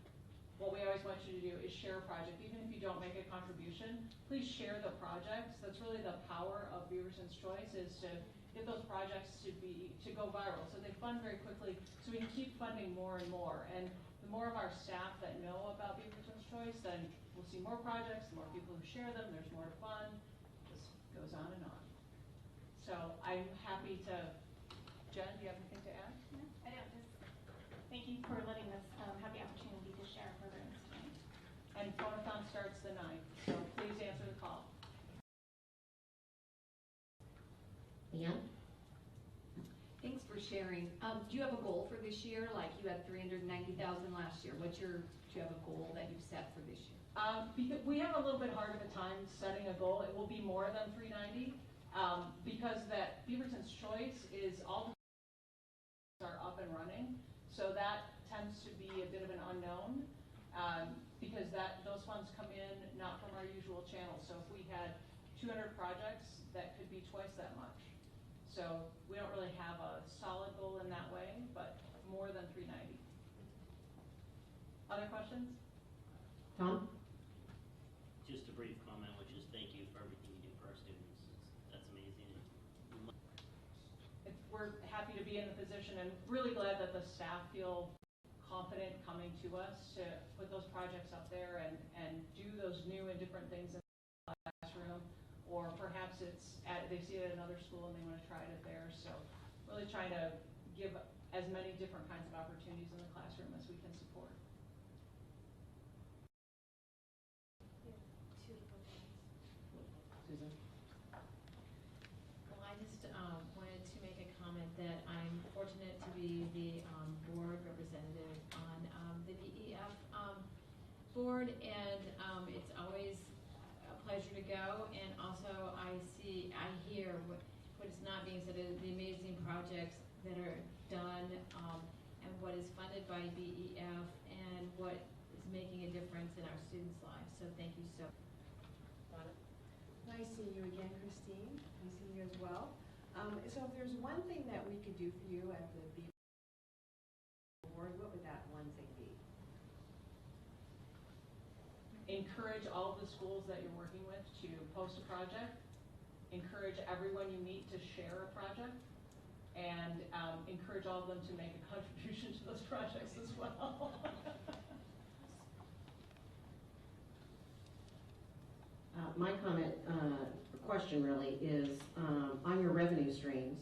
what we always want you to do is share a project. Even if you don't make a contribution, please share the projects. That's really the power of Beaverton's Choice, is to get those projects to go viral. So they fund very quickly, so we can keep funding more and more. And the more of our staff that know about Beaverton's Choice, then we'll see more projects, the more people who share them, there's more to fund. This goes on and on. So I'm happy to, Jen, do you have anything to add? No, I don't. Just thank you for letting us have the opportunity to share our programs tonight. And phone-a-thon starts the 9th, so please answer the call. Leanne? Thanks for sharing. Do you have a goal for this year? Like you had 390,000 last year. Do you have a goal that you've set for this year? Because we have a little bit hard of a time setting a goal. It will be more than 390 because that Beaverton's Choice is all the are up and running. So that tends to be a bit of an unknown. because those funds come in not from our usual channels. So if we had 200 projects, that could be twice that much. So we don't really have a solid goal in that way, but more than 390. Other questions? Tom? Just a brief comment, which is thank you for everything you do for our students. That's amazing. We're happy to be in the position and really glad that the staff feel confident coming to us to put those projects up there and do those new and different things in the classroom, or perhaps they see it at another school and they want to try it there. So really trying to give as many different kinds of opportunities in the classroom as we can support. Susan? Well, I just wanted to make a comment that I'm fortunate to be the board representative on the BEF board, and it's always a pleasure to go. And also, I hear what is not being said, the amazing projects that are done, and what is funded by BEF, and what is making a difference in our students' lives. So thank you so much. Nice seeing you again, Christine. Nice seeing you as well. So if there's one thing that we could do for you at the BEF board, what would that one thing be? Encourage all of the schools that you're working with to post a project. Encourage everyone you meet to share a project. And encourage all of them to make a contribution to those projects as well. My comment, question really, is on your revenue streams.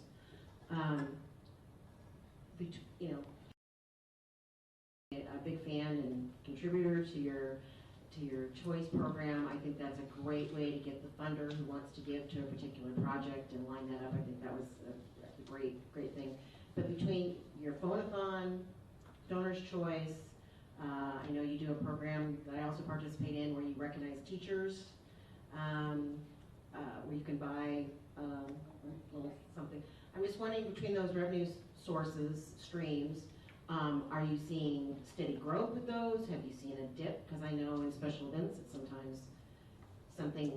You know, a big fan and contributor to your choice program. I think that's a great way to get the funder who wants to give to a particular project and line that up. I think that was a great thing. But between your phone-a-thon, Donor's Choice, I know you do a program that I also participate in where you recognize teachers, where you can buy a little something. I'm just wondering, between those revenue sources, streams, are you seeing steady growth with those? Have you seen a dip? Because I know in special events that sometimes something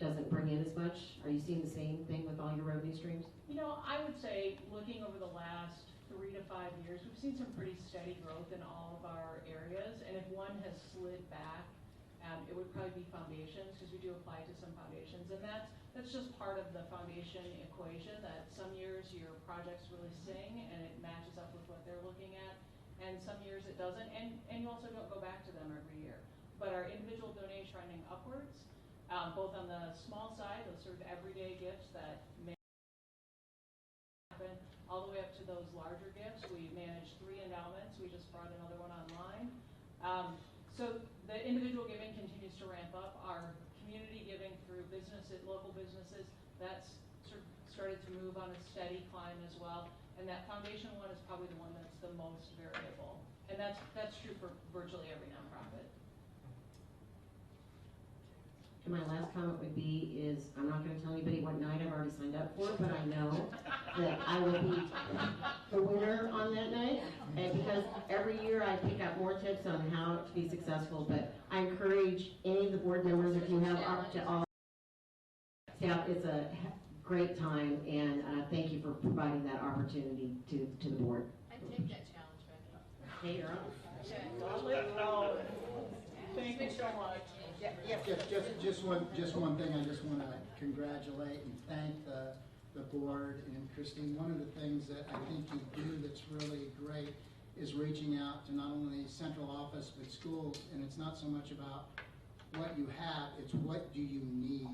doesn't bring in as much. Are you seeing the same thing with all your revenue streams? You know, I would say looking over the last 3 to 5 years, we've seen some pretty steady growth in all of our areas. And if one has slid back, it would probably be foundations, because we do apply to some foundations. And that's just part of the foundation equation, that some years your projects really sing and it matches up with what they're looking at, and some years it doesn't, and you also don't go back to them every year. But our individual donations trending upwards, both on the small side, those sort of everyday gifts that may happen, all the way up to those larger gifts. We manage 3 endowments. We just brought another one online. So the individual giving continues to ramp up. Our community giving through businesses, local businesses, that's sort of started to move on a steady climb as well. And that foundation one is probably the one that's the most variable. And that's true for virtually every nonprofit. And my last comment would be is, I'm not going to tell anybody what night I've already signed up for, but I know that I will be the winner on that night. And because every year I pick up more tips on how to be successful, but I encourage any of the board members, if you have up to all, yeah, it's a great time, and thank you for providing that opportunity to the board. I take that challenge, Becky. Hey, you're up. Thank you so much. Just one thing. I just want to congratulate and thank the board and Christine. One of the things that I think you do that's really great is reaching out to not only central office but schools, and it's not so much about what you have, it's what do you need,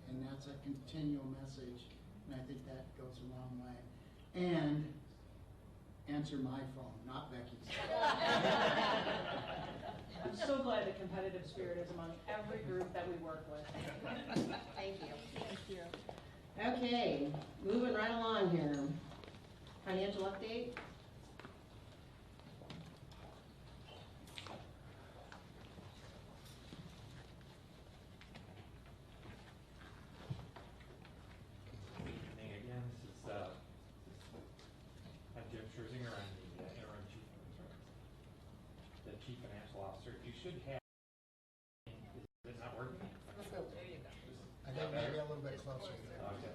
and that's a continual message, and I think that goes a long way. And answer my phone, not Becky's. I'm so glad the competitive spirit is among every group that we work with. Thank you. Thank you. Okay, moving right along here. Financial update. Again, this is I'm Jeff Scherzinger. I'm the interim chief, the chief financial closer. Okay.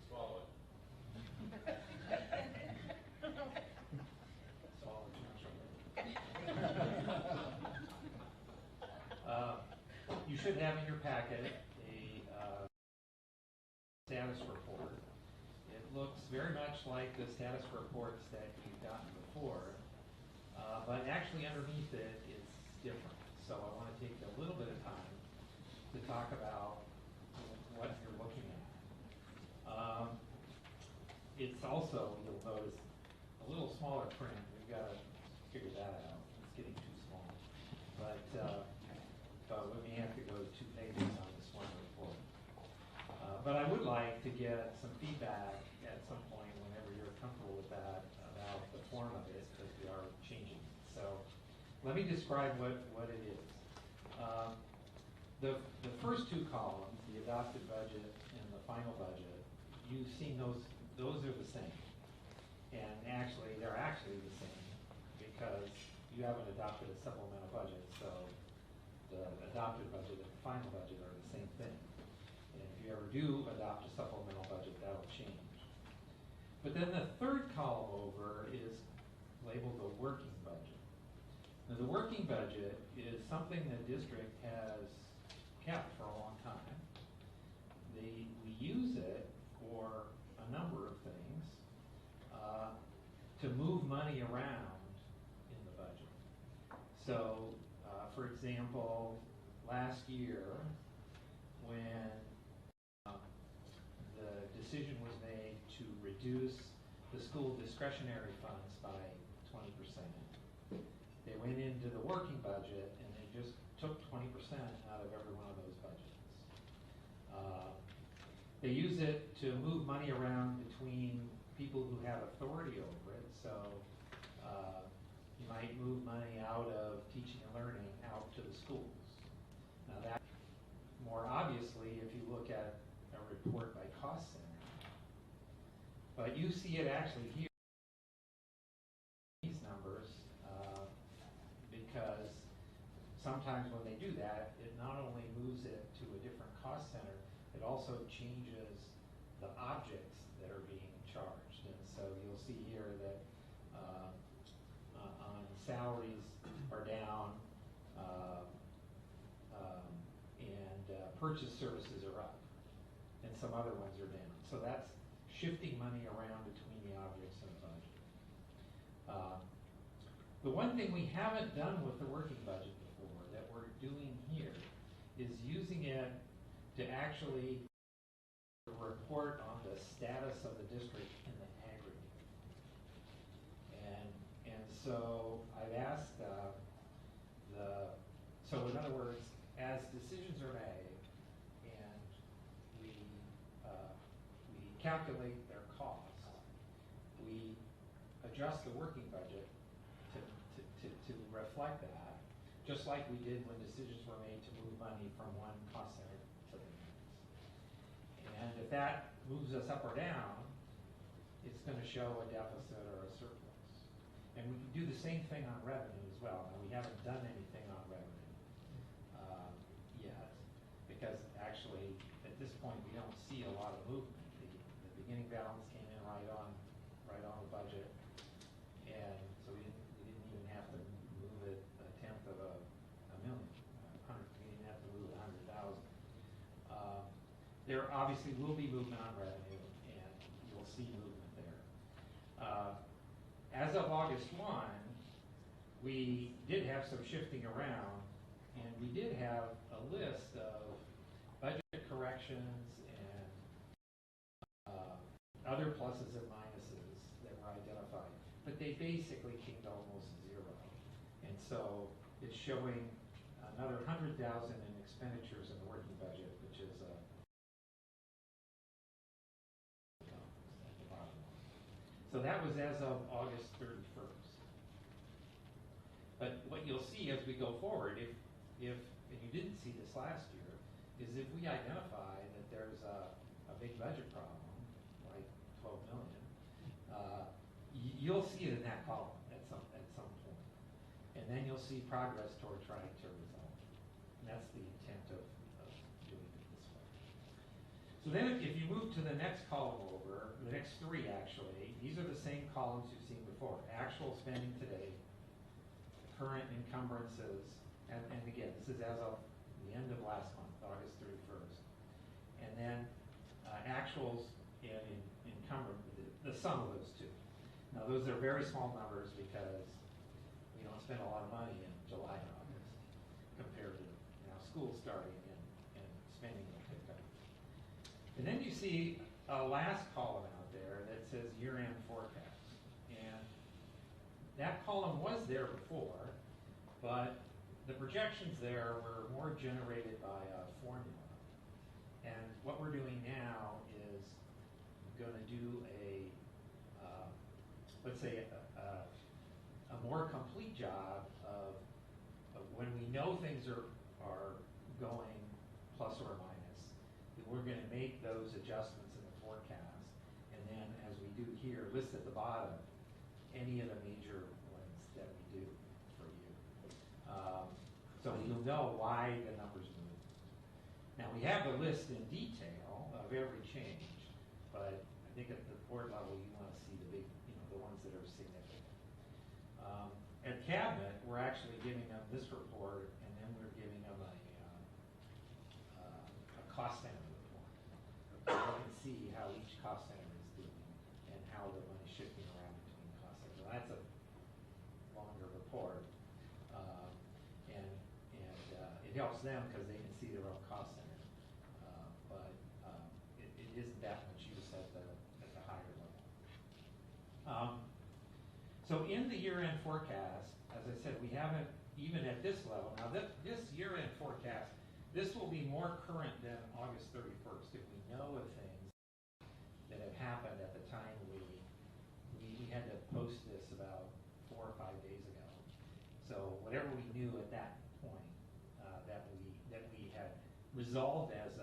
Swallow it. Swallow it. You should have in your packet a status report. It looks very much like the status reports that you've gotten before, but actually underneath it is different. So I want to take a little bit of time to talk about what you're looking at. It's also, you'll notice, a little smaller print. We've got to figure that out. It's getting too small. But we may have to go to 2 pages on this one report. But I would like to get some feedback at some point, whenever you're comfortable with that, about the form of it, because we are changing it. So let me describe what it is. The first 2 columns, the adopted budget and the final budget, you've seen those are the same. And actually, they're actually the same because you haven't adopted a supplemental budget, so the adopted budget and the final budget are the same thing. And if you ever do adopt a supplemental budget, that'll change. But then the third column over is labeled the working budget. Now, the working budget is something the district has kept for a long time. We use it for a number of things, to move money around in the budget. So, for example, last year, when the decision was made to reduce the school discretionary funds by 20%, they went into the working budget and they just took 20% out of every one of those budgets. They use it to move money around between people who have authority over it. So you might move money out of teaching and learning out to the schools. Now that more obviously if you look at a report by cost center. But you see it actually here, these numbers, because sometimes when they do that, it not only moves it to a different cost center, it also changes the objects that are being charged. And so you'll see here that on salaries are down, and purchase services are up, and some other ones are down. So that's shifting money around between the objects in the budget. The one thing we haven't done with the working budget before that we're doing here is using it to actually report on the status of the district in the aggregate. And so I've asked so in other words, as decisions are made and we calculate their costs, we adjust the working budget to reflect that, just like we did when decisions were made to move money from one cost center to the next. And if that moves us up or down, it's going to show a deficit or a surplus. And we can do the same thing on revenue as well. Now, we haven't done anything on revenue yet, because actually, at this point, we don't see a lot of movement. The beginning balance came in right on the budget, and so we didn't even have to move it a tenth of a million. We didn't have to move it 100,000. There obviously will be movement on revenue, and you'll see movement there. As of August 1, we did have some shifting around, and we did have a list of budget corrections and other pluses and minuses that were identified, but they basically came to almost zero. And so it's showing another 100,000 in expenditures in the working budget, which is at the bottom. So that was as of August 31st. But what you'll see as we go forward, if and you didn't see this last year, is if we identify that there's a big budget problem, like 12 million, you'll see it in that column at some point. And then you'll see progress toward trying to resolve it. And that's the intent of doing it this way. So then if you move to the next column over, the next three actually, these are the same columns you've seen before. Actual spending today, current encumbrances, and again, this is as of the end of last month, August 31st. And then actuals in encumbrance, the sum of those two. Now those are very small numbers because we don't spend a lot of money in July and August compared to now school starting and spending will pick up. And then you see a last column out there that says year-end forecast. And that column was there before, but the projections there were more generated by a formula. And what we're doing now is going to do a, let's say, a more complete job of when we know things are going plus or minus, then we're going to make those adjustments in the forecast. And then, as we do here, list at the bottom any of the major ones that we do for you. So you'll know why the numbers move. Now, we have the list in detail of every change, but I think at the board level, you want to see the big, the ones that are significant. At Cabinet, we're actually giving them this report, and then we're giving them a cost center report. So you can see how each cost center is doing and how the money's shifting around between cost centers. So that's a longer report, and it helps them because they can see their own cost center. But it isn't that much use at the higher level. So in the year-end forecast, as I said, we haven't, even at this level, now this year-end forecast, this will be more current than August 31st if we know of things that have happened at the time we had to post this about 4 or 5 days ago. So whatever we knew at that point that we had resolved as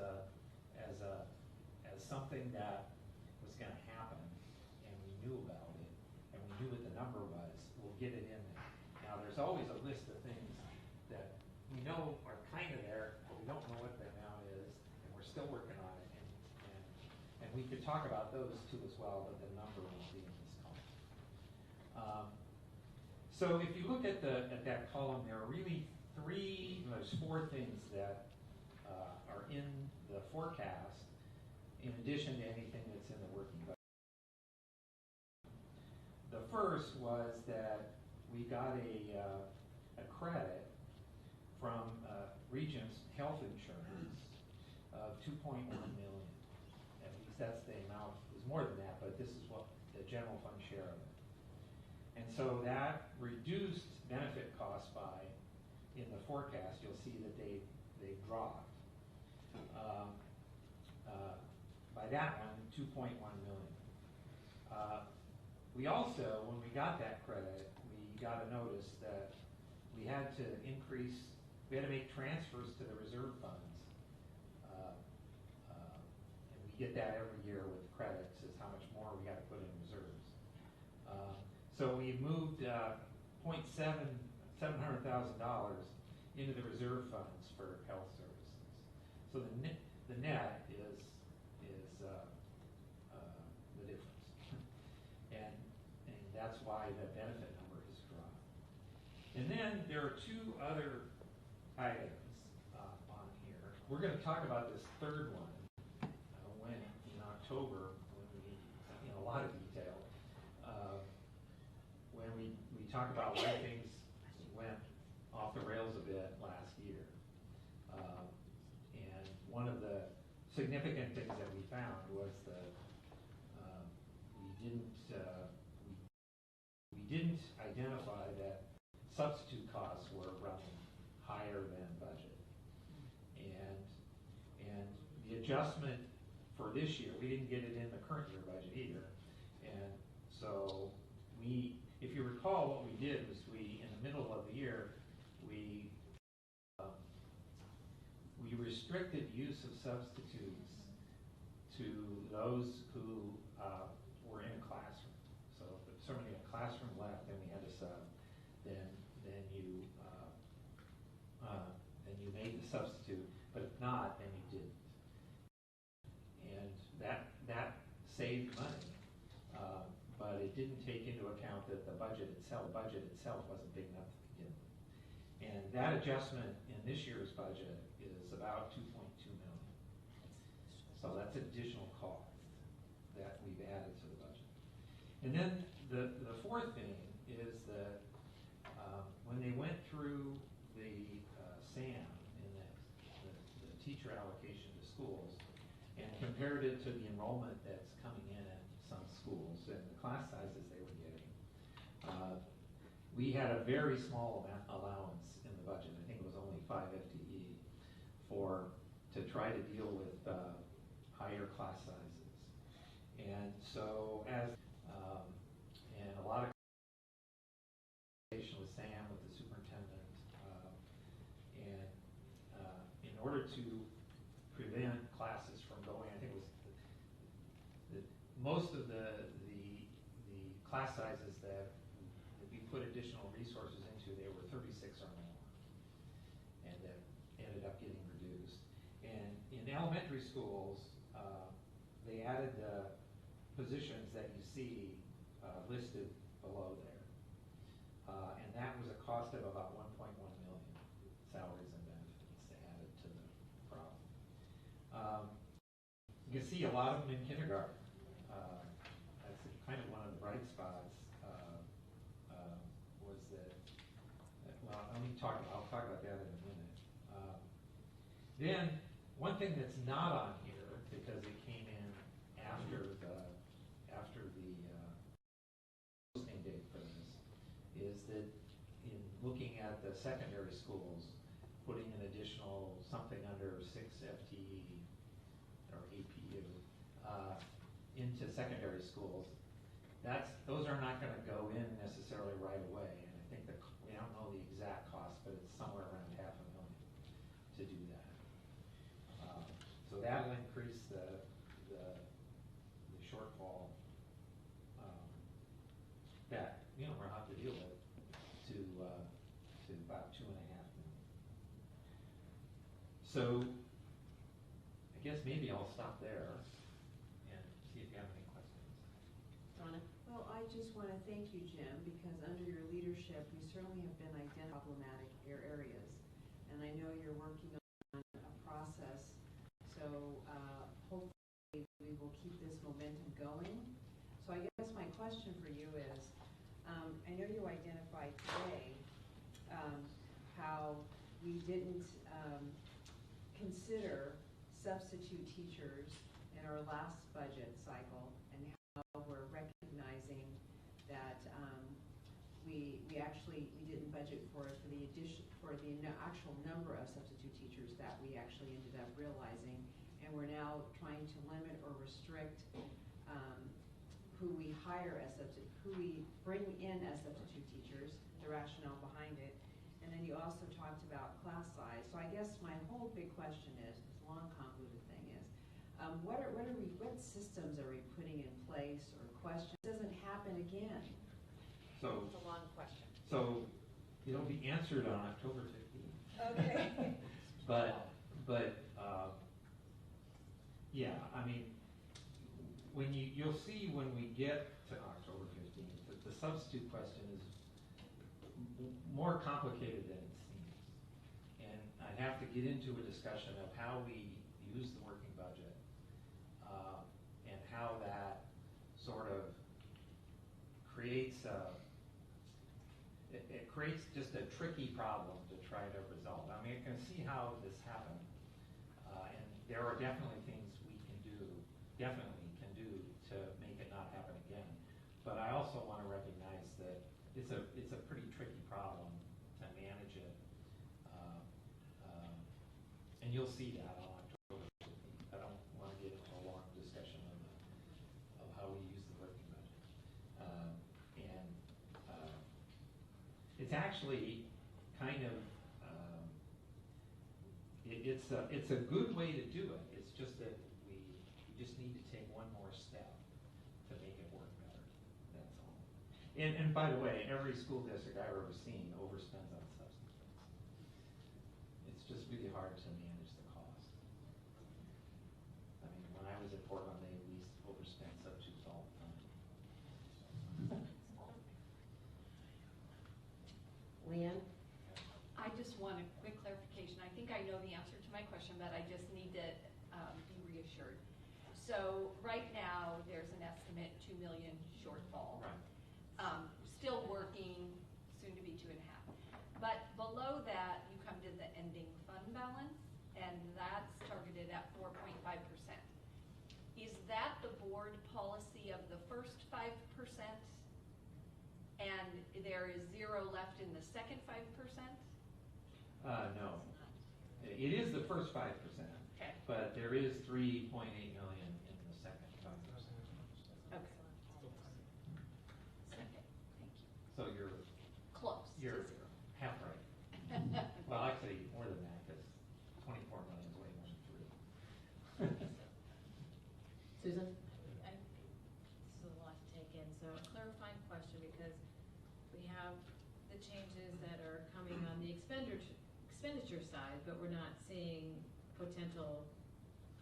something that was going to happen, and we knew about it, and we knew what the number was, we'll get it in there. Now, there's always a list of things that we know are kind of there, but we don't know what the amount is, and we're still working on it. And we could talk about those too as well, but the number won't be in this column. So if you look at that column, there are really there's 4 things that are in the forecast, in addition to anything that's in the working budget. The first was that we got a credit from Regent's health insurance of $2.1 million. At least that's the amount. It was more than that, but this is what the general fund share of it. And so that reduced benefit costs by, in the forecast, you'll see that they dropped. By that one, $2.1 million. We also, when we got that credit, we got a notice that we had to make transfers to the reserve funds. And we get that every year with credits, is how much more we got to put in reserves. So we moved $700,000 into the reserve funds for health services. So the net is the difference. And that's why the benefit number has dropped. And then there are 2 other items on here. We're going to talk about this third one when in October, when we, in a lot of detail, when we talk about why things went off the rails a bit last year. And one of the significant things that we found was that we didn't identify that substitute costs were running higher than budget. And the adjustment for this year, we didn't get it in the current year budget either. And so if you recall, what we did was in the middle of the year, we restricted use of substitutes to those who were in a classroom. So if somebody in a classroom left, then we had to sub. Then you made the substitute, but if not, then you didn't. saved money, but it didn't take into account that the budget itself wasn't big enough to begin with. And that adjustment in this year's budget is about 2.2 million. So that's additional cost that we've added to the budget. And then the fourth thing is that when they went through the SAM in the teacher allocation to schools and compared it to the enrollment that's coming in at some schools and the class sizes they were getting, we had a very small allowance in the budget. I think it was only 5 FTE to try to deal with higher class sizes. And so and a lot of communication with Sam, with the superintendent, and in order to prevent classes from going, I think it was most of the class sizes that we put additional resources into, they were 36 or more, and that ended up getting reduced. And in elementary schools, they added the positions that you see listed below there, and that was a cost of about 1.1 million salaries and benefits added to the problem. You can see a lot of them in kindergarten. That's kind of one of the bright spots. Was that? Well, I'll talk about that in a minute. Then one thing that's not on here, because it came in after the posting date for this, is that in looking at the secondary schools, putting an additional something under 6 FTE or APU into secondary schools, those are not going to go in necessarily right away. And I think we don't know the exact cost, but it's somewhere around $500,000 to do that. So that'll increase the shortfall that we'll have to deal with to about 2.5 million. So I guess maybe I'll stop there and see if you have any questions. Donna? Well, I just want to thank you, Jim, because under your leadership, we certainly have been identifying problematic areas. And I know you're working on a process, so hopefully we will keep this momentum going. So I guess my question for you is, I know you identified today how we didn't consider substitute teachers in our last budget cycle, and how we're recognizing that we didn't budget for the actual number of substitute teachers that we actually ended up realizing, and we're now trying to limit or restrict who we hire as who we bring in as substitute teachers, the rationale behind it. And then you also talked about class size. So I guess my whole big question is, this long convoluted thing is, what systems are we putting in place, or questions? It doesn't happen again. So it's a long question. So it'll be answered on October 15th. Okay. but yeah, I mean, you'll see when we get to October 15th that the substitute question is more complicated than it seems. And I'd have to get into a discussion of how we use the working budget and how that sort of creates it creates just a tricky problem to try to resolve. I mean, I can see how this happened, and there are definitely things we can do to make it not happen again. But I also want to recognize that it's a pretty tricky problem to manage it, and you'll see that on October 15th. I don't want to get into a long discussion of how we use the working budget, it's actually kind of it's a good way to do it. It's just that we just need to take one more step to make it work better. That's all. And by the way, every school district I've ever seen overspends on substitutes. It's just really hard to manage the cost. I mean, when I was at Portland, they at least overspent $700,000 that I just need to be reassured. So right now, there's an estimate 2 million shortfall. Right. Still working, soon to be 2.5. But below that, you come to the ending fund balance, and that's targeted at 4.5%. Is that the board policy of the first 5%? And there is 0 left in the second 5%? No. It is the first 5%. Okay. But there is 3.8 million in the second 5%. Okay. Second, thank you. So you're Close to You're 0. half right. Well, actually, more than that, because 24 million is way more than 3. Susan? This is a lot to take in, so a clarifying question, because we have the changes that are coming on the expenditure side, but we're not seeing potential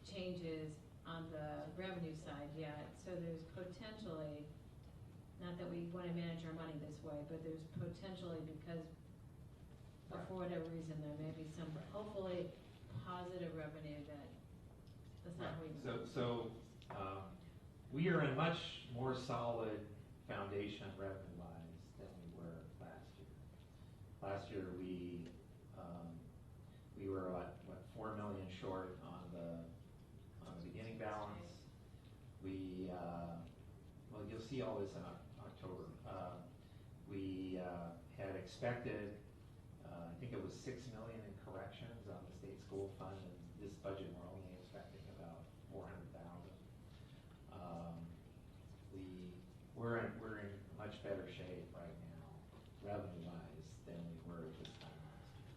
changes on the revenue side yet. So there's potentially, not that we want to manage our money this way, but there's potentially, because for whatever reason, there may be some hopefully positive revenue that's not how we So we are in much more solid foundation revenue-wise than we were last year. Last year, we were what 4 million short on the beginning balance. We well, you'll see all this in October. We had expected, I think it was 6 million in corrections on the state school fund, and this budget we're only expecting about 400,000. We're in much better shape right now, revenue-wise, than we were at this time last year.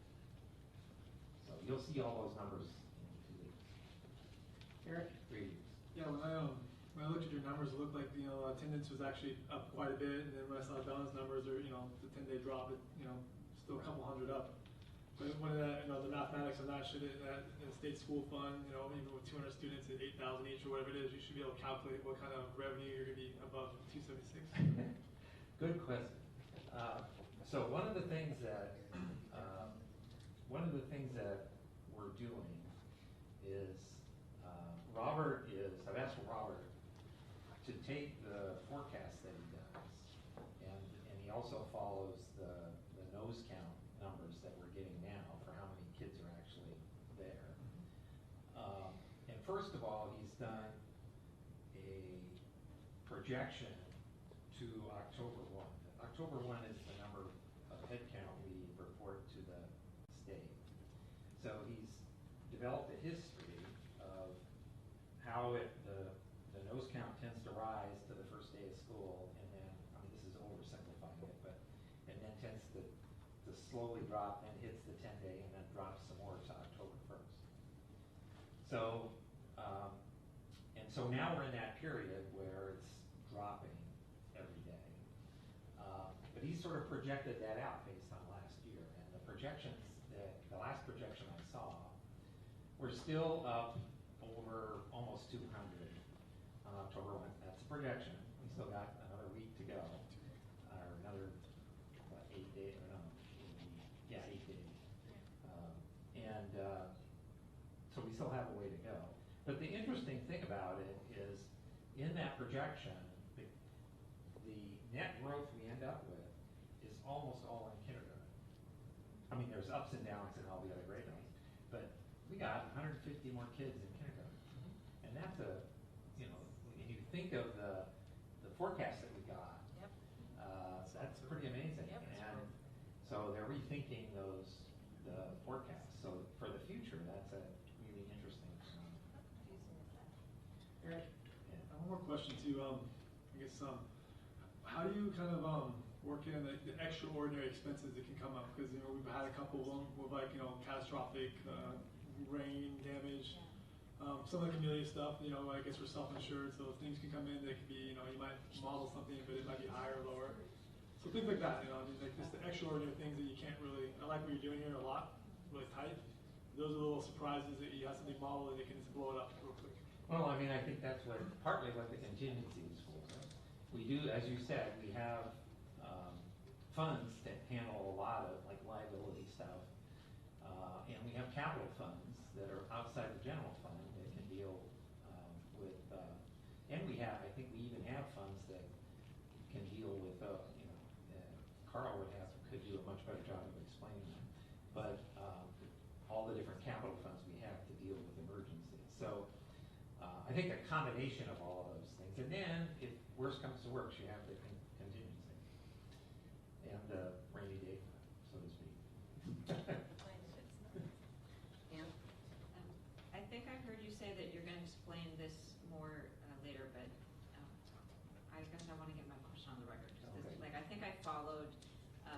So you'll see all those numbers in 2 weeks. Eric? 3 weeks. Yeah, when I looked at your numbers, it looked like, attendance was actually up quite a bit, and then when I saw the balance numbers, or, the 10-day drop, still a couple hundred up. But one of that, the mathematics of that should, in a state school fund, even with 200 students at 8,000 each or whatever it is, you should be able to calculate what kind of revenue you're going to be above 276. Good question. So one of the things that we're doing is I've asked Robert to take the forecast that he does, and he also follows the nose count numbers that we're getting now for how many kids are actually there. And first of all, he's done a projection to October 1. October 1 is the number of head count we report to the state. So he's developed a history of how the nose count tends to rise to the first day of school, and then, this is oversimplifying it, and then tends to slowly drop, and hits the 10-day, and then drops some more to October 1st. So, so now we're in that period where it's dropping every day. But he sort of projected that out based on last year, and the projections, the last projection I saw, we're still up over almost 200 on October 1. That's a projection. We still got another week to go, or another, 8 days, or no, 8 days. So we still have a way to go. But the interesting thing about it is, in that projection, the net growth we end up with is almost all in kindergarten. There's ups and downs in all the other grade levels, but we got 150 more kids in kindergarten. And that's when you think of the forecast that we got, that's pretty amazing. Yep. And so they're rethinking the forecasts. So for the future, that's a really interesting. Eric? One more question too. I guess how do you kind of work in the extraordinary expenses that can come up? Because we've had a couple of them with catastrophic rain damage. Some of the community stuff, I guess we're self-insured, so things can come in. They could be, you might model something, but it might be higher or lower. So things like that, just the extraordinary things that you can't really. I like what you're doing here a lot, really tight. Those are the little surprises that you have something modeled and it can just blow it up real quick. Well, I think that's partly what the contingency is for. We do, as you said, we have funds that handle a lot of liability stuff, and we have capital funds that are outside the general fund that can deal with, and I think we even have funds that can deal with, Carl could do a much better job of explaining them, but all the different capital funds we have to deal with emergencies. So I think a combination of all of those things, and then if worse comes to worse, you have the contingency and the rainy day fund, so to speak. I think I heard you say that you're going to explain this more later, but I guess I want to get my question on the record. Okay. I think I followed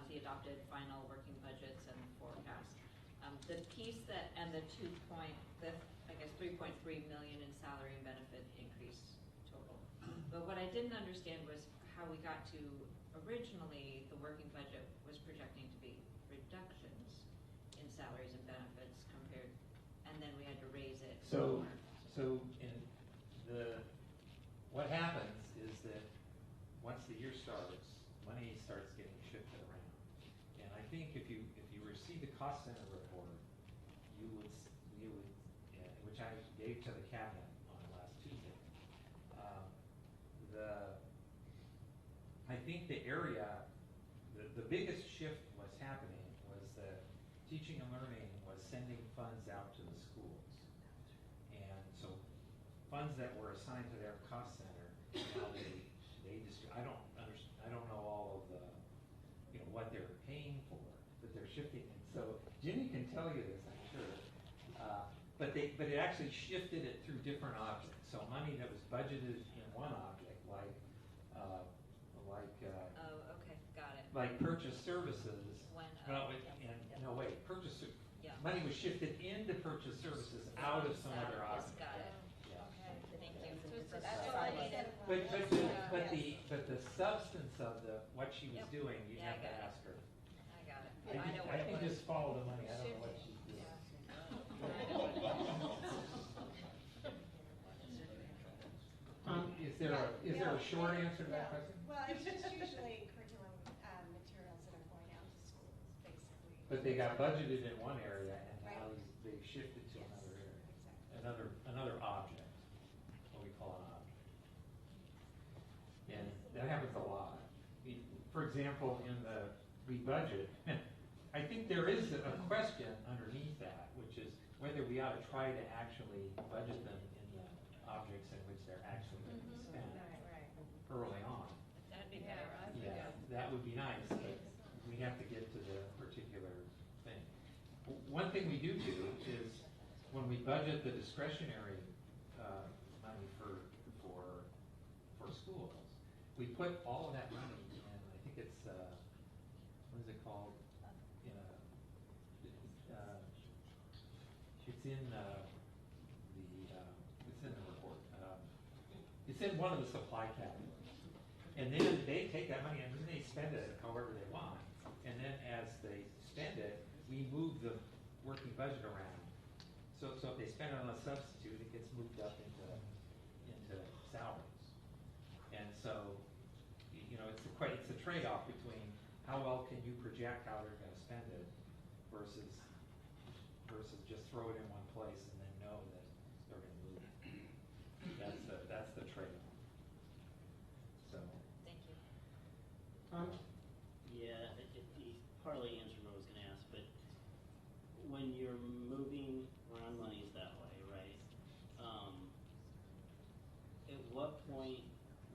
the adopted final working budgets and forecast. The piece and the 3.3 million in salary and benefit increase total. But what I didn't understand was how we got to, originally, the working budget was projecting to be reductions in salaries and benefits compared, and then we had to raise it. So what happens is that once the year starts, money starts getting shifted around. And I think if you were to see the cost center report, you would, which I gave to the cabinet on last Tuesday. I think the area, the biggest shift was happening was that teaching and learning was sending funds out to the schools. And so funds that were assigned to their cost center, now I don't know all of the, what they're paying for, but they're shifting it. So Jimmy can tell you this, I'm sure. But it actually shifted it through different objects. So money that was budgeted in one object, like oh, okay, got it. like purchase services. Money was shifted into purchase services out of some other object. Got it. Yeah. Okay, thank you. But the substance of what she was doing, you have to ask her. I got it. I know what I it can was. just follow the money. I don't know what she's doing. Is there a short answer to that question? Well, it's just usually curriculum materials that are going out to schools, basically. But they got budgeted in one area and now Right. they shifted to another area. Exactly. Another object, what we call an object. And that happens a lot. For example, in the budget, I think there is a question underneath that, which is whether we ought to try to actually budget them in the objects in which they're actually going to be spent early on. That'd be better. Yeah, that would be nice, but we have to get to the particular thing. One thing we do is when we budget the discretionary money for schools, we put all of that money in, I think it's, what is it called? It's in it's in the report. It's in one of the supply categories. And then they take that money and then they spend it however they want. And then as they spend it, we move the working budget around. So if they spend it on a substitute, it gets moved up into salaries. And so, it's a trade-off between how well can you project how they're going to spend it versus just throw it in one place and then know that they're going to move it. That's the trade-off. So. Thank you. Yeah, he partly answered what I was going to ask, but when you're moving around monies that way, right? At what point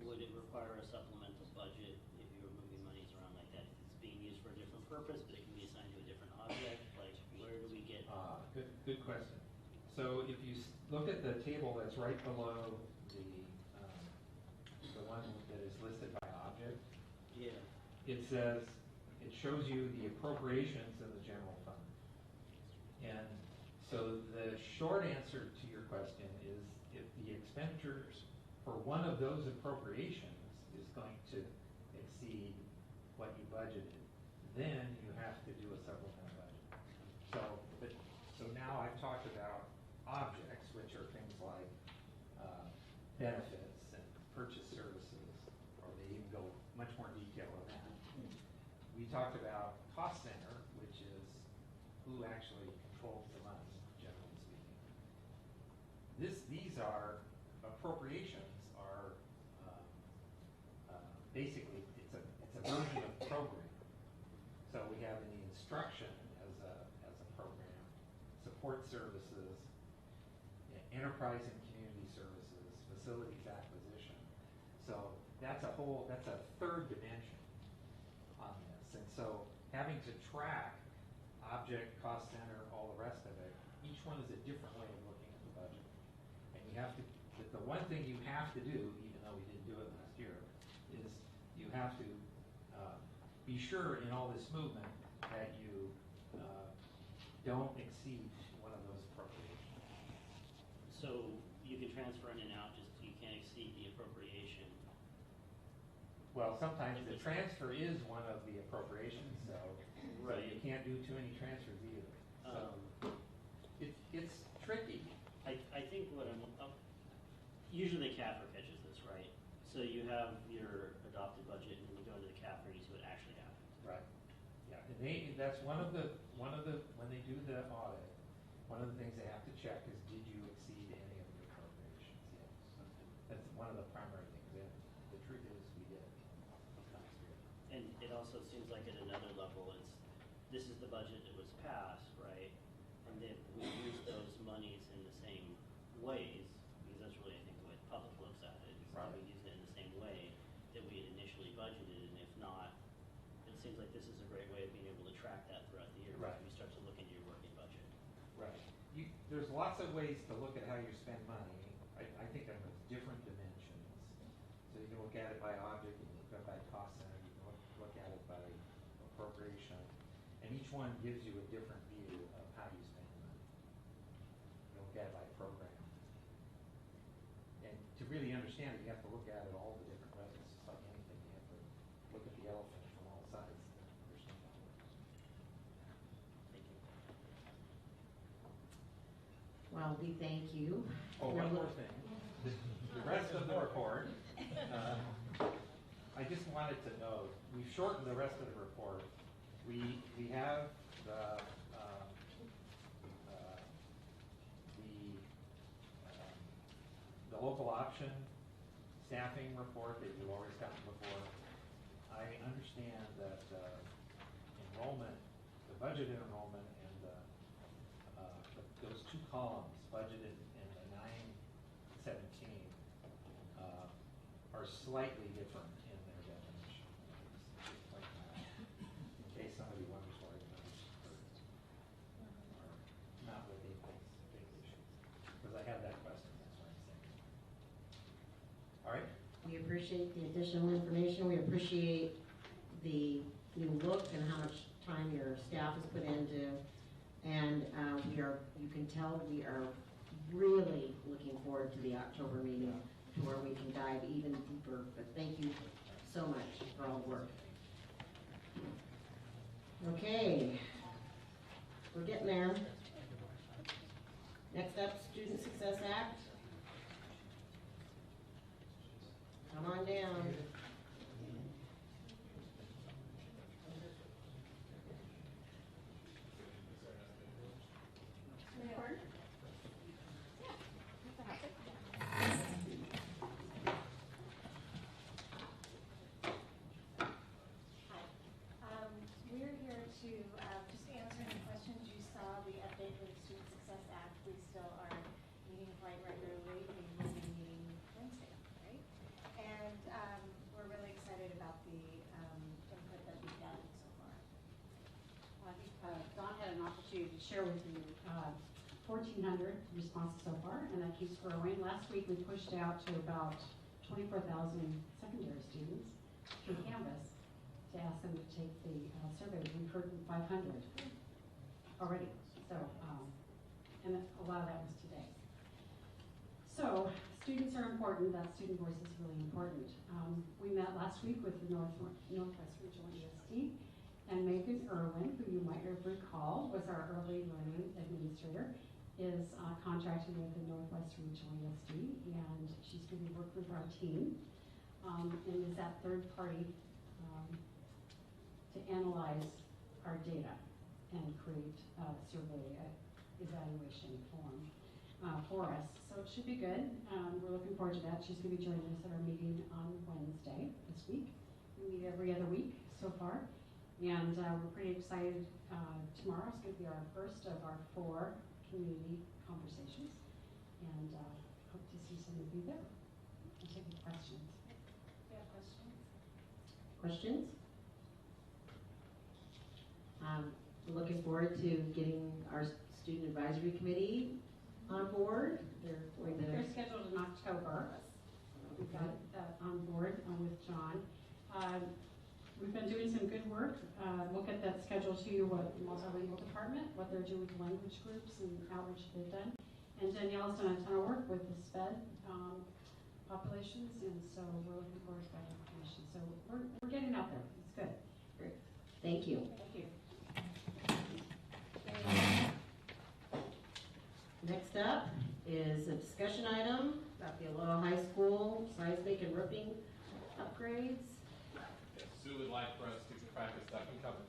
would it require a supplemental budget if you were moving monies around like that? If it's being used for a different purpose, but it can be assigned to a different object, like where do we get? Good question. So if you look at the table that's right below the one that is listed by object, yeah, it shows you the appropriations in the general fund. And so the short answer to your question is if the expenditures for one of those appropriations is going to exceed what you budgeted, then you have to do a supplemental budget. So now I've talked about objects, which are things like benefits and purchase services, or they even go much more detail on that. We talked about cost center, which is who actually controls the money, generally speaking. these are appropriations are basically it's a version of program. So we have in the instruction as a program, support services, enterprise and community services, facilities acquisition. So that's a third dimension on this. And so having to track object, cost center, all the rest of it, each one is a different way of looking at the budget. And you have to, the one thing you have to do, even though we didn't do it last year, is you have to be sure in all this movement that you don't exceed one of those appropriations. So you can transfer in and out, just you can't exceed the appropriation. Well, sometimes the transfer is one of the appropriations, so Right. you can't do too many transfers either. So it's tricky. I think what usually the CAFR catches this, right? So you have your adopted budget and then you go into the CAFR and you see what actually happened. Right. Yeah, and that's one of the when they do the audit, one of the things they have to check is, did you exceed any of your appropriations? Yes. That's one of the primary things. And the truth is, we did. And it also seems like at another level, this is the budget that was passed, right? And then we use those monies in the same ways, because that's really, I think, the way the public looks at it. Is that we use it in the same way that we had initially budgeted, and if not, it seems like this is a great way of being able to track that throughout the year. Right. When you start to look into your working budget. Right. There's lots of ways to look at how you spend money. I think of different dimensions. So you can look at it by object, you can look at it by cost center, you can look at it by appropriation. And each one gives you a different view of how you spend money. You look at it by program. And to really understand it, you have to look at it all the different ways. It's just like anything. You have to look at the elephant from all sides to understand how it works. Thank you. Well, we thank you. Oh, one more thing. The rest of the report, I just wanted to note, we've shortened the rest of the report. We have the local option staffing report that you've always gotten before. I understand that enrollment, the budget enrollment, and those two columns, budgeted and the 917, are slightly different in their definition. Like that, in case somebody wonders why the numbers are not what they think big issues. Because I have that question, that's why I'm saying. All right? We appreciate the additional information. We appreciate the new look and how much time your staff has put into. And you can tell we are really looking forward to the October meeting, to where we can dive even deeper. But thank you so much for all the work. Okay, we're getting there. Next up, Student Success Act. Come on down. We're here to just answer any questions you saw. We updated the Student Success Act. We still are meeting quite regularly. We will be meeting Wednesday, right? And we're really excited about the input that we've gotten so far. I think Don had an opportunity to share with you 1,400 responses so far, and that keeps growing. Last week we pushed out to about 24,000 secondary students through Canvas to ask them to take the survey. We've heard from 500 already, so and a lot of that was today. So students are important. That student voice is really important. We met last week with the Northwest Regional ESD, and Megan Irwin, who you might recall was our early learning administrator, is contracted with the Northwest Regional ESD, and she's going to work with our team and is that third party to analyze our data and create a survey evaluation form. for us. So it should be good. We're looking forward to that. She's going to be joining us at our meeting on Wednesday this week. We meet every other week so far. And we're pretty excited. Tomorrow is going to be our first of our 4 community conversations. And hope to see some of you there. I'll take any questions. Do you have questions? Questions? We're looking forward to getting our student advisory committee on board. They're scheduled in October. We've got that on board with John. We've been doing some good work. We'll get that schedule to you, what multilingual department, what they're doing with language groups and outreach they've done. And Danielle's done a ton of work with the SPED populations, and so we're looking forward to that information. So we're getting out there. It's good. Great. Thank you. Thank you. Next up is a discussion item about the Aloha High School seismic and roofing upgrades. Yes, Sue would like for us to practice duck and cover.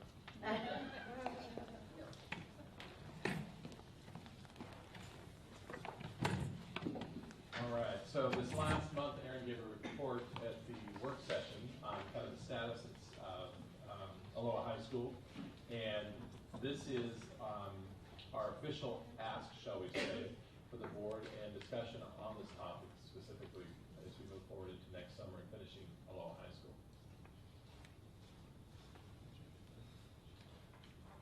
All right, so this last month, Erin gave a report at the work session on kind of the status of Aloha High School. And this is our official ask, shall we say, for the board and discussion on this topic specifically as we move forward into next summer and finishing Aloha High School.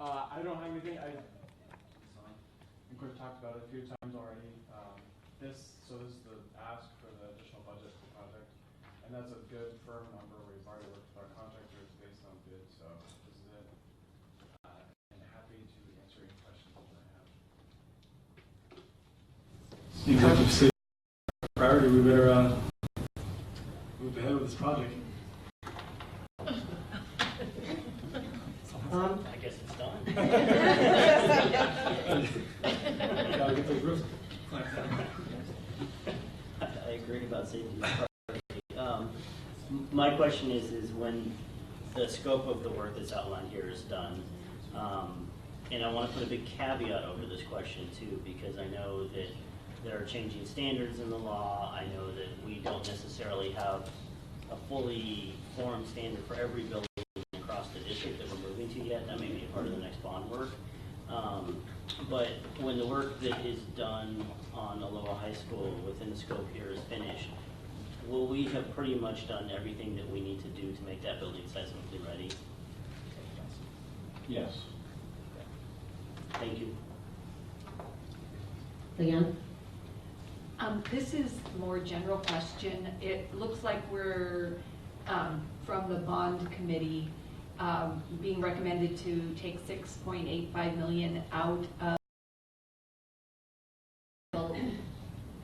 I don't have anything. I think we've talked about it a few times already. This is the ask for the additional budget for the project, and that's a good firm number. We've already worked with our contractors based on bid, so this is it. And happy to answer any questions that you have. Seems like you've said priority. We better move ahead with this project. I guess it's done. Gotta get those roofs. I agree about safety. My question is when the scope of the work that's outlined here is done, and I want to put a big caveat over this question too, because I know that there are changing standards in the law. I know that we don't necessarily have a fully formed standard for every building across the district that we're moving to yet. That may be a part of the next bond work. But when the work that is done on Aloha High School within the scope here is finished, will we have pretty much done everything that we need to do to make that building seismically ready? Yes. Thank you. Leanne? This is a more general question. It looks like we're, from the bond committee, being recommended to take $6.85 million out of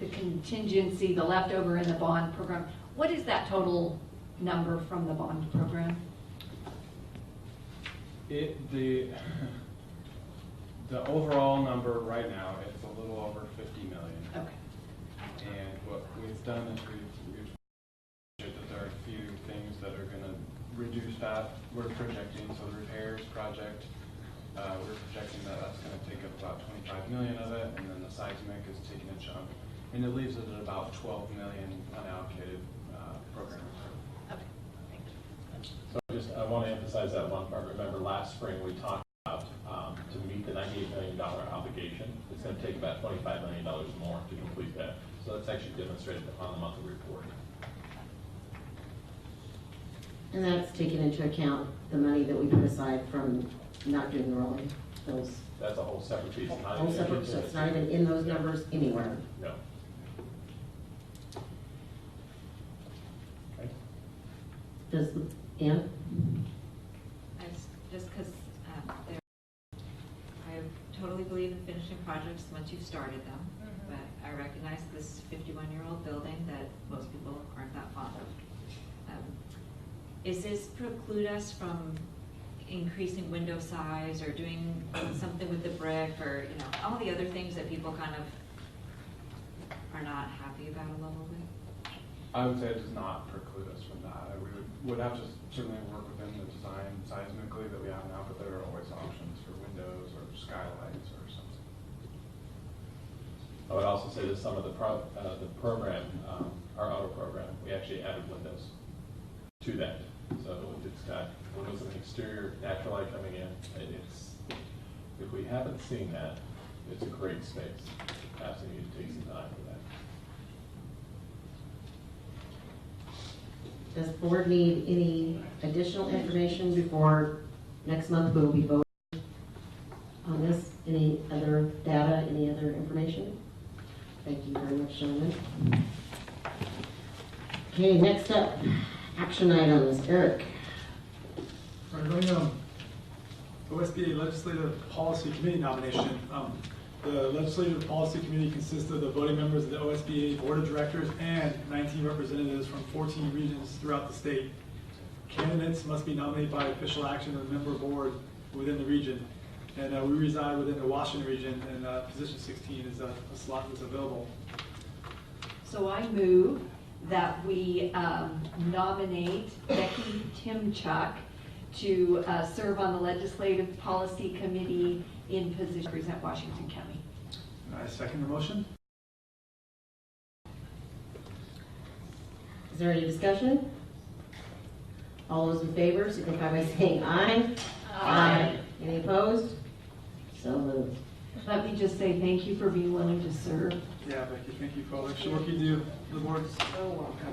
the contingency, the leftover in the bond program. What is that total number from the bond program? The overall number right now is a little over $50 million. Okay. And what we've done is we've that there are a few things that are going to reduce that. We're projecting, so the repairs project, we're projecting that that's going to take up about 25 million of it, and then the seismic is taking a chunk, and it leaves it at about 12 million unallocated program. Okay, thank you. So I want to emphasize that one part. Remember, last spring we talked about to meet the $98 million obligation, it's going to take about $25 million more to complete that. So that's actually demonstrated on the monthly report. And that's taken into account the money that we put aside from not doing the rolling. That's a whole separate piece. Whole separate, so it's not even in those numbers anywhere. No. Okay. Does Ann? Just because I totally believe in finishing projects once you've started them, but I recognize this 51-year-old building that most people aren't that fond of. Is this preclude us from increasing window size or doing something with the brick or all the other things that people kind of are not happy about a little bit? I would say it does not preclude us from that. We would have to certainly work within the design seismically that we have now, but there are always options for windows or skylights or something. I would also say that some of the program, our auto program, we actually added windows to that. So it's got windows of an exterior, natural light coming in. If we haven't seen that, it's a great space. Asking you to take some time for that. Does the board need any additional information before next month we'll be voting on this? Any other data, any other information? Thank you very much, gentlemen. Okay, next up, action items. Eric. All right, going OSBA Legislative Policy Committee nomination. The Legislative Policy Committee consists of the voting members of the OSBA Board of Directors and 19 representatives from 14 regions throughout the state. Candidates must be nominated by official action of the member board within the region. And we reside within the Washington region, and position 16 is a slot that's available. So I move that we nominate Becky Timchuk to serve on the Legislative Policy Committee in position to represent Washington County. I second the motion. Is there any discussion? All those in favor signify by saying aye. Aye. Any opposed? So moved. Let me just say thank you for being willing to serve. Yeah, Becky, thank you for all the extra work you do. The board's so welcome.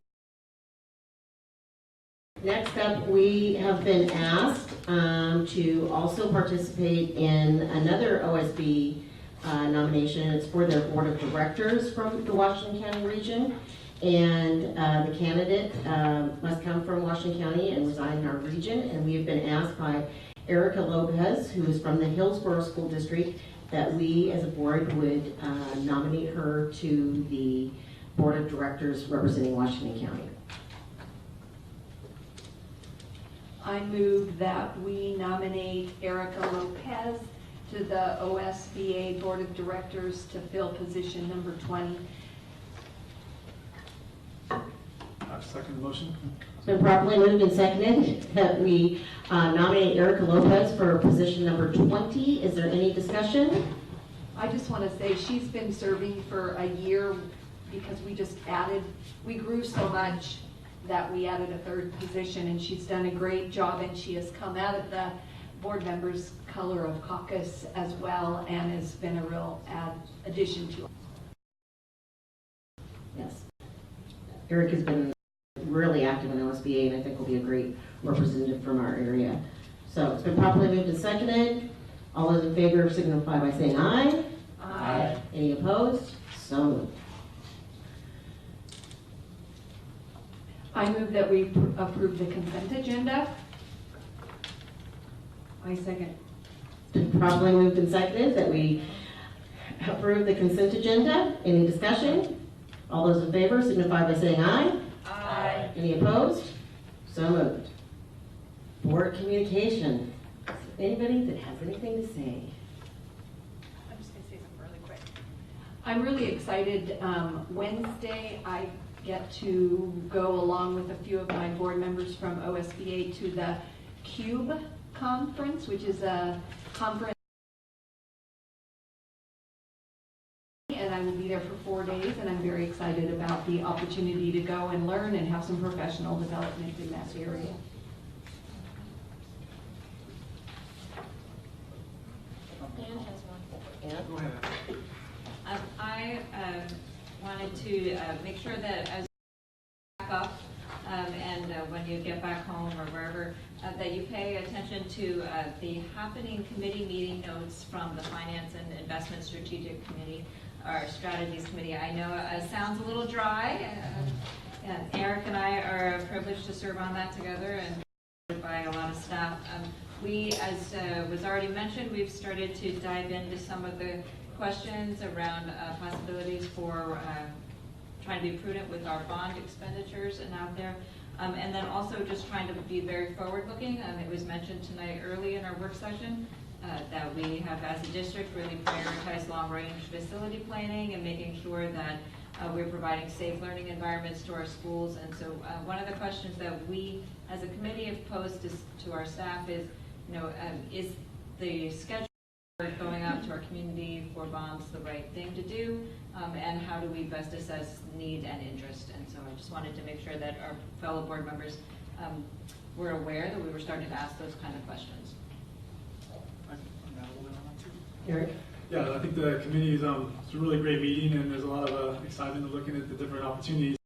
Next up, we have been asked to also participate in another OSB nomination. It's for their board of directors from the Washington County region. And the candidate must come from Washington County and reside in our region. And we have been asked by Erica Lopez, who is from the Hillsborough School District, that we as a board would nominate her to the board of directors representing Washington County. I move that we nominate Erica Lopez to the OSBA Board of Directors to fill position number 20. I second the motion. It's been properly moved and seconded that we nominate Erica Lopez for position number 20. Is there any discussion? I just want to say she's been serving for a year because we grew so much that we added a third position, and she's done a great job, and she has come out of the board members' color of caucus as well, and has been a real addition to us. Yes. Eric has been really active in OSBA, and I think will be a great representative from our area. So it's been properly moved and seconded. All those in favor signify by saying aye. Aye. Any opposed? So moved. I move that we approve the consent agenda. I second. It's been properly moved and seconded that we approve the consent agenda. Any discussion? All those in favor signify by saying aye. Aye. Any opposed? So moved. Board communication. Anybody that has anything to say? I'm just going to say something really quick. I'm really excited. Wednesday, I get to go along with a few of my board members from OSBA to the CUBE conference, which is a conference, and I will be there for 4 days, and I'm very excited about the opportunity to go and learn and have some professional development in that area. Dan has one. Yeah. Go ahead. I wanted to make sure that as you back up and when you get back home or wherever, that you pay attention to the happening committee meeting notes from the Finance and Investment Strategic Committee, or Strategies Committee. I know it sounds a little dry. And Eric and I are privileged to serve on that together and by a lot of staff. We, as was already mentioned, we've started to dive into some of the questions around possibilities for trying to be prudent with our bond expenditures and out there. And then also just trying to be very forward-looking. It was mentioned tonight early in our work session that we have, as a district, really prioritized long-range facility planning and making sure that we're providing safe learning environments to our schools. And so one of the questions that we, as a committee, have posed to our staff is, is the schedule going out to our community for bonds the right thing to do, and how do we best assess need and interest. And so I just wanted to make sure that our fellow board members were aware that we were starting to ask those kind of questions. Eric? Yeah, I think the committee is it's a really great meeting, and there's a lot of excitement of looking at the different opportunities.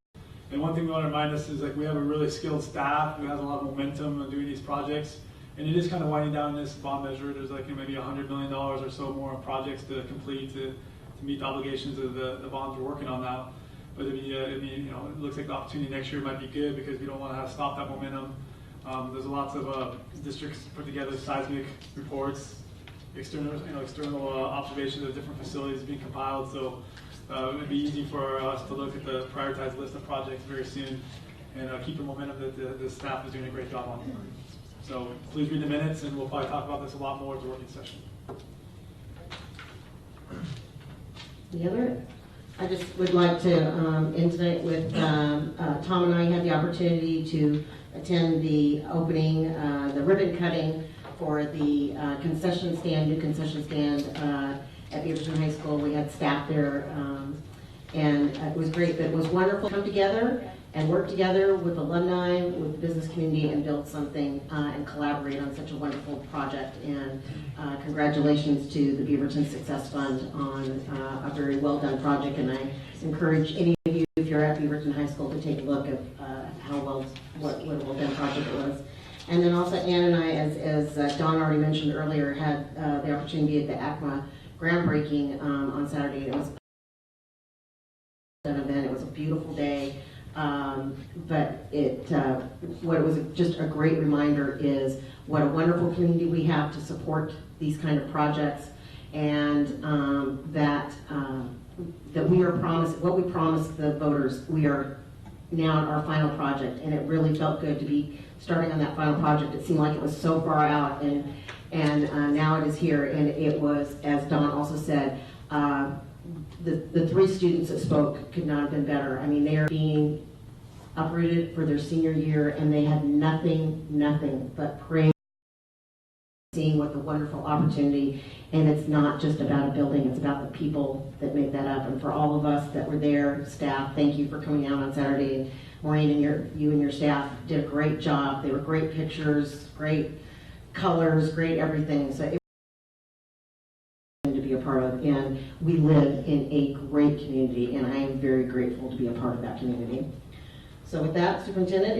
And one thing we want to remind us is like we have a really skilled staff who has a lot of momentum on doing these projects. And it is kind of winding down this bond measure. There's like maybe $100 million or so more projects to complete to meet the obligations of the bonds we're working on now. But it looks like the opportunity next year might be good because we don't want to have stop that momentum. There's lots of districts put together seismic reports, external observations of different facilities being compiled. So it would be easy for us to look at the prioritized list of projects very soon and keep the momentum that the staff is doing a great job on. So please read the minutes, and we'll probably talk about this a lot more at the working session. The other, I just would like to end tonight with Tom and I had the opportunity to attend the opening, the ribbon cutting for the concession stand, new concession stand at Beaverton High School. We had staff there, and it was great. It was wonderful to come together and work together with alumni, with the business community, and build something and collaborate on such a wonderful project. And congratulations to the Beaverton Success Fund on a very well done project. And I encourage any of you, if you're at Beaverton High School, to take a look at what a well done project it was. And then also Ann and I, as Dawn already mentioned earlier, had the opportunity at the ACMA groundbreaking on Saturday. It was an event. It was a beautiful day. But what it was just a great reminder is what a wonderful community we have to support these kind of projects, and that we are promised, what we promised the voters, we are now at our final project, and it really felt good to be starting on that final project. It seemed like it was so far out, and now it is here, and it was, as Dawn also said, the three students that spoke could not have been better. I mean, they are being uprooted for their senior year, and they had nothing but praise, seeing what the wonderful opportunity, and it's not just about a building, it's about the people that make that up. And for all of us that were there, staff, thank you for coming out on Saturday. And Maureen and you and your staff did a great job. They were great pictures, great colors, great everything. So it to be a part of, and we live in a great community, and I am very grateful to be a part of that community. So with that, Superintendent,